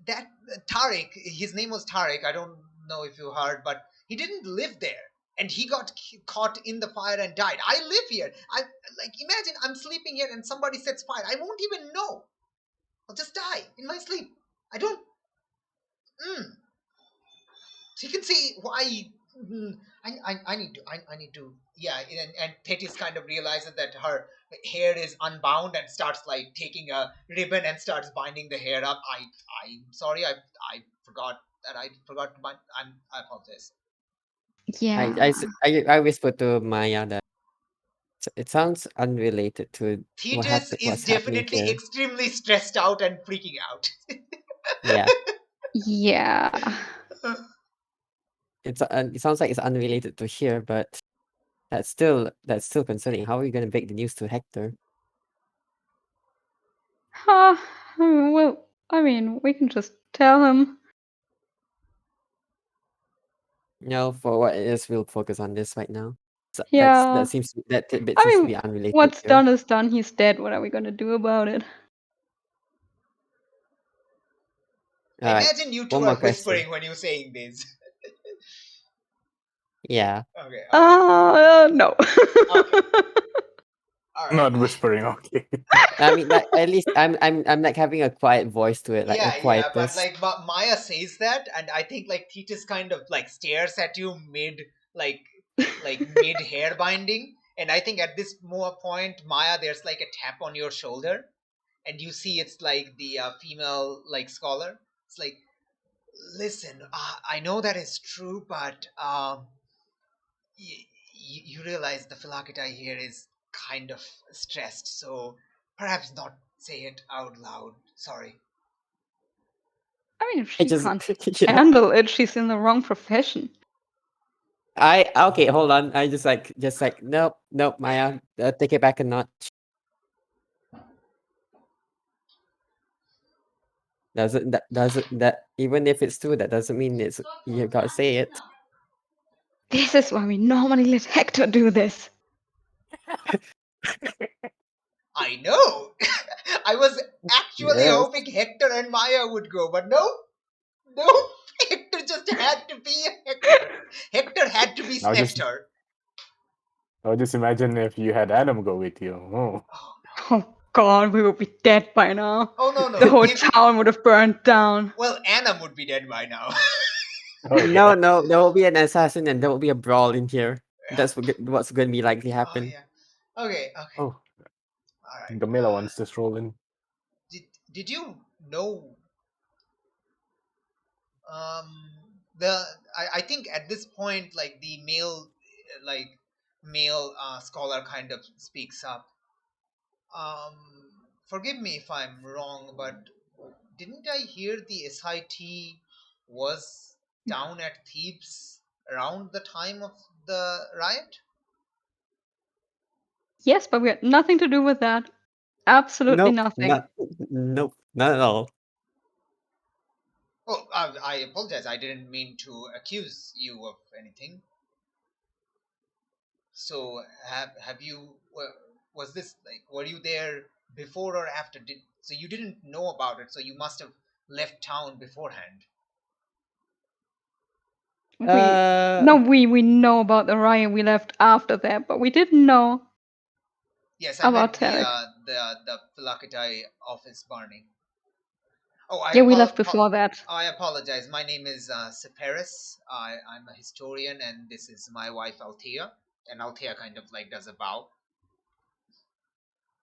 That Tariq, his name was Tariq. I don't know if you heard, but he didn't live there, and he got caught in the fire and died. I live here. Imagine I'm sleeping here and somebody sets fire. I won't even know. I'll just die in my sleep. I don't. So you can see why. I need to. Yeah, and Thetis kind of realizes that her hair is unbound and starts like taking a ribbon and starts binding the hair up. I'm sorry, I forgot that I forgot to bind. I apologize. Yeah. I whispered to Maya that it sounds unrelated to Thetis is what's happening definitely here. extremely stressed out and freaking out. Yeah, Yeah. it sounds like it's unrelated to here, but that's still concerning. How are you gonna break the news to Hector? Well, I mean, we can just tell him. No, for what it is, we'll focus on this right now. So Yeah. that seems that tidbit I seems to mean, be unrelated. what's here. done is done. He's dead. What are we gonna do about it? All right, Imagine you two one are more question. whispering when you're saying this. Yeah. Okay. No. Okay. All right. Not whispering, okay. I mean, like, at least I'm like having a quiet voice to it, like a Yeah, quietness. but like Maya says that, and I think like Thetis kind of like stares at you mid mid hair binding, and I think at this more point, Maya, there's like a tap on your shoulder, and you see it's like the female like scholar. It's like, listen, I know that is true, but you realize the Philokatai here is kind of stressed, so perhaps not say it out loud. Sorry. I mean, if I she just can't yeah. handle it, she's in the wrong profession. Okay, hold on. I just like nope, Maya, take it back a notch. That even if it's true, that doesn't mean it's you gotta say it. This is why we normally let Hector do this. I know. I was actually Yes. hoping Hector and Maya would go, but no. Hector just had to be Hector. Hector had to be Now just Spectre. Now just imagine if you had Adam go with you. Oh. Oh God, we would be dead by now. Oh no. The whole town would have burned down. Well, Anna would be dead by now. Oh, yeah. No, there will be an assassin and there will be a brawl in here. Yeah. That's what's going to be likely happen. Oh yeah. Okay. Oh, All right. the Miller one's just rolling. Did you know? I think at this point, like the male scholar kind of speaks up. Forgive me if I'm wrong, but didn't I hear the SIT was down at Thebes around the time of the riot? Yes, but we had nothing to do with that. Absolutely nothing. Nope, not at all. Oh, I apologize. I didn't mean to accuse you of anything. So, have you? Was this like? Were you there before or after? So you didn't know about it. So you must have left town beforehand. We know about the riot. We left after that, but we didn't know. Yes, I about meant Tarek. the Philokatai office burning. Oh, we left before that. I apologize. My name is Separis. I'm a historian, and this is my wife Althea. And Althea kind of like does a bow.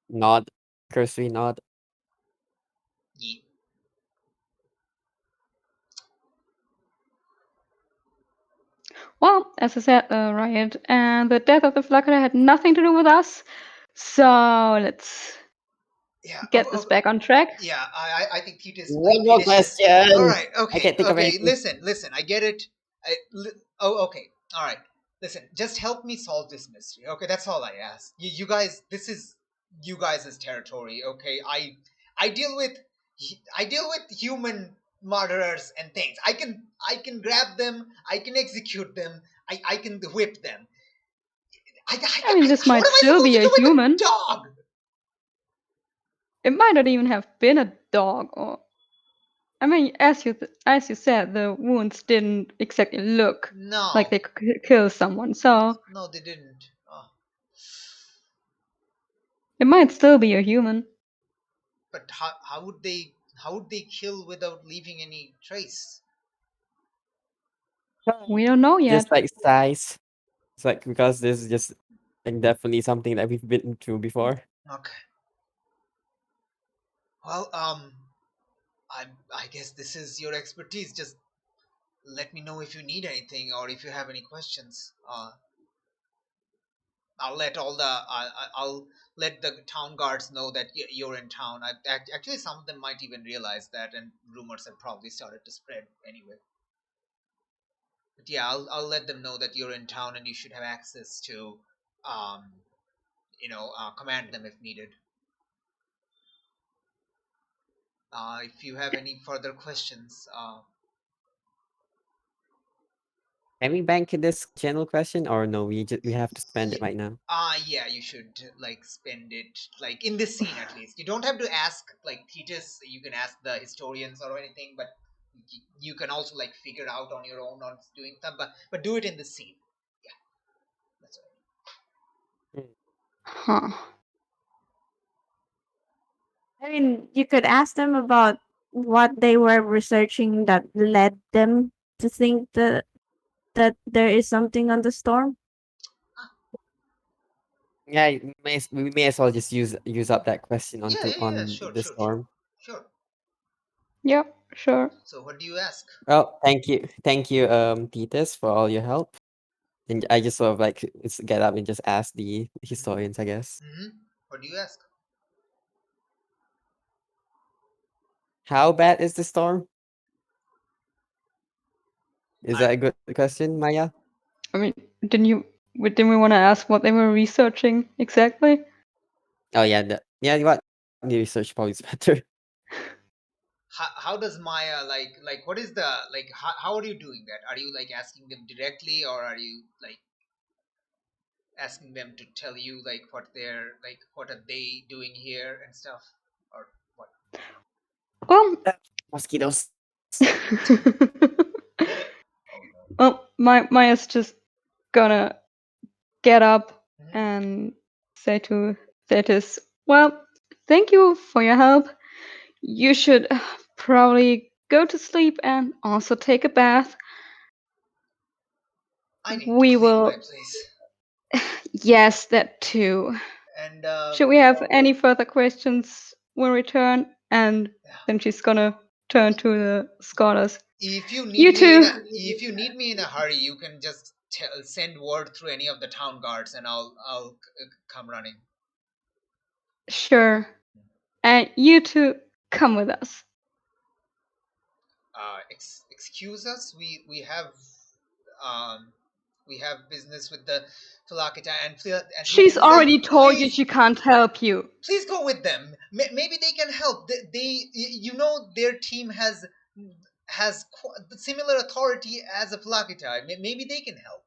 Nod, cursory nod. Ye- Well, as I said, the riot and the death of the Philokatai had nothing to do with us. So let's get this back on track. Yeah, I think Thetis. One more question. All right, okay, I can't think of okay. anything. Listen. I get it. Okay. All right. Listen, just help me solve this mystery. Okay, that's all I ask. You guys, this is you guys' territory. Okay, I deal with human murderers and things. I can grab them. I can execute them. I can whip them. I mean, this might still be a human. Dog. It might not even have been a dog, or I mean, as you said, the wounds didn't exactly look like they could kill someone. So no, they didn't. It might still be a human. But how would they kill without leaving any trace? We don't know yet. Just like size. It's like because this is just like definitely something that we've been through before. Okay. Well, I guess this is your expertise. Just let me know if you need anything or if you have any questions. I'll let I'll let the town guards know that you're in town. Actually, some of them might even realize that, and rumors have probably started to spread anyway. But yeah, I'll let them know that you're in town and you should have access to, command them if needed. If you have any further questions, Can we bank this general question or no? We have to spend it right now. yeah, you should spend it in this scene at least. You don't have to ask Thetis. You can ask the historians or anything, but you can also figure out on your own on doing stuff. But do it in this scene. Yeah, that's all. Huh. I mean, you could ask them about what they were researching that led them to think that there is something on the storm. Yeah, we may as well just use up that question on Sure, the storm. Sure. Yep, sure. So what do you ask? Well, thank you, Titus, for all your help. And I just sort of get up and just ask the historians, I guess. What do you ask? How bad is the storm? Is that a good question, Maya? I mean, didn't we want to ask what they were researching exactly? Oh yeah, what the research probably is better. How does Maya what is the how are you doing that? Are you asking them directly, or are you asking them to tell you what they're what are they doing here and stuff, or what? Well, Mosquitoes. well, Maya's just gonna get up and say to Thetis, well, thank you for your help. You should probably go to sleep and also take a bath. I need to clean my place. Yes, that too. And should we have any further questions when we return? And then she's gonna turn to the scholars. If you need You me too. if you need me in a hurry, you can just send word through any of the town guards, and I'll come running. Sure. And you two come with us. Excuse us. We have business with the Phalakita, and She's already told please, you she can't help you. Please go with them. Maybe they can help. Their team has similar authority as a Phalakita. Maybe they can help.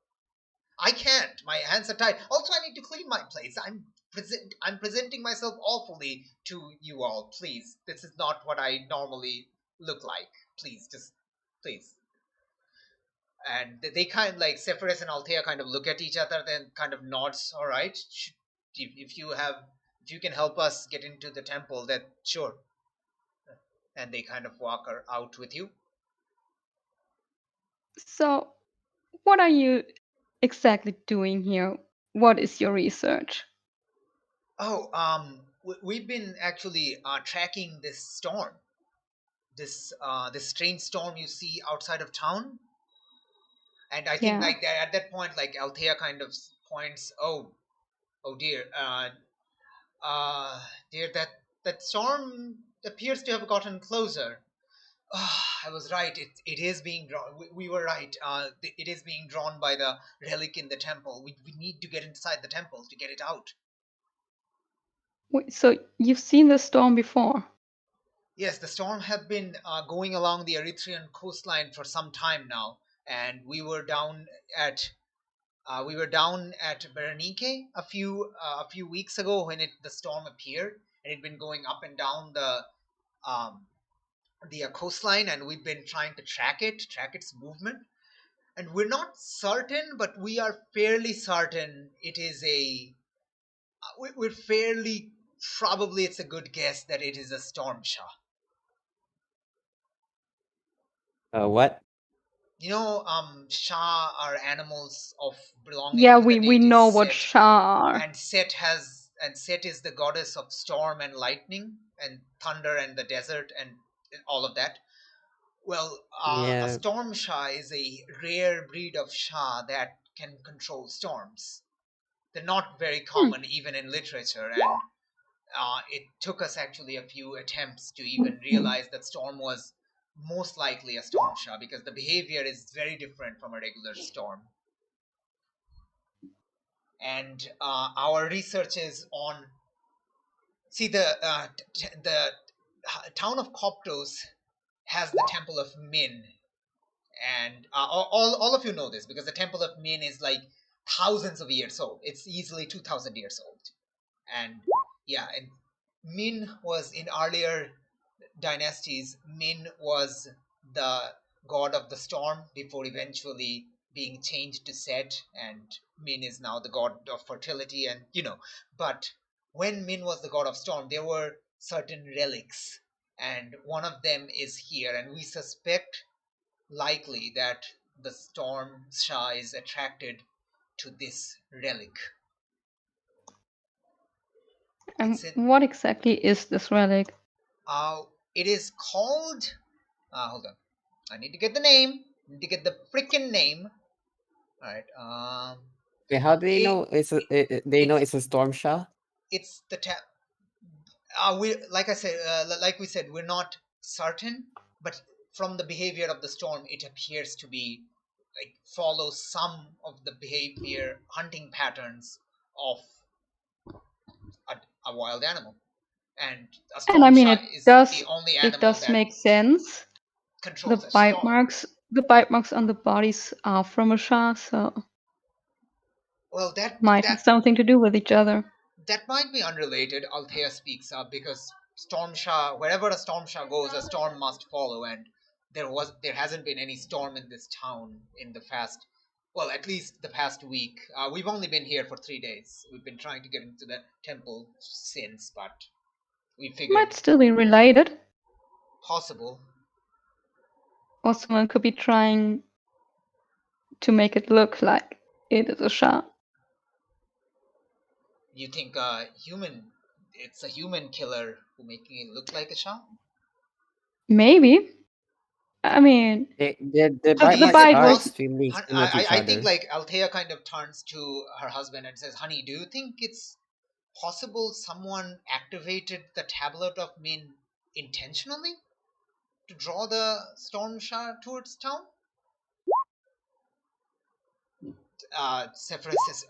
I can't. My hands are tied. Also, I need to clean my place. I'm presenting myself awfully to you all. Please, this is not what I normally look like. Please, please. And they kind of Sephiroth and Althea kind of look at each other, then kind of nods. All right, if you can help us get into the temple, that sure. And they kind of walk out with you. So, what are you exactly doing here? What is your research? Oh, we've been actually tracking this storm. This strange storm you see outside of town. And I think at that point, Althea kind of points, oh dear, dear, that storm appears to have gotten closer. I was right. It is being drawn. We were right. It is being drawn by the relic in the temple. We need to get inside the temple to get it out. Wait, so you've seen the storm before? Yes, the storm have been going along the Erythraean coastline for some time now, and we were down at Berenike a few weeks ago when the storm appeared, and it'd been going up and down the coastline, and we've been trying to track its movement. And we're not certain, but we are fairly certain it is we're fairly probably it's a good guess that it is a storm Shah. What? Shah are animals of belonging Yeah, to the we deity know what Set, Shah are. and Set is the goddess of storm and lightning and thunder and the desert and all of that. Well, a Yeah. storm Shah is a rare breed of Shah that can control storms. They're not very common even in literature, and it took us actually a few attempts to even realize that Storm was most likely a Storm Shah, because the behavior is very different from a regular storm. And our research is on. See, the town of Koptos has the Temple of Min, and all of you know this because the Temple of Min is like thousands of years old. It's easily 2,000 years old, and yeah, and Min was in earlier dynasties. Min was the god of the storm before eventually being changed to Set, and Min is now the god of fertility, and but when Min was the god of storm, there were certain relics, and one of them is here, and we suspect likely that the storm Shah is attracted to this relic. And what exactly is this relic? It is called. Hold on. I need to get the name. I need to get the freaking name. All right. Okay, how do they know it's a storm Shah? It's the we like I said, like we said, we're not certain, but from the behavior of the storm, it appears to be like follow some of the behavior hunting patterns of a wild animal, and a storm And I mean, Shah is the only animal it does that make sense. controls The a bite storm. marks on the bodies are from a Shah, so Well, that might have something to do with each other. That might be unrelated. Althea speaks up because Storm Shah, wherever a Storm Shah goes, a storm must follow, and there hasn't been any storm in this town in the past, well, at least the past week. We've only been here for 3 days. We've been trying to get into the temple since, but we figured Might still be related. possible. Or someone could be trying to make it look like it is a Shah. You think it's a human killer who making it look like a Shah? Maybe. I mean, The Honey, bite is marks it bite are was- extremely similar to each I other. think like Althea kind of turns to her husband and says, "Honey, do you think it's possible someone activated the tablet of Min intentionally to draw the storm Shah towards town?" Sephiroth says,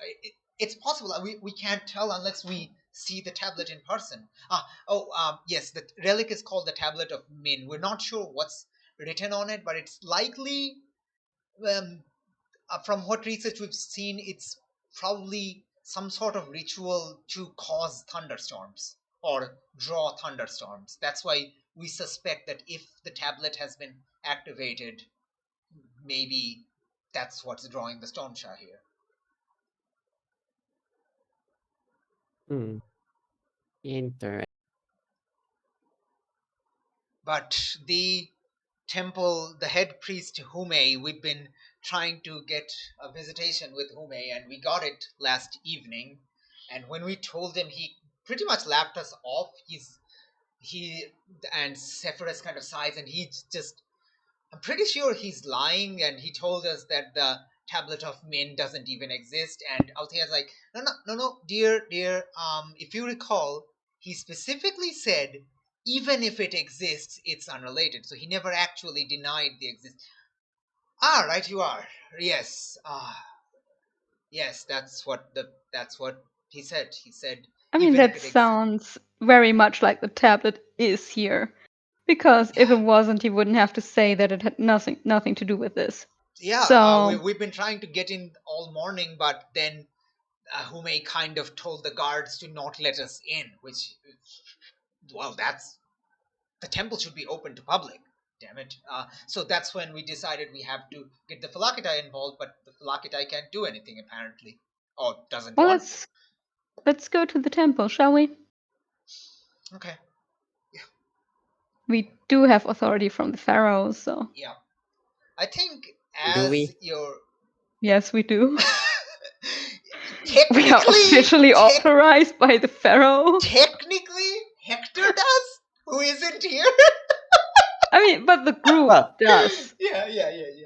"It's possible. We can't tell unless we see the tablet in person." Yes, the relic is called the Tablet of Min. We're not sure what's written on it, but it's likely, from what research we've seen, it's probably some sort of ritual to cause thunderstorms or draw thunderstorms. That's why we suspect that if the tablet has been activated, maybe that's what's drawing the Storm Shah here. Interesting. But the temple, the head priest Hume, we've been trying to get a visitation with Hume, and we got it last evening. And when we told him, he pretty much laughed us off. And Sephiroth kind of sighs, and I'm pretty sure he's lying, and he told us that the Tablet of Min doesn't even exist. And Althea's like, no, dear, if you recall, he specifically said, even if it exists, it's unrelated. So he never actually denied the existence. Right, you are. Yes. Yes, that's what he said. He said, I mean, that sounds very much like the tablet is here. Because if it wasn't, he wouldn't have to say that it had nothing to do with this. Yeah, so we've been trying to get in all morning, but then Hume kind of told the guards to not let us in, which, well, the temple should be open to public. Damn it. So that's when we decided we have to get the Phylakitai involved, but the Phylakitai can't do anything apparently, or doesn't want to. Let's go to the temple, shall we? Okay. Yeah. We do have authority from the pharaoh, so. Yeah. I think Do as we? your Yes, we do. technically, We are officially authorized by the Pharaoh. Technically, Hector does, who isn't here. I mean, but the group Well, does. Yeah.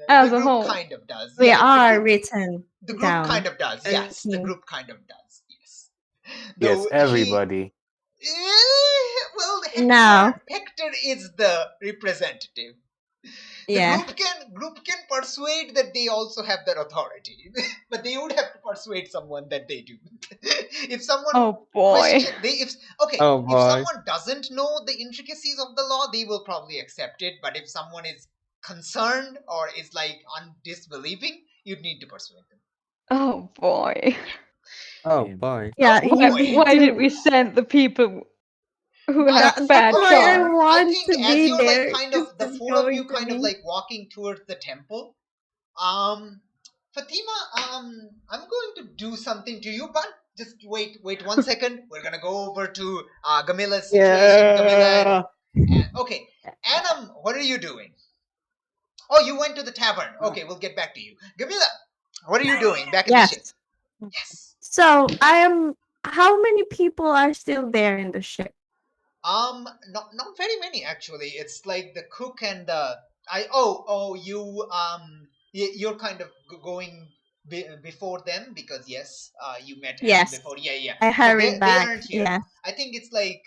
As The a group whole. kind of does. We Yeah, are written the group down. kind of does. as Yes, the team. group kind of does. Yes. Yes, Though everybody. well, No. Hector is the representative. The Yeah. group can persuade that they also have that authority, but they would have to persuade someone that they do. If someone Oh boy. if Oh boy. someone doesn't know the intricacies of the law, they will probably accept it. But if someone is concerned or is like disbelieving, you'd need to persuade them. Oh boy. Oh boy. Yeah, Oh, you boy. need Why to. did we send the people who Well, have That's bad why I charm? want think to as be you're there. like kind This of the is four of you going to kind of be- like walking towards the temple. Fatima, I'm going to do something to you, but just wait 1 second. We're gonna go over to Gamila's situation. Gamila and okay. Anam, what are you doing? Oh, you went to the tavern. Okay, we'll get back to you. Gamila, what are you doing back in the ship? Yes. Yes. So how many people are still there in the ship? Not very many actually. It's like the cook and the you're kind of going before them because yes, you met Anna Yes. before. Yeah. I So hurried they back. aren't here. Yes. I think it's like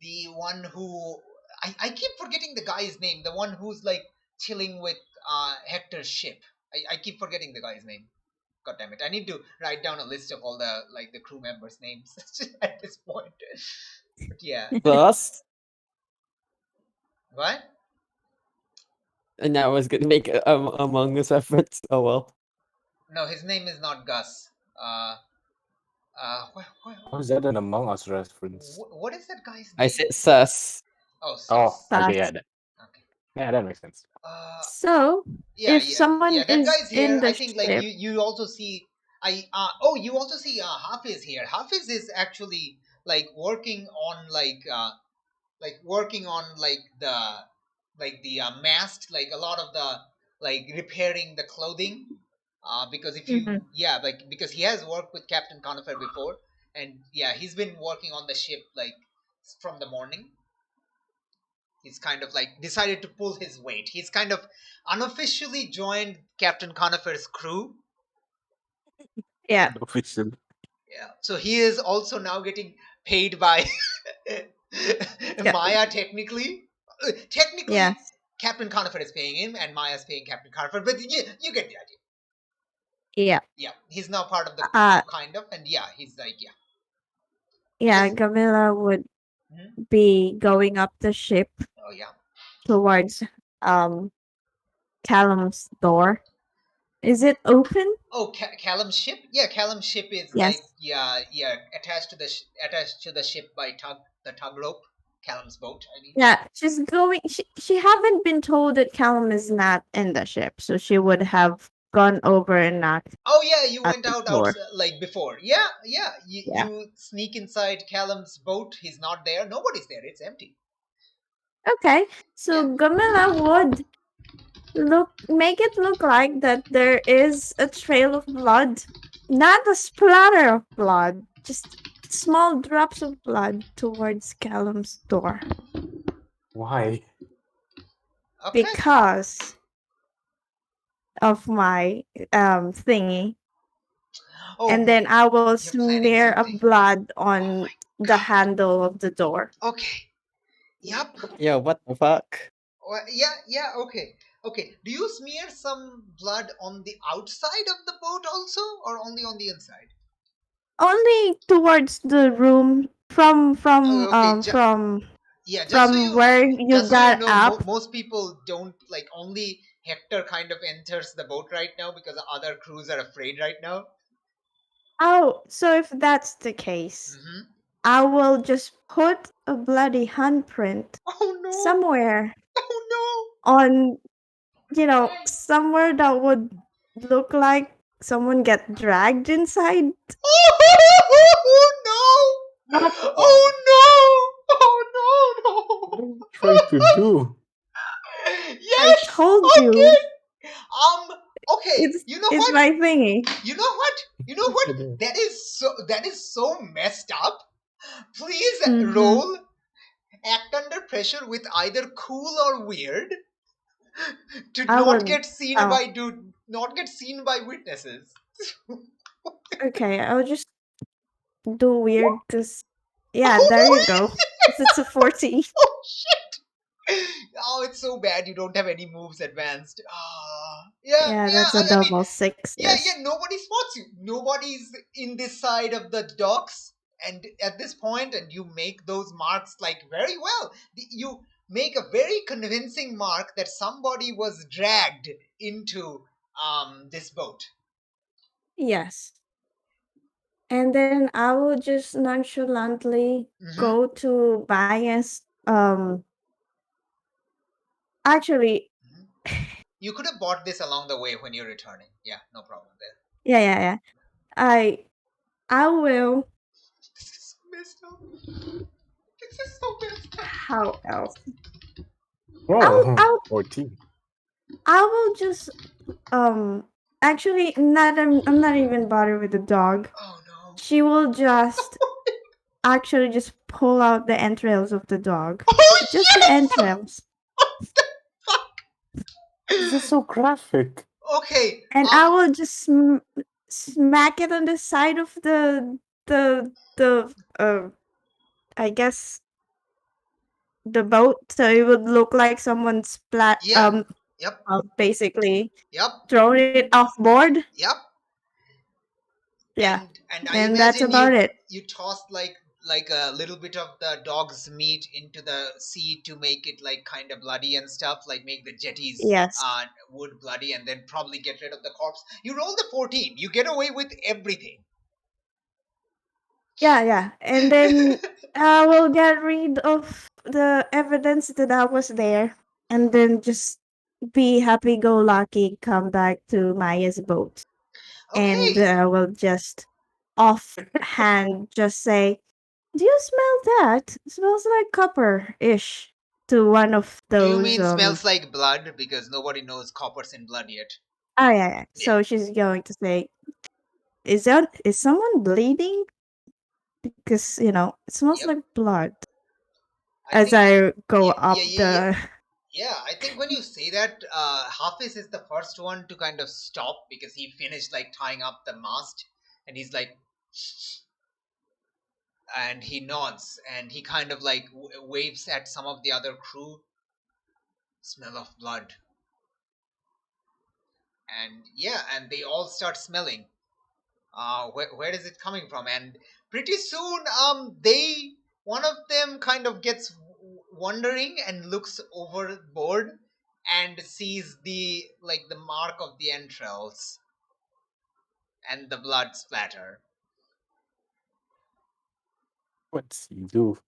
the one who I keep forgetting the guy's name. The one who's like chilling with Hector's ship. I keep forgetting the guy's name. God damn it! I need to write down a list of all the crew members' names at this point. But yeah, Thus, what? and I was gonna make Among Us reference. Oh well. No, his name is not Gus. How is that an Among Us reference? What is that guy's name? I said sus. Oh, Oh, sus. okay, Sus. yeah, Okay. that makes sense. So if someone that is guy's here. in the I think like ship, you also see you also see Hafiz here. Hafiz is actually like working on the mast, like a lot of the repairing the clothing. Because if you because he has worked with Captain Conifer before, and yeah, he's been working on the ship like from the morning. He's kind of like decided to pull his weight. He's kind of unofficially joined Captain Conifer's crew. yeah, Official. Yeah. So he is also now getting paid by Maya technically. Technically, yeah, Captain Conifer is paying him and Maya's paying Captain Conifer, but you get the idea. yeah. Yeah. He's now part of the crew kind of, and yeah, he's like Yeah, Yes. Gamila would Mhm. be going up the ship Oh yeah. towards Callum's door. Is it open? Oh, Callum's ship? Yeah, Callum's ship is Yes. attached to the ship by the tug rope. Callum's boat, I mean. Yeah, she's going. She haven't been told that Callum is not in the ship, so she would have gone over and knocked. Oh yeah, you at went the out door. like before. Yeah. Yeah. You sneak inside Callum's boat. He's not there. Nobody's there. It's empty. Okay, so Gamila would make it look like that there is a trail of blood, not a splatter of blood, just small drops of blood towards Callum's door. Why? Okay. Because of my thingy. Oh, And then I will planning smear a something. blood on the handle of the door. Okay. Yep. Yeah, what the fuck? Well, yeah. Okay. Do you smear some blood on the outside of the boat also, or only on the inside? Only towards the room from Okay, from yeah, just so you, where you just so got you know, up. most people don't like. Only Hector kind of enters the boat right now because the other crews are afraid right now. Oh, so if that's the case, I will just put a bloody handprint somewhere on, somewhere that would look like someone get dragged inside. Oh no! Oh no! What are you trying to do? Yes! told you. Okay. It's You know it's what? my thingy. You know what? You know what? That is so messed up. Please roll act under pressure with either cool or weird to I not would. get seen Oh, by witnesses. okay. I'll just do weird because. Yeah, Oh, there you go. It's a 14. oh shit! Oh, it's so bad you don't have any moves advanced. Yeah, that's a I mean, double 6. Yes. nobody spots you. Nobody's in this side of the docks, and at this point, and you make those marks like very well. You make a very convincing mark that somebody was dragged into this boat. Yes. And then I will just nonchalantly go to Bias. Actually, You could have bought this along the way when you're returning. Yeah, no problem there. yeah. I will. This is so messed up. This is so messed up. How else? Oh, 14. I will just actually I'm not even bothered with the dog. Oh no. She will just actually just pull out the entrails of the dog. Oh, Just yes! the entrails. What the fuck? This is so graphic. Okay. And I will just smack it on the side of the I guess the boat, so it would look like someone Yep. Basically Yep. thrown it off board. Yep. Yeah. And And that's about it. You tossed like a little bit of the dog's meat into the sea to make it like kind of bloody and stuff, like make the jetties wood bloody, and then probably get rid of the corpse. You rolled a 14. You get away with everything. Yeah. And then I will get rid of the evidence that I was there, and then just be happy-go-lucky, come back to Maya's boat. Okay. And I will just offhand just say, "Do you smell that? It smells like copper-ish." To one of those. Do you mean smells like blood? Because nobody knows copper's in blood yet. Oh yeah. So she's going to say, is someone bleeding? Because it smells like blood. I go up the. Yeah, I think when you say that, Hafiz is the first one to kind of stop because he finished like tying up the mast, and he's like, and he nods and he kind of like waves at some of the other crew. Smell of blood. And and they all start smelling. Where is it coming from? And pretty soon, one of them kind of gets wondering and looks overboard and sees the mark of the entrails and the blood splatter. What's he do?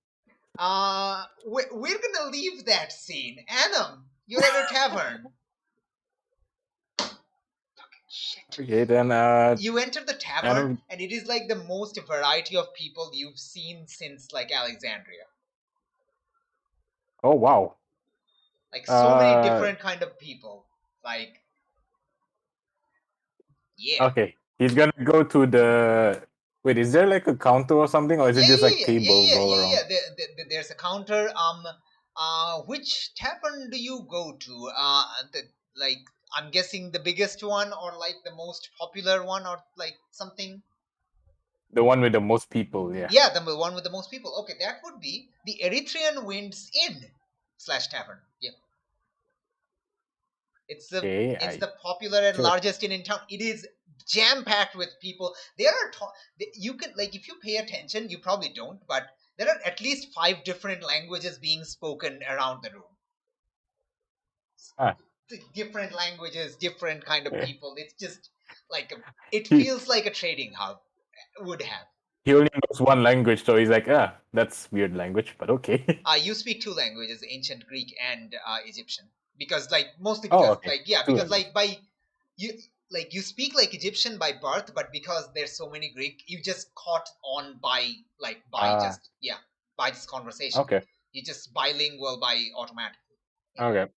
We're gonna leave that scene. Annam, you're at a tavern. Shit. Okay, then you enter the tavern, and it is like the most variety of people you've seen since like Alexandria. Oh wow. Like so many different kind of people. Like Okay. He's gonna go to the wait, is there like a counter or something, or is it just like tables all around? There's a counter. Which tavern do you go to? I'm guessing the biggest one, or like the most popular one, or like something. The one with the most people, yeah. Yeah, the one with the most people. Okay, that would be the Erythraean Winds Inn / tavern. Yeah. It's the popular and largest inn in town. It is jam-packed with people. There are you can if you pay attention, you probably don't, but there are at least 5 different languages being spoken around the room. Different languages, different kind of people. It's just like it feels like a trading hub would have. He only knows one language, so he's like, that's weird language, but okay. You speak 2 languages, ancient Greek and Egyptian, because mostly because you speak like Egyptian by birth, but because there's so many Greek, you just caught on by this conversation. Okay. You're just bilingual by automatically. Okay.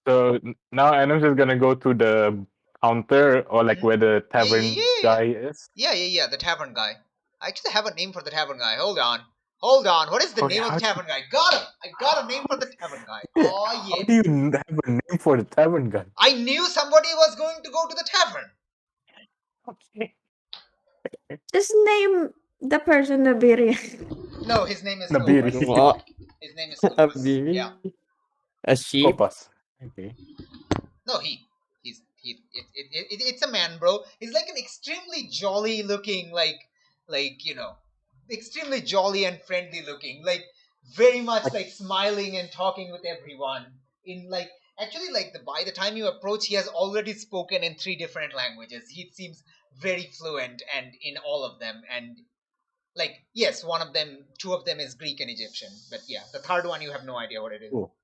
So now Anam's just gonna go to the counter or like where the tavern guy is. Yeah. The tavern guy. I actually have a name for the tavern guy. Hold on. What is the Okay, name of the tavern guy? I got a name for the tavern guy. Yeah, Oh how yeah. do you have a name for the tavern guy? I knew somebody was going to go to the tavern. Okay. Just name the person the biryani. No, his name is Nabiri. Scopus. What? His name is A Scopus. baby? Yeah. A sheep? Copas. Okay. No, it's a man, bro. He's like an extremely jolly looking, extremely jolly and friendly looking, like very much like smiling and talking with everyone. By the time you approach, he has already spoken in 3 different languages. He seems very fluent and in all of them. And yes, 2 of them is Greek and Egyptian, but yeah, the third one you have no idea what it is. Cool.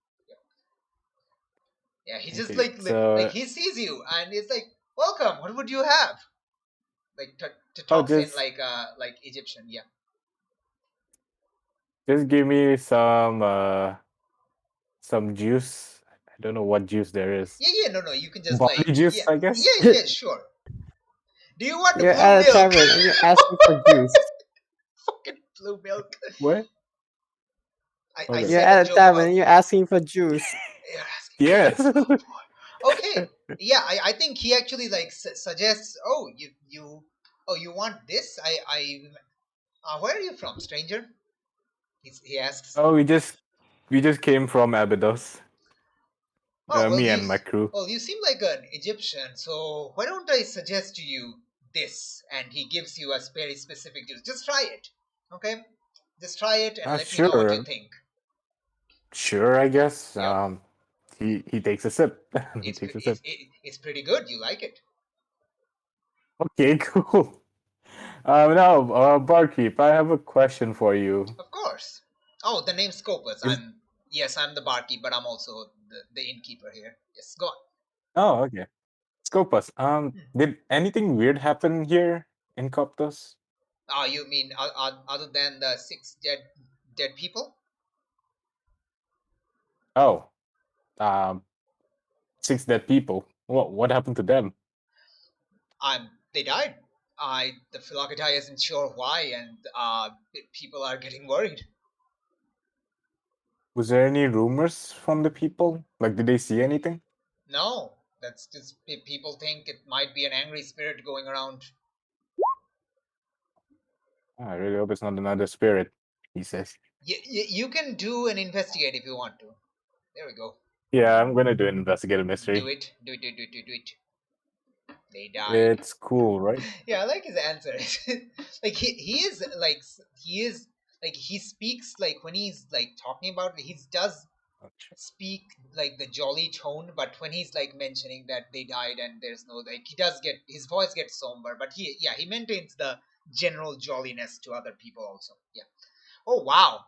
Yeah, he just Okay, so he sees you and it's like, welcome. What would you have? Like to talk in just like Egyptian. Yeah. just give me some juice. I don't know what juice there is. Yeah. No. You can just Barley juice, I guess. Yeah. Sure. Do you want the You're blue at a milk? tavern and you're asking for juice. Fucking blue milk. What? I Okay. You're said at a a joke tavern about. and you're asking for juice. You're asking. Yes. Oh, boy. Okay. Yeah, I think he actually suggests. Oh, you want this? Where are you from, stranger? He asks. Oh, we just came from Abydos. Me and my crew. Well, you seem like an Egyptian, so why don't I suggest to you this? And he gives you a very specific juice. Just try it, okay? Just try it and let me know what you Sure. think. Sure, I guess. Yeah. He takes a sip. It's pretty good. You like it? Okay, cool. Now, barkeep, I have a question for you. Of course. Oh, the name's Scopus. I'm the barkeep, but I'm also the innkeeper here. Yes, go on. Oh, okay. Scopus, did anything weird happen here in Coptos? Oh, you mean other than the 6 dead people? Oh, 6 dead people. What happened to them? They died. The Philokatai isn't sure why, and people are getting worried. Was there any rumors from the people? Like, did they see anything? No, that's just people think it might be an angry spirit going around. I really hope it's not another spirit, he says. You can do an investigate if you want to. There we go. Yeah, I'm gonna do an investigative mystery. Do it. They died. It's cool, right? Yeah, I like his answer. Like he speaks like when he's like talking about it, he does speak like the jolly tone, but when he's like mentioning that they died and there's no he does get his voice gets somber, but he maintains the general jolliness to other people also. Yeah. Oh wow.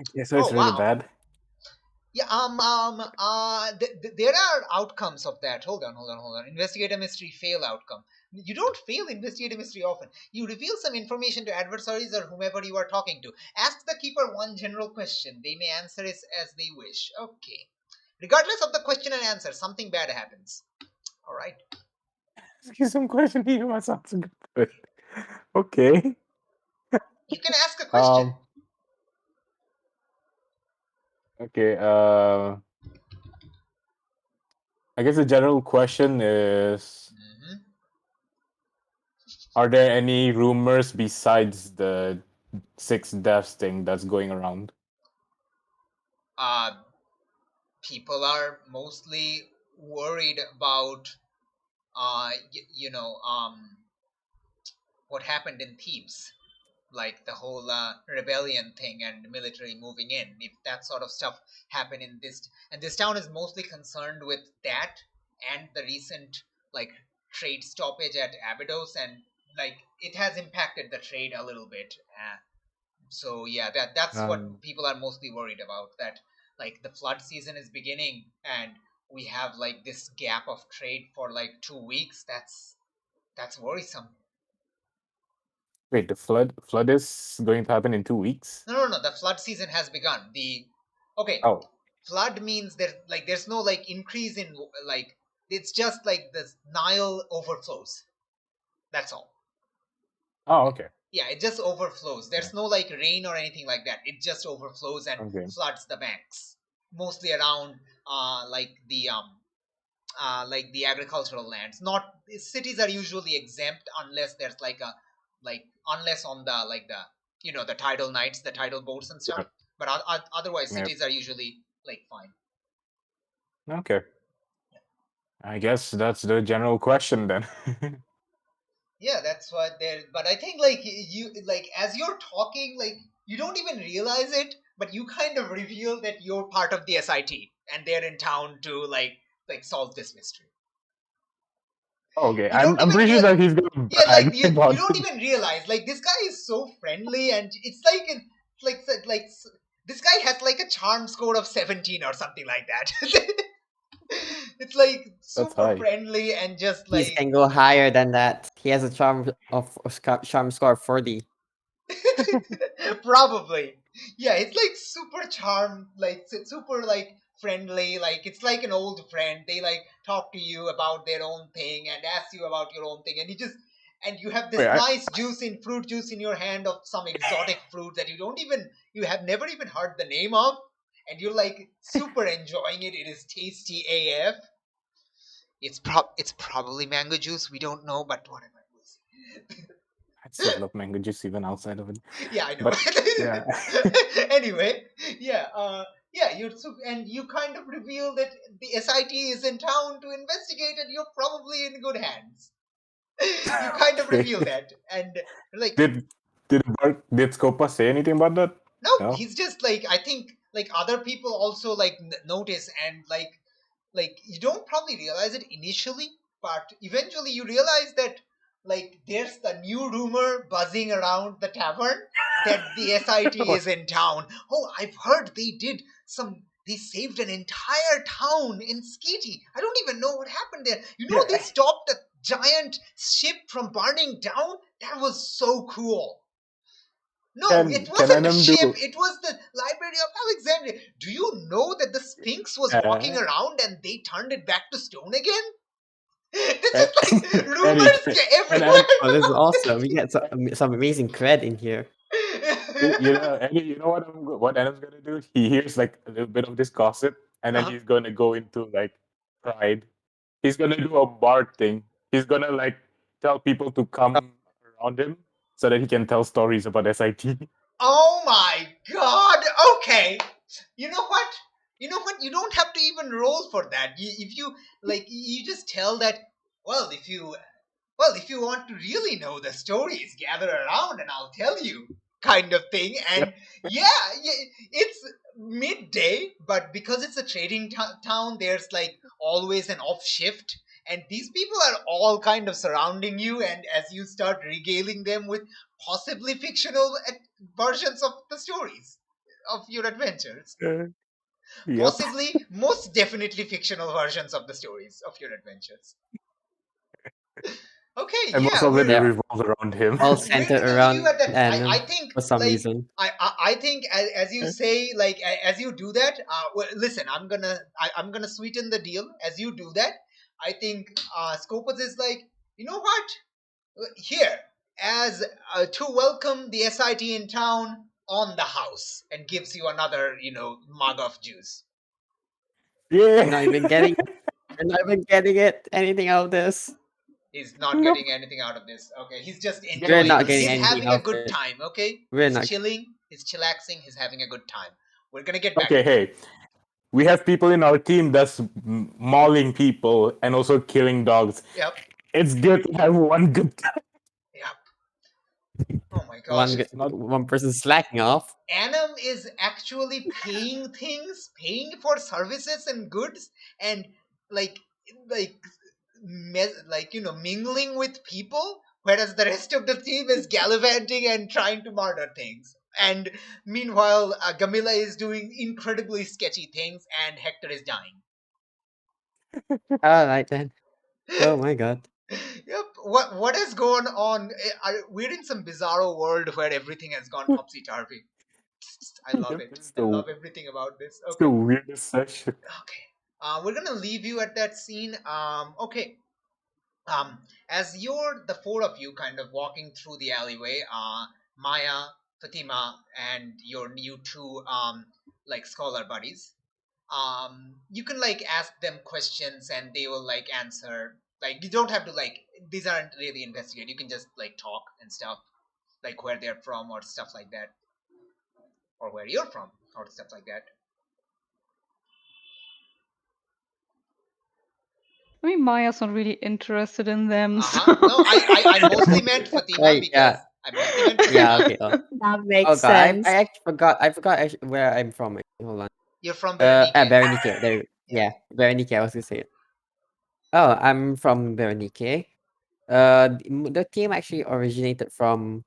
Okay, so it's really bad. Yeah, there are outcomes of that. Hold on. Investigate a mystery, fail outcome. You don't fail investigate a mystery often. You reveal some information to adversaries or whomever you are talking to. Ask the keeper one general question. They may answer it as they wish. Okay. Regardless of the question and answer, something bad happens. All right. Ask you some question here. That sounds good. Okay. You can ask a question. Okay. I guess the general question is: are there any rumors besides the 6 deaths thing that's going around? People are mostly worried about, what happened in Thebes. Like the whole rebellion thing and military moving in. If that sort of stuff happened in this town is mostly concerned with that and the recent like trade stoppage at Abydos, and like it has impacted the trade a little bit. So yeah, that's what people are mostly worried about. That like the flood season is beginning and we have like this gap of trade for like 2 weeks. That's worrisome. Wait, the flood is going to happen in 2 weeks? No. The flood season has begun. Oh. flood means there's no like increase in like, it's just like the Nile overflows. That's all. Oh, okay. Yeah, it just overflows. There's no like rain or anything like that. It just overflows and Okay. floods the banks, mostly around like the agricultural lands. Not cities are usually exempt unless there's unless on the the tidal nights, the tidal boats and stuff. Yep. But otherwise, Yep. cities are usually like fine. Okay. I guess that's the general question then. Yeah, that's what they're. But I think like you like as you're talking, like you don't even realize it, but you kind of reveal that you're part of the SIT and they're in town to like solve this mystery. Okay, You don't I'm even pretty sure that he's gonna Yeah, like brag you about don't it. even realize like this guy is so friendly, and it's like this guy has like a charm score of 17 or something like that. It's like super high. friendly and just He like can go higher than that. He has a charm score of 40. probably. Yeah, it's like super charm, like super like friendly, like it's like an old friend. They like talk to you about their own thing and ask you about your own thing, and you have this Wait, nice fruit juice in your hand of some exotic fruit that you have never even heard the name of, and you're like super enjoying it. It is tasty AF. It's probably mango juice. We don't know, but whatever. I still love mango juice even outside of it. Yeah, I know. But yeah. Anyway, yeah, and you kind of reveal that the SIT is in town to investigate, and you're probably in good hands. You kind of reveal that, and like did Scopa say anything about that? no, he's just like, I think like other people also like notice, and like you don't probably realize it initially, but eventually you realize that like there's the new rumor buzzing around the tavern that the SIT is in town. Oh, I've heard they saved an entire town in Skeety. I don't even know what happened there. You know, they stopped a giant ship from burning down. That was so cool. No, it wasn't a ship. It was the Library of Alexandria. Do you know that the Sphinx was walking around and they turned it back to stone again? This is like rumors everywhere. Oh, this is awesome. We get some amazing cred in here. Eddie, you know what Adam's gonna do? He hears like a little bit of this gossip, and then he's gonna go into like pride. He's gonna do a bard thing. He's gonna like tell people to come around him so that he can tell stories about SIT. Oh my god! Okay, you know what? You don't have to even roll for that. If you like, you just tell that. Well, if you want to really know the stories, gather around and I'll tell you, kind of thing. And yeah, it's midday, but because it's a trading town, there's like always an off shift. And these people are all kind of surrounding you, and as you start regaling them with possibly fictional versions of the stories of your adventures, possibly, most definitely fictional versions of the stories of your adventures. Okay, and most of it revolves around him. All centered around Adam I think for some reason. I think as you say, like as you do that, well, listen, I'm gonna sweeten the deal. As you do that, I think Scopus is like, you know what? Here, as to welcome the SIT in town on the house, and gives you another mug of juice. Yeah. You're not even getting anything out of this. He's not getting anything out of this. Okay, he's just enjoying. We're not getting he's anything having out a good of it. time. Okay, We're he's not chilling. He's chillaxing. He's having a good time. We're gonna get back. Okay, hey, we have people in our team that's mauling people and also killing dogs. Yep. It's good to have one good guy. Yep. Oh my gosh. One person slacking off. Anam is actually paying for services and goods, and mingling with people, whereas the rest of the team is gallivanting and trying to murder things. And meanwhile, Gamila is doing incredibly sketchy things, and Hector is dying. All right then. Oh my god. Yep. What has gone on? We're in some bizarro world where everything has gone topsy-turvy. I love it. This is I the, love everything about this. it's Okay. the weirdest session. Okay. We're gonna leave you at that scene. Okay. As you're the four of you kind of walking through the alleyway, Maya, Fatima, and your new two like scholar buddies, you can like ask them questions and they will like answer. Like you don't have to like these aren't really investigate. You can just like talk and stuff, like where they're from or stuff like that, or where you're from or stuff like that. I mean, Maya's not really interested in them. No, I mostly meant Fatima Right, because yeah. I mostly meant Fatima. Yeah, okay. Oh, That makes oh god, I sense. actually forgot. I forgot actually where I'm from. Hold on. You're from Berenike. Berenike. There. Yeah, Berenike. I was gonna say it. Oh, I'm from Berenike. The team actually originated from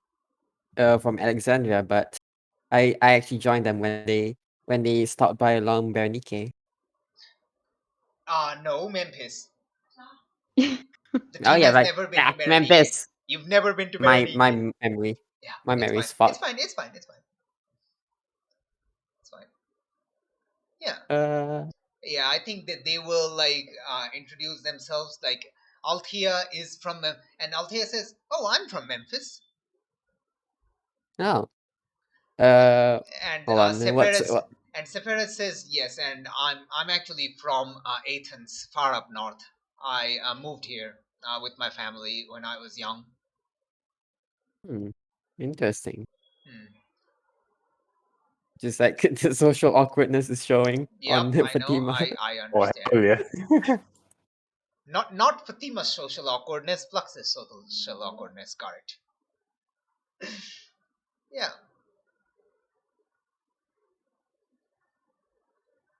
Alexandria, but I actually joined them when they stopped by along Berenike. No, Memphis. The Oh team yeah, has right. never been Yeah, to Berenike. Memphis. You've never been to My Berenike. memory. Yeah, My it's memory's fine. fucked. It's fine. It's fine. It's fine. Yeah. Yeah, I think that they will like introduce themselves. Like Althea is from and Althea says, "Oh, I'm from Memphis." Oh. And Hold on. What's what? Sephiroth says yes, and I'm actually from Athens, far up north. I moved here with my family when I was young. Interesting. Hmm. Just like the social awkwardness is showing on Yep, I know. Fatima. I Oh, understand. hell yeah. Not Fatima's social awkwardness, Flux's social awkwardness. Got it. Yeah.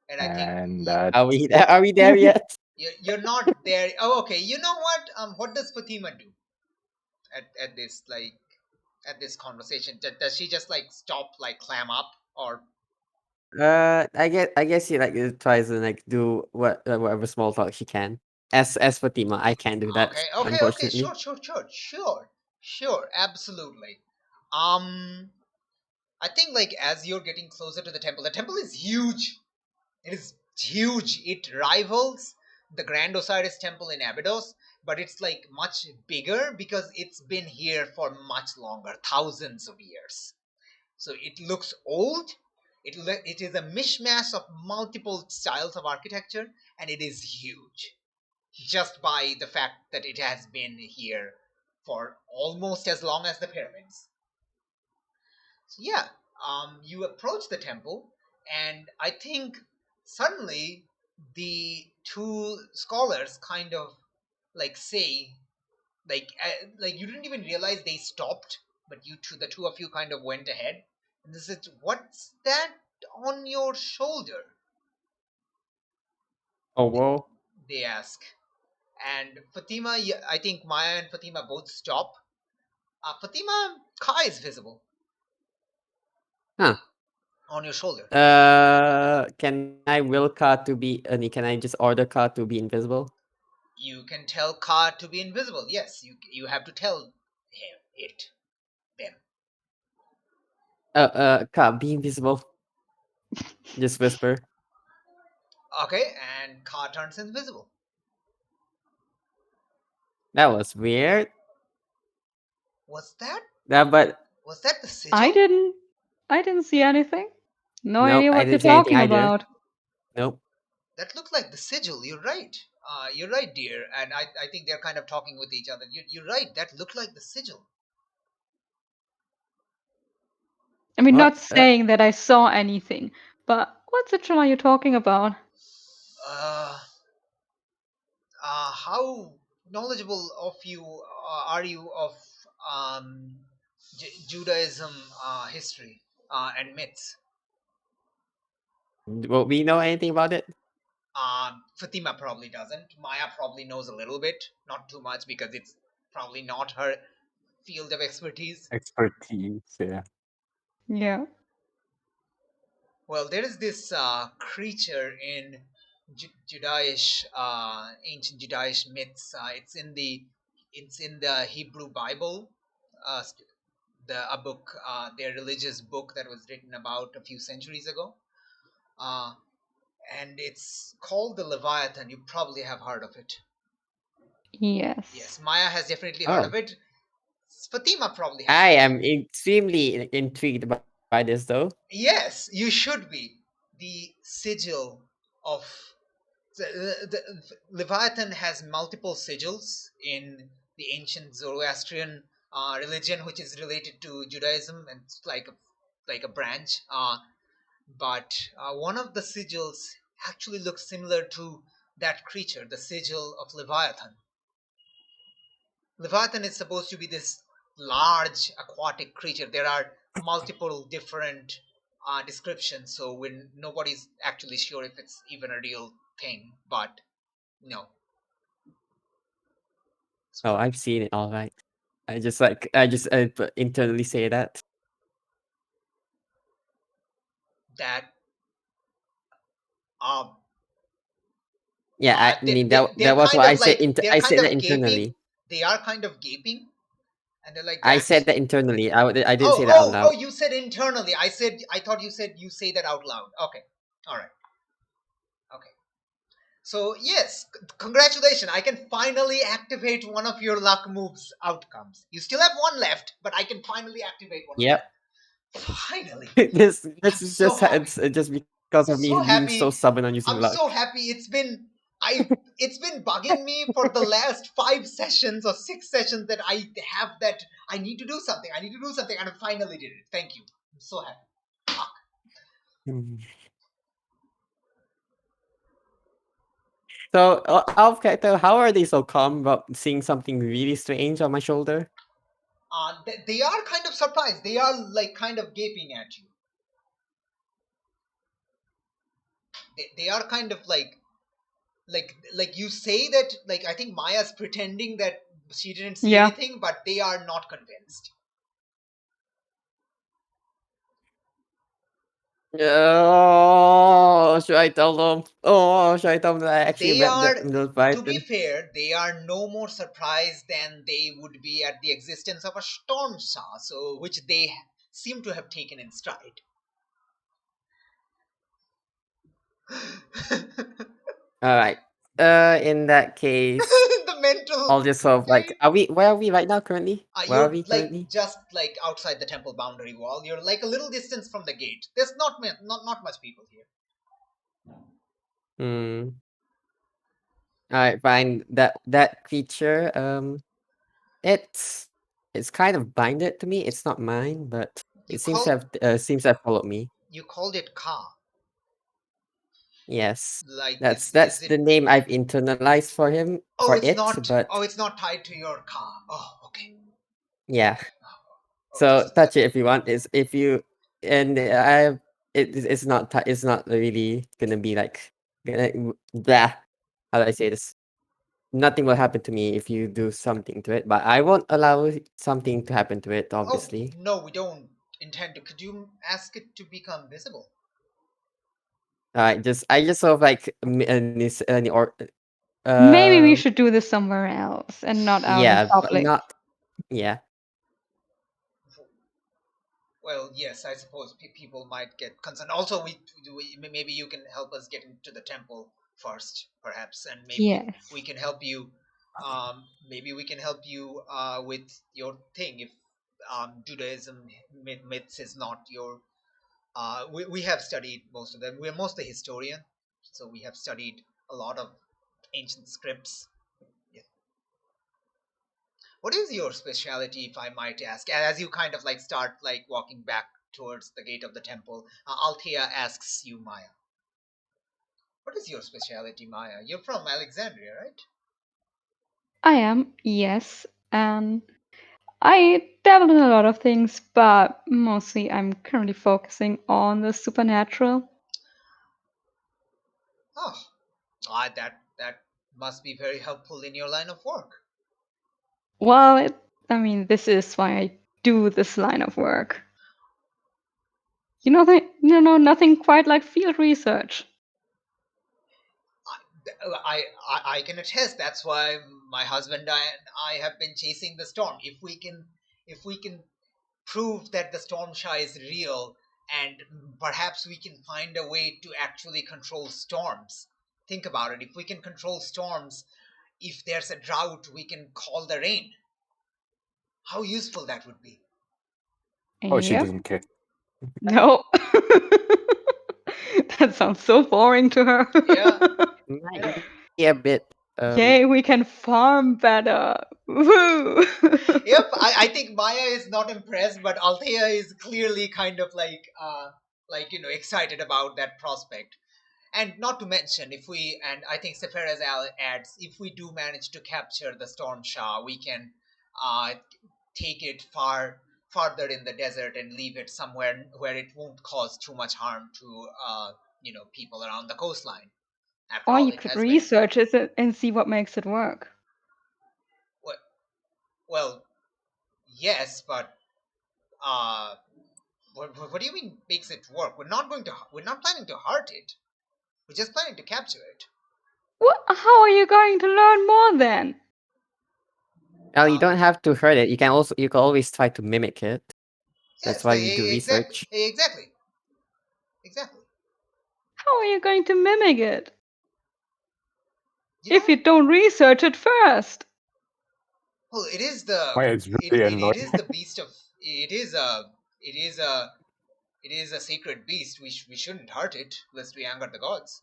And I think And Are we there yet? you're not there. Oh, okay. You know what? What does Fatima do at this like at this conversation? Does she just like stop, like clam up, or I guess she like tries to like do whatever small talk she can. As Fatima, I can't do that, okay, unfortunately. sure, absolutely. I think like as you're getting closer to the temple is huge. It is huge. It rivals the Grand Osiris temple in Abydos, but it's like much bigger because it's been here for much longer, thousands of years. So it looks old. It is a mishmash of multiple styles of architecture, and it is huge just by the fact that it has been here for almost as long as the pyramids. So yeah, you approach the temple, and I think suddenly the two scholars kind of like say, like you didn't even realize they stopped, but the two of you kind of went ahead, and this is what's that on your shoulder? Oh whoa. They ask, and Fatima, I think Maya and Fatima both stop. Fatima, Ka is visible. Huh. On your shoulder. Can I will Ka to be can I just order Ka to be invisible? You can tell Ka to be invisible. Yes, you have to tell him them. Ka, be invisible. Just whisper. Okay, and Ka turns invisible. That was weird. Was that? But Was that the sigil? I didn't see anything. No nope, idea I what you're didn't see anything talking either. about. Nope. That looked like the sigil. You're right. You're right, dear. And I think they're kind of talking with each other. You're right. That looked like the sigil. I mean, What? not saying that I saw anything, but what sigil are you talking about? How knowledgeable of you are you of Judaism history and myths? Will we know anything about it? Fatima probably doesn't. Maya probably knows a little bit, not too much because it's probably not her field of expertise. Yeah. Yeah. Well, there is this creature in Judaish, ancient Judaish myths. It's in the Hebrew Bible. a book, their religious book that was written about a few centuries ago. And it's called the Leviathan. You probably have heard of it. Yes. Yes, Maya has definitely heard of it. Fatima probably has. I am extremely intrigued by this, though. Yes, you should be. The sigil of the Leviathan has multiple sigils in the ancient Zoroastrian religion, which is related to Judaism, and it's like a branch. But one of the sigils actually looks similar to that creature, the sigil of Leviathan. Leviathan is supposed to be this large aquatic creature. There are multiple different descriptions, so when nobody's actually sure if it's even a real thing, but no. Oh, I've seen it. All right. I just internally say that. That Yeah, I mean that they're was kind what I of said. like they're I kind said that of internally. gaping. They are kind of gaping, and they're like that. I said that internally. I didn't say that out loud. Oh, you said internally. I thought you said you say that out loud. Okay, all right. Okay. So yes, congratulations! I can finally activate one of your luck moves outcomes. You still have one left, but I can finally activate one. Yep. Of them. Finally. this is so just it's just because of me so being happy. so stubborn on using I'm luck. so happy. It's been bugging me for the last 5 sessions or 6 sessions that I have that I need to do something. I need to do something, and I finally did it. Thank you. I'm so happy. Hmm. So, out of character, how are they so calm about seeing something really strange on my shoulder? They are kind of surprised. They are like kind of gaping at you. They are kind of like you say that, like, I think Maya's pretending that she didn't see anything, but they are not convinced. Oh, should I tell them? Oh, should I tell them that I actually met the Leviathan? To be fair, they are no more surprised than they would be at the existence of a storm saw, so which they seem to have taken in stride. All right. In that case, the mental. I'll just sort of like, where are we right now currently? Where are we currently? Like just like outside the temple boundary wall. You're like a little distance from the gate. There's not much people here. All right, fine. That creature, it's kind of binded to me. It's not mine, but it seems to have followed me. You called it Ka. Yes, like that's the name I've internalized for him. But it's not tied to your car. Oh, okay. Yeah. So touch it if you want. It's if you and it's not really gonna be like blah. How do I say this? Nothing will happen to me if you do something to it, but I won't allow something to happen to it. Obviously. Oh, no, we don't intend to. Could you ask it to become visible? I just sort of like maybe we should do this somewhere else and not out in public. Yeah. Well, yes, I suppose people might get concerned. Also, maybe you can help us get into the temple first, perhaps, and maybe we can help you. Maybe we can help you with your thing if Judaism myths is not your. We have studied most of them. We're mostly historian, so we have studied a lot of ancient scripts. Yeah. What is your specialty, if I might ask? As you kind of like start like walking back towards the gate of the temple, Althea asks you, Maya. What is your specialty, Maya? You're from Alexandria, right? I am, yes. And I dabble in a lot of things, but mostly I'm currently focusing on the supernatural. Oh, that must be very helpful in your line of work. Well, this is why I do this line of work. Nothing quite like field research. I can attest. That's why my husband and I have been chasing the storm. If we can prove that the Stormsha is real, and perhaps we can find a way to actually control storms. Think about it. If we can control storms, if there's a drought, we can call the rain. How useful that would be. Oh, she Yep. doesn't care. No. That sounds so boring to her. Yeah. Might be a bit. Yay, we can farm better. Woo! Yep, I think Maya is not impressed, but Althea is clearly kind of like excited about that prospect. And not to mention, if we, and I think Sephiroth adds, if we do manage to capture the Stormsha, we can take it farther in the desert and leave it somewhere where it won't cause too much harm to people around the coastline. After Or all, you it could has been, research it and see what makes it work. well, yes, but what do you mean makes it work? We're not planning to hurt it. We're just planning to capture it. What? How are you going to learn more then? Well, you don't have to hurt it. You can always try to mimic it. That's Yes, why we do research. Exactly. How are you going to mimic it? You If you don't research it first. Well, it is the Maya is really annoying. it is the beast of it is a sacred beast. We shouldn't hurt it lest we anger the gods.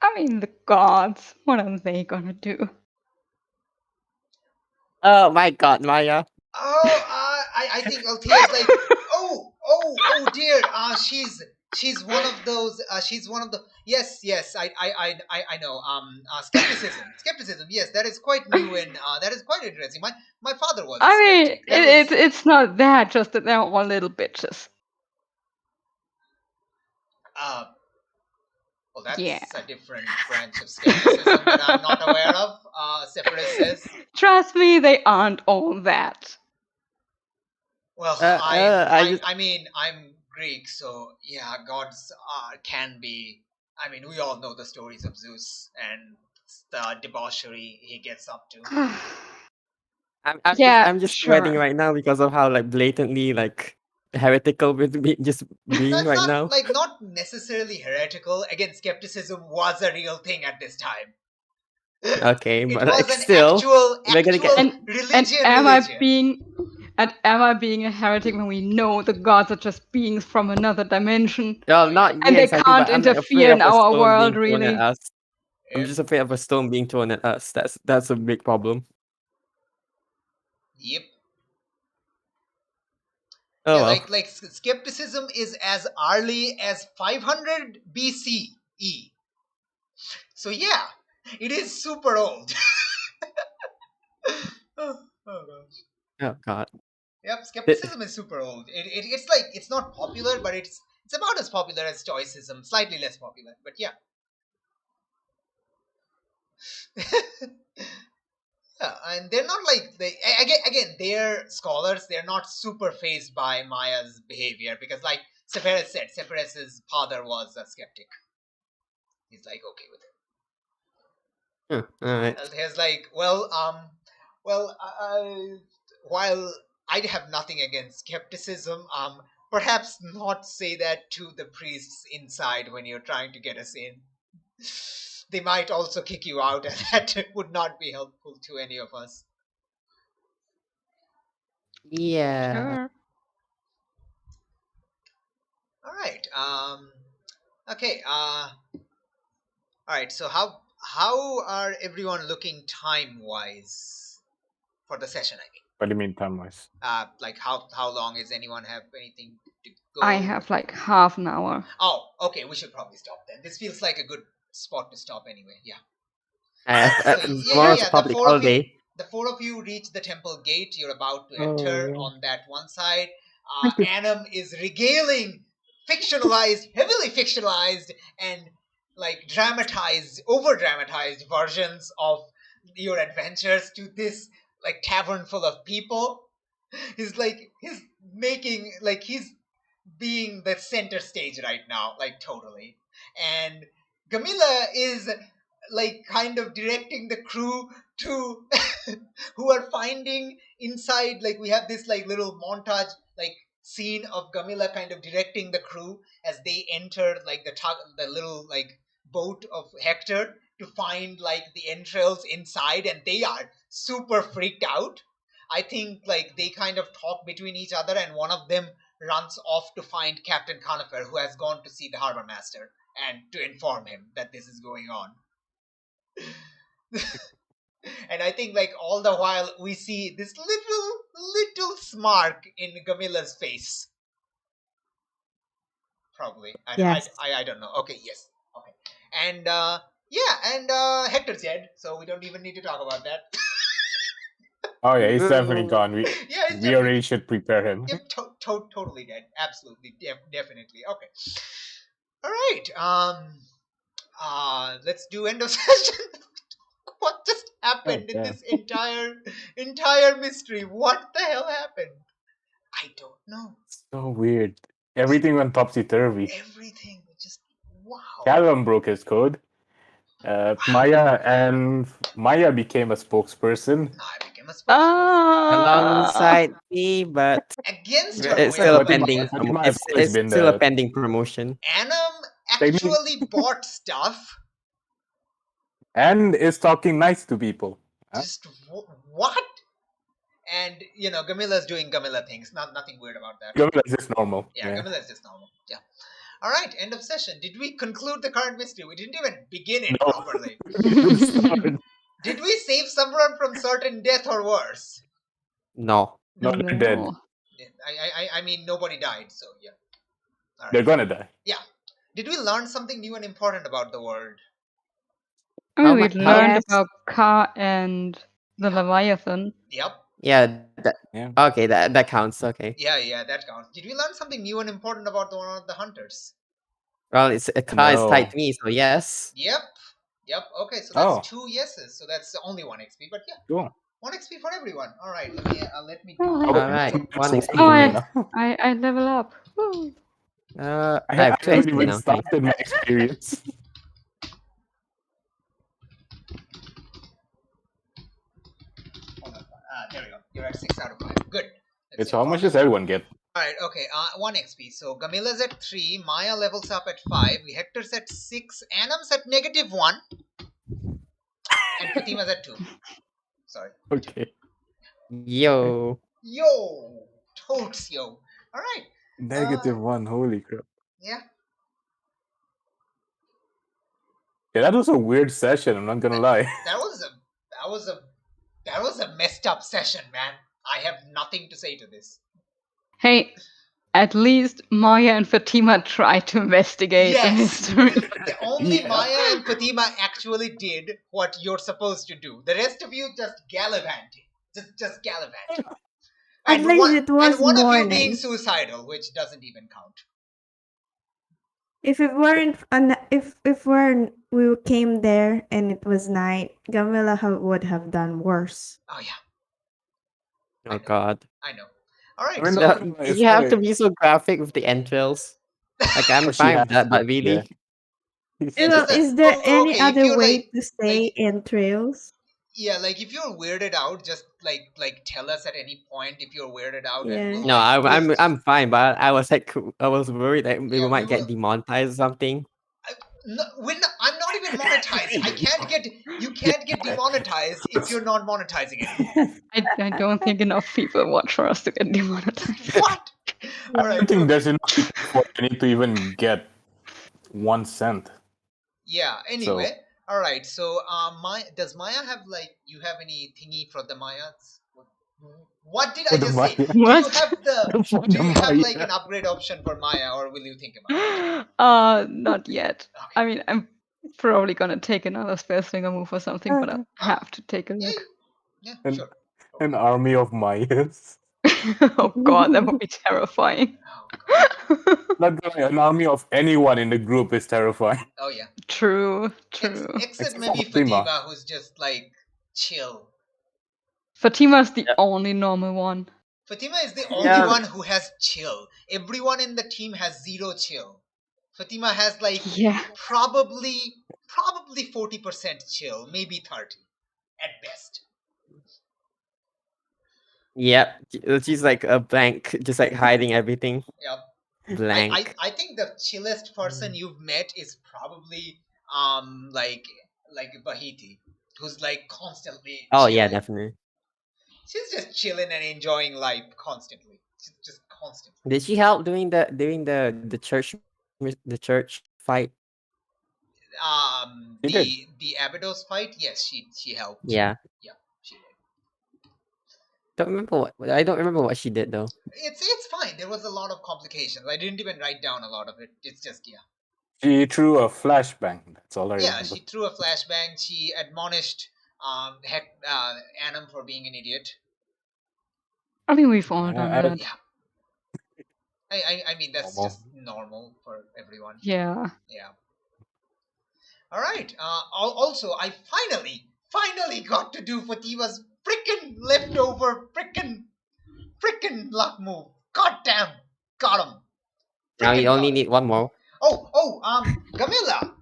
I mean, the gods. What are they gonna do? Oh my god, Maya. Oh, I think Althea's like, oh dear. She's one of those. She's one of the. Yes. I know. Skepticism. Yes, that is quite new and that is quite interesting. My father was. I mean, skeptic. it's not that. Just that they're all little bitches. Well, that's Yeah. a different branch of skepticism that I'm not aware of. Sephiroth says. Trust me, they aren't all that. Well, I mean, I'm Greek, so yeah, gods can be. I mean, we all know the stories of Zeus and the debauchery he gets up to. I'm just sweating right now because of how blatantly heretical with me just being right now. Not necessarily heretical. Again, skepticism was a real thing at this time. Okay, it but was an still, actual religion. And am I being a heretic when we know the gods are just beings from another dimension? Well, not and they exactly, can't but I'm interfere in our world, really. I'm just afraid of a stone being thrown at us. That's a big problem. Yep. Oh, yeah, well. like skepticism is as early as 500 BCE. So yeah, it is super old. oh gosh. Oh god. Yep, skepticism is super old. It's not popular, but it's about as popular as stoicism, slightly less popular, but yeah. Yeah, and they're not again they're scholars. They're not super fazed by Maya's behavior because, like Sephiroth said, Sephiroth's father was a skeptic. He's like okay with it. All right. He's like, while I have nothing against skepticism, perhaps not say that to the priests inside when you're trying to get us in. They might also kick you out, and that would not be helpful to any of us. Yeah. Sure. All right. Okay. All right. So how are everyone looking time-wise for the session? I mean. What do you mean time-wise? Like how long is anyone have anything to go? I have like half an hour. Oh, okay. We should probably stop then. This feels like a good spot to stop anyway. Yeah. Tomorrow's public holiday. The four of you reach the temple gate. You're about to enter on that one side. Annam is regaling heavily fictionalized and dramatized, over-dramatized versions of your adventures to this tavern full of people. He's being the center stage right now, totally. And Gamila is like kind of directing the crew to who are finding inside, like we have this like little montage like scene of Gamila kind of directing the crew as they enter like the little like boat of Hector to find like the entrails inside, and they are super freaked out. I think like they kind of talk between each other, and one of them runs off to find Captain Conifer, who has gone to see the harbor master and to inform him that this is going on. And I think like all the while we see this little smirk in Gamila's face. Probably. Yes. I don't know. Okay, yes. Okay. And Hector's dead, so we don't even need to talk about that. Oh yeah, he's definitely gone. We already should prepare him. Yep, totally dead. Absolutely, definitely. Okay. All right. Let's do end of session. What just happened in this entire mystery? What the hell happened? I don't know. So weird. Everything went topsy-turvy. Everything just wow. Callum broke his code. Maya became a spokesperson. I became a spokesperson. Alongside me, but Against her it's will. still a Fatima- pending. Fatima has It's always been still a the- pending promotion. Anam actually bought stuff. And is talking nice to people. Huh? Just what? And Gamila's doing Gamila things. Nothing weird about that. Gamila's just normal. Yeah, Gamila's just normal. Yeah. All right, end of session. Did we conclude the current mystery? We didn't even begin it No. properly. Did we save someone from certain death or worse? No. No, they're dead. I mean, nobody died, so yeah. All right. They're gonna die. Yeah. Did we learn something new and important about the world? I mean, we Yes. learned about Ka and the Leviathan. Yep. Yeah. Yeah. Okay, that counts. Okay. Yeah, that counts. Did we learn something new and important about one of the hunters? Well, it's a car is No. tied to me, so yes. Yep. Okay, so that's 2 yeses. So that's only 1 XP. But yeah, Cool. 1 XP for everyone. All right, let me do. Oh, All right. One XP. Oh, I level up. Woo. I I have 2 haven't XP even now. started my experience. Hold on. There we go. You're at 6 out of 5. Good. It's how much does everyone get? Alright, okay, 1 XP. So Gamila's at 3, Maya levels up at 5, Hector's at 6, Anam's at -1, and Fatima's at 2. Sorry. Okay. Yo. Yo! Totes, yo. Alright. -1, holy crap. Yeah. Yeah, that was a weird session, I'm not gonna lie. That was a messed up session, man. I have nothing to say to this. Hey, at least Maya and Fatima tried to investigate the mystery. Only Maya and Fatima actually did what you're supposed to do. The rest of you just gallivanted. Just gallivanted. At least it was and one of you morning. being suicidal, which doesn't even count. If it weren't we came there and it was night, Gamila would have done worse. Oh yeah. Oh God. I know. All right. I mean, So You have to be so graphic with the entrails. Like I'm fine with that, but really. Is there any okay, if other you're, way like- to say entrails? yeah, like if you're weirded out, just like tell us at any point if you're weirded out. Yeah. And we'll, No, I'm fine, but I was worried that we Yeah, might we get demonetized or something. No, I'm not even monetized. You can't get demonetized if you're not monetizing it. I don't think enough people watch for us to get demonetized. What? All I right. don't think there's enough people for you need to even get 1 cent. Yeah. Anyway. All right. So, does Maya have you have any thingy for the Mayas? What did I For the just say? Maya. What? Do you have like an upgrade option for Maya, or will you think about it? Not yet. Okay. I mean, I'm probably gonna take another spell slinger move or something, but I have to take a Yeah, look. yeah, And- sure. An army of Mayas. Oh God, that would be terrifying. Oh, God. Not gonna, an army of anyone in the group is terrifying. Oh yeah. True. Except Except maybe for Fatima. Fatima, who's just chill. Fatima's the only normal one. Fatima is the only Yeah. one who has chill. Everyone in the team has 0 chill. Fatima has Yeah. probably probably 40% chill, maybe 30 at best. Yep, she's like a blank, just like hiding everything. Yep. Blank. I think the chillest person you've met is probably like Bahiti, who's like constantly Oh chilling. yeah, definitely. She's just chilling and enjoying life constantly. She's just constantly. Did she help doing the church fight? She did. The Abydos fight, yes, she helped. Yeah. Yeah, she did. I don't remember what she did though. It's fine. There was a lot of complications. I didn't even write down a lot of it. It's just She threw a flashbang. That's all I yeah. remember. She threw a flashbang. She admonished Annam for being an idiot. I think we've all done I- that. Yeah. I mean that's Normal. just normal for everyone. Yeah. Yeah. All right. Also, I finally got to do Fatima's frickin' leftover frickin' luck move. God damn. Got him. Now you Frickin' only got him. need one more. Gamila,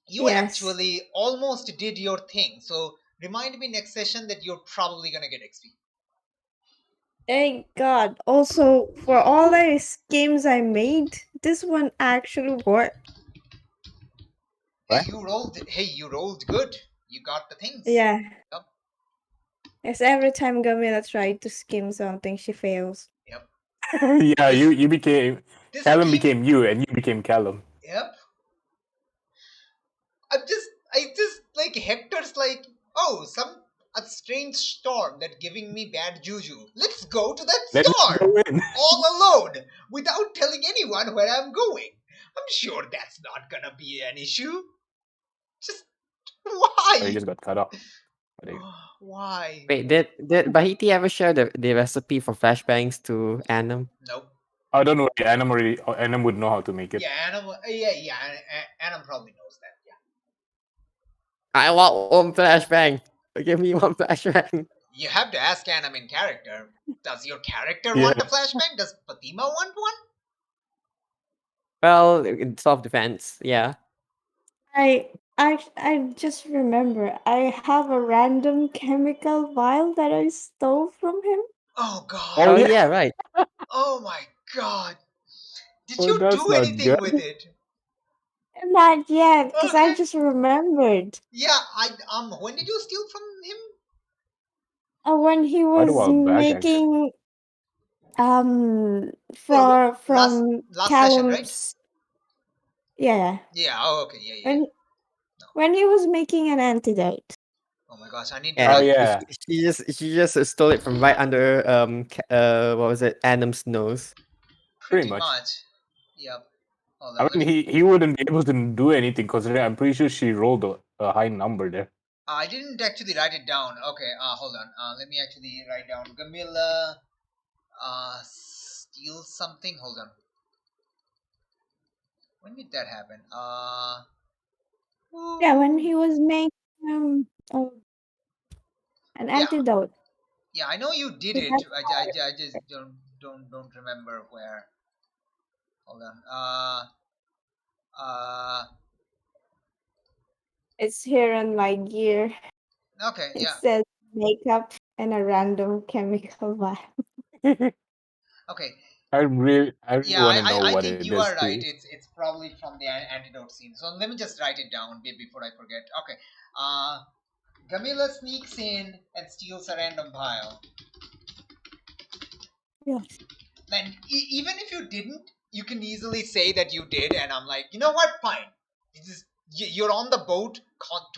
you Yes. actually almost did your thing. So remind me next session that you're probably gonna get XP. Thank God. Also, for all the schemes I made, this one actually worked. Hey, What? you rolled good. You got the things. Yeah. Yep. Yes, every time Gamila tried to scheme something, she fails. Yep. Yeah, you became This Callum scheme- became you, and you became Callum. Yep. I just like Hector's like, oh, a strange storm that giving me bad juju. Let's go to that Let me storm go in. all alone without telling anyone where I'm going. I'm sure that's not gonna be an issue. Just why? Oh, you just got cut off. Why? Wait, did Bahiti ever share the recipe for flashbangs to Annam? Nope. I don't know. Annam would know how to make it. Yeah, Annam probably knows that. Yeah. I want one flashbang. Give me one flashbang. You have to ask Annam in character. Does your character Yeah. want a flashbang? Does Fatima want one? Well, in self-defense, yeah. I just remember I have a random chemical vial that I stole from him. Oh god. Oh yeah. yeah, right. Oh my god. Did Oh, you that's do not anything good. with it? Not yet, because I Okay. just remembered. Yeah, when did you steal from him? When he Quite a was while back, actually. making from last session, right? Callum's. Yeah. Yeah, oh okay, yeah. When he was making an antidote. Oh my gosh, I need to Yeah, Oh yeah. she just stole it from right under what was it, Annam's nose. pretty much. much. Yep. Hold I on, mean, he wouldn't be able to do anything considering I'm pretty sure she rolled a high number there. I didn't actually write it down. Okay, hold on. Let me actually write down Gamila steal something. Hold on. When did that happen? Yeah, when he was making an antidote. Yeah, I know you did it. I just don't remember where. Hold on. It's here on my gear. Okay, It yeah. says makeup and a random chemical vial. Okay. I really Yeah, want to know I what think it you is are right. too. It's probably from the antidote scene. So let me just write it down before I forget. Okay. Gamila sneaks in and steals a random vial. Yes. And even if you didn't, you can easily say that you did, and I'm like, you know what? Fine. You're on the boat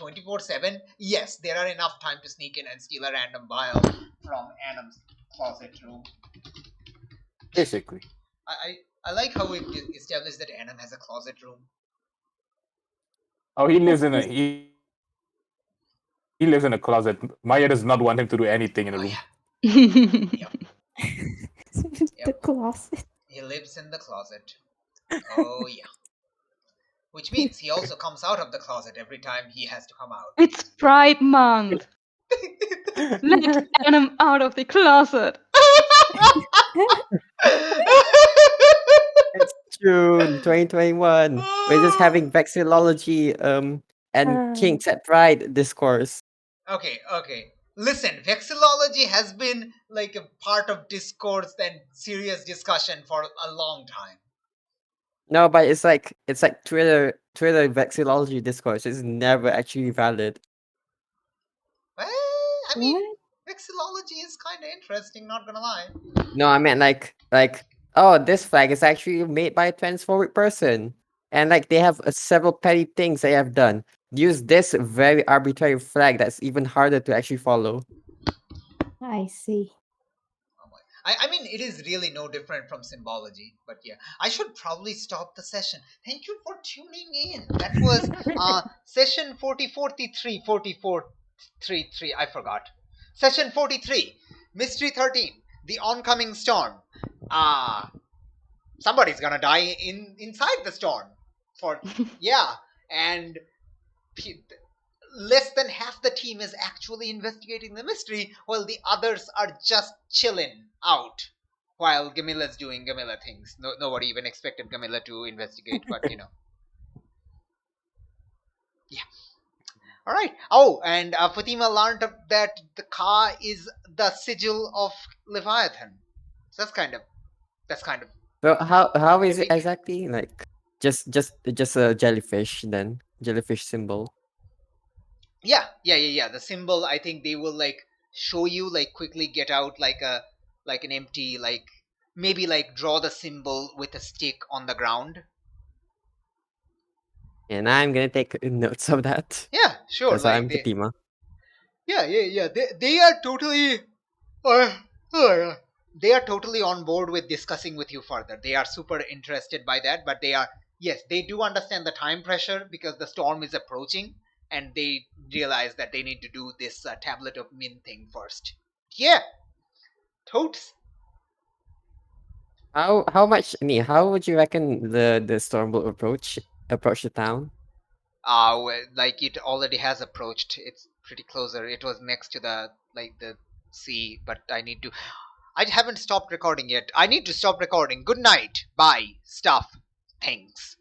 24/7. Yes, there are enough time to sneak in and steal a random vial from Annam's closet room. Basically. I like how it established that Annam has a closet room. Oh, he lives in a closet. Maya does not want him to do anything in a room. Yeah. The closet. He lives in the closet. Oh yeah. Which means he also comes out of the closet every time he has to come out. It's Pride Month. Let Annam out of the closet. It's June 2021. We're just having vexillology and King set pride discourse. Okay. Listen, vexillology has been like a part of discourse and serious discussion for a long time. No, but it's like Twitter vexillology discourse is never actually valid. Well, I mean, vexillology is kind of interesting, not gonna lie. No, I meant like oh, this flag is actually made by a transphobic person, and like they have several petty things they have done. Use this very arbitrary flag that's even harder to actually follow. I see. I mean, it is really no different from symbology, but yeah, I should probably stop the session. Thank you for tuning in. That was session 4433, I forgot. Session 43, Mystery 13, The Oncoming Storm. Somebody's gonna die inside the storm. And less than half the team is actually investigating the mystery, while the others are just chilling out while Gamila's doing Gamila things. Nobody even expected Gamila to investigate, but you know. Yeah. All right. Oh, and Fatima learned that the car is the sigil of Leviathan. So that's kind of. So how is it exactly? Like just a jellyfish then? Jellyfish symbol. Yeah. The symbol, I think they will like show you, like quickly get out like an empty, like maybe like draw the symbol with a stick on the ground. And I'm gonna take notes of that. Yeah, sure. Because I'm Fatima. Yeah. They are totally they are totally on board with discussing with you further. They are super interested by that, but they do understand the time pressure because the storm is approaching, and they realize that they need to do this tablet of min thing first. Yeah, totes. How much? I mean, how would you reckon the storm will approach the town? Like it already has approached. It's pretty closer. It was next to the sea, but I haven't stopped recording yet. I need to stop recording. Good night. Bye. Stuff. Things.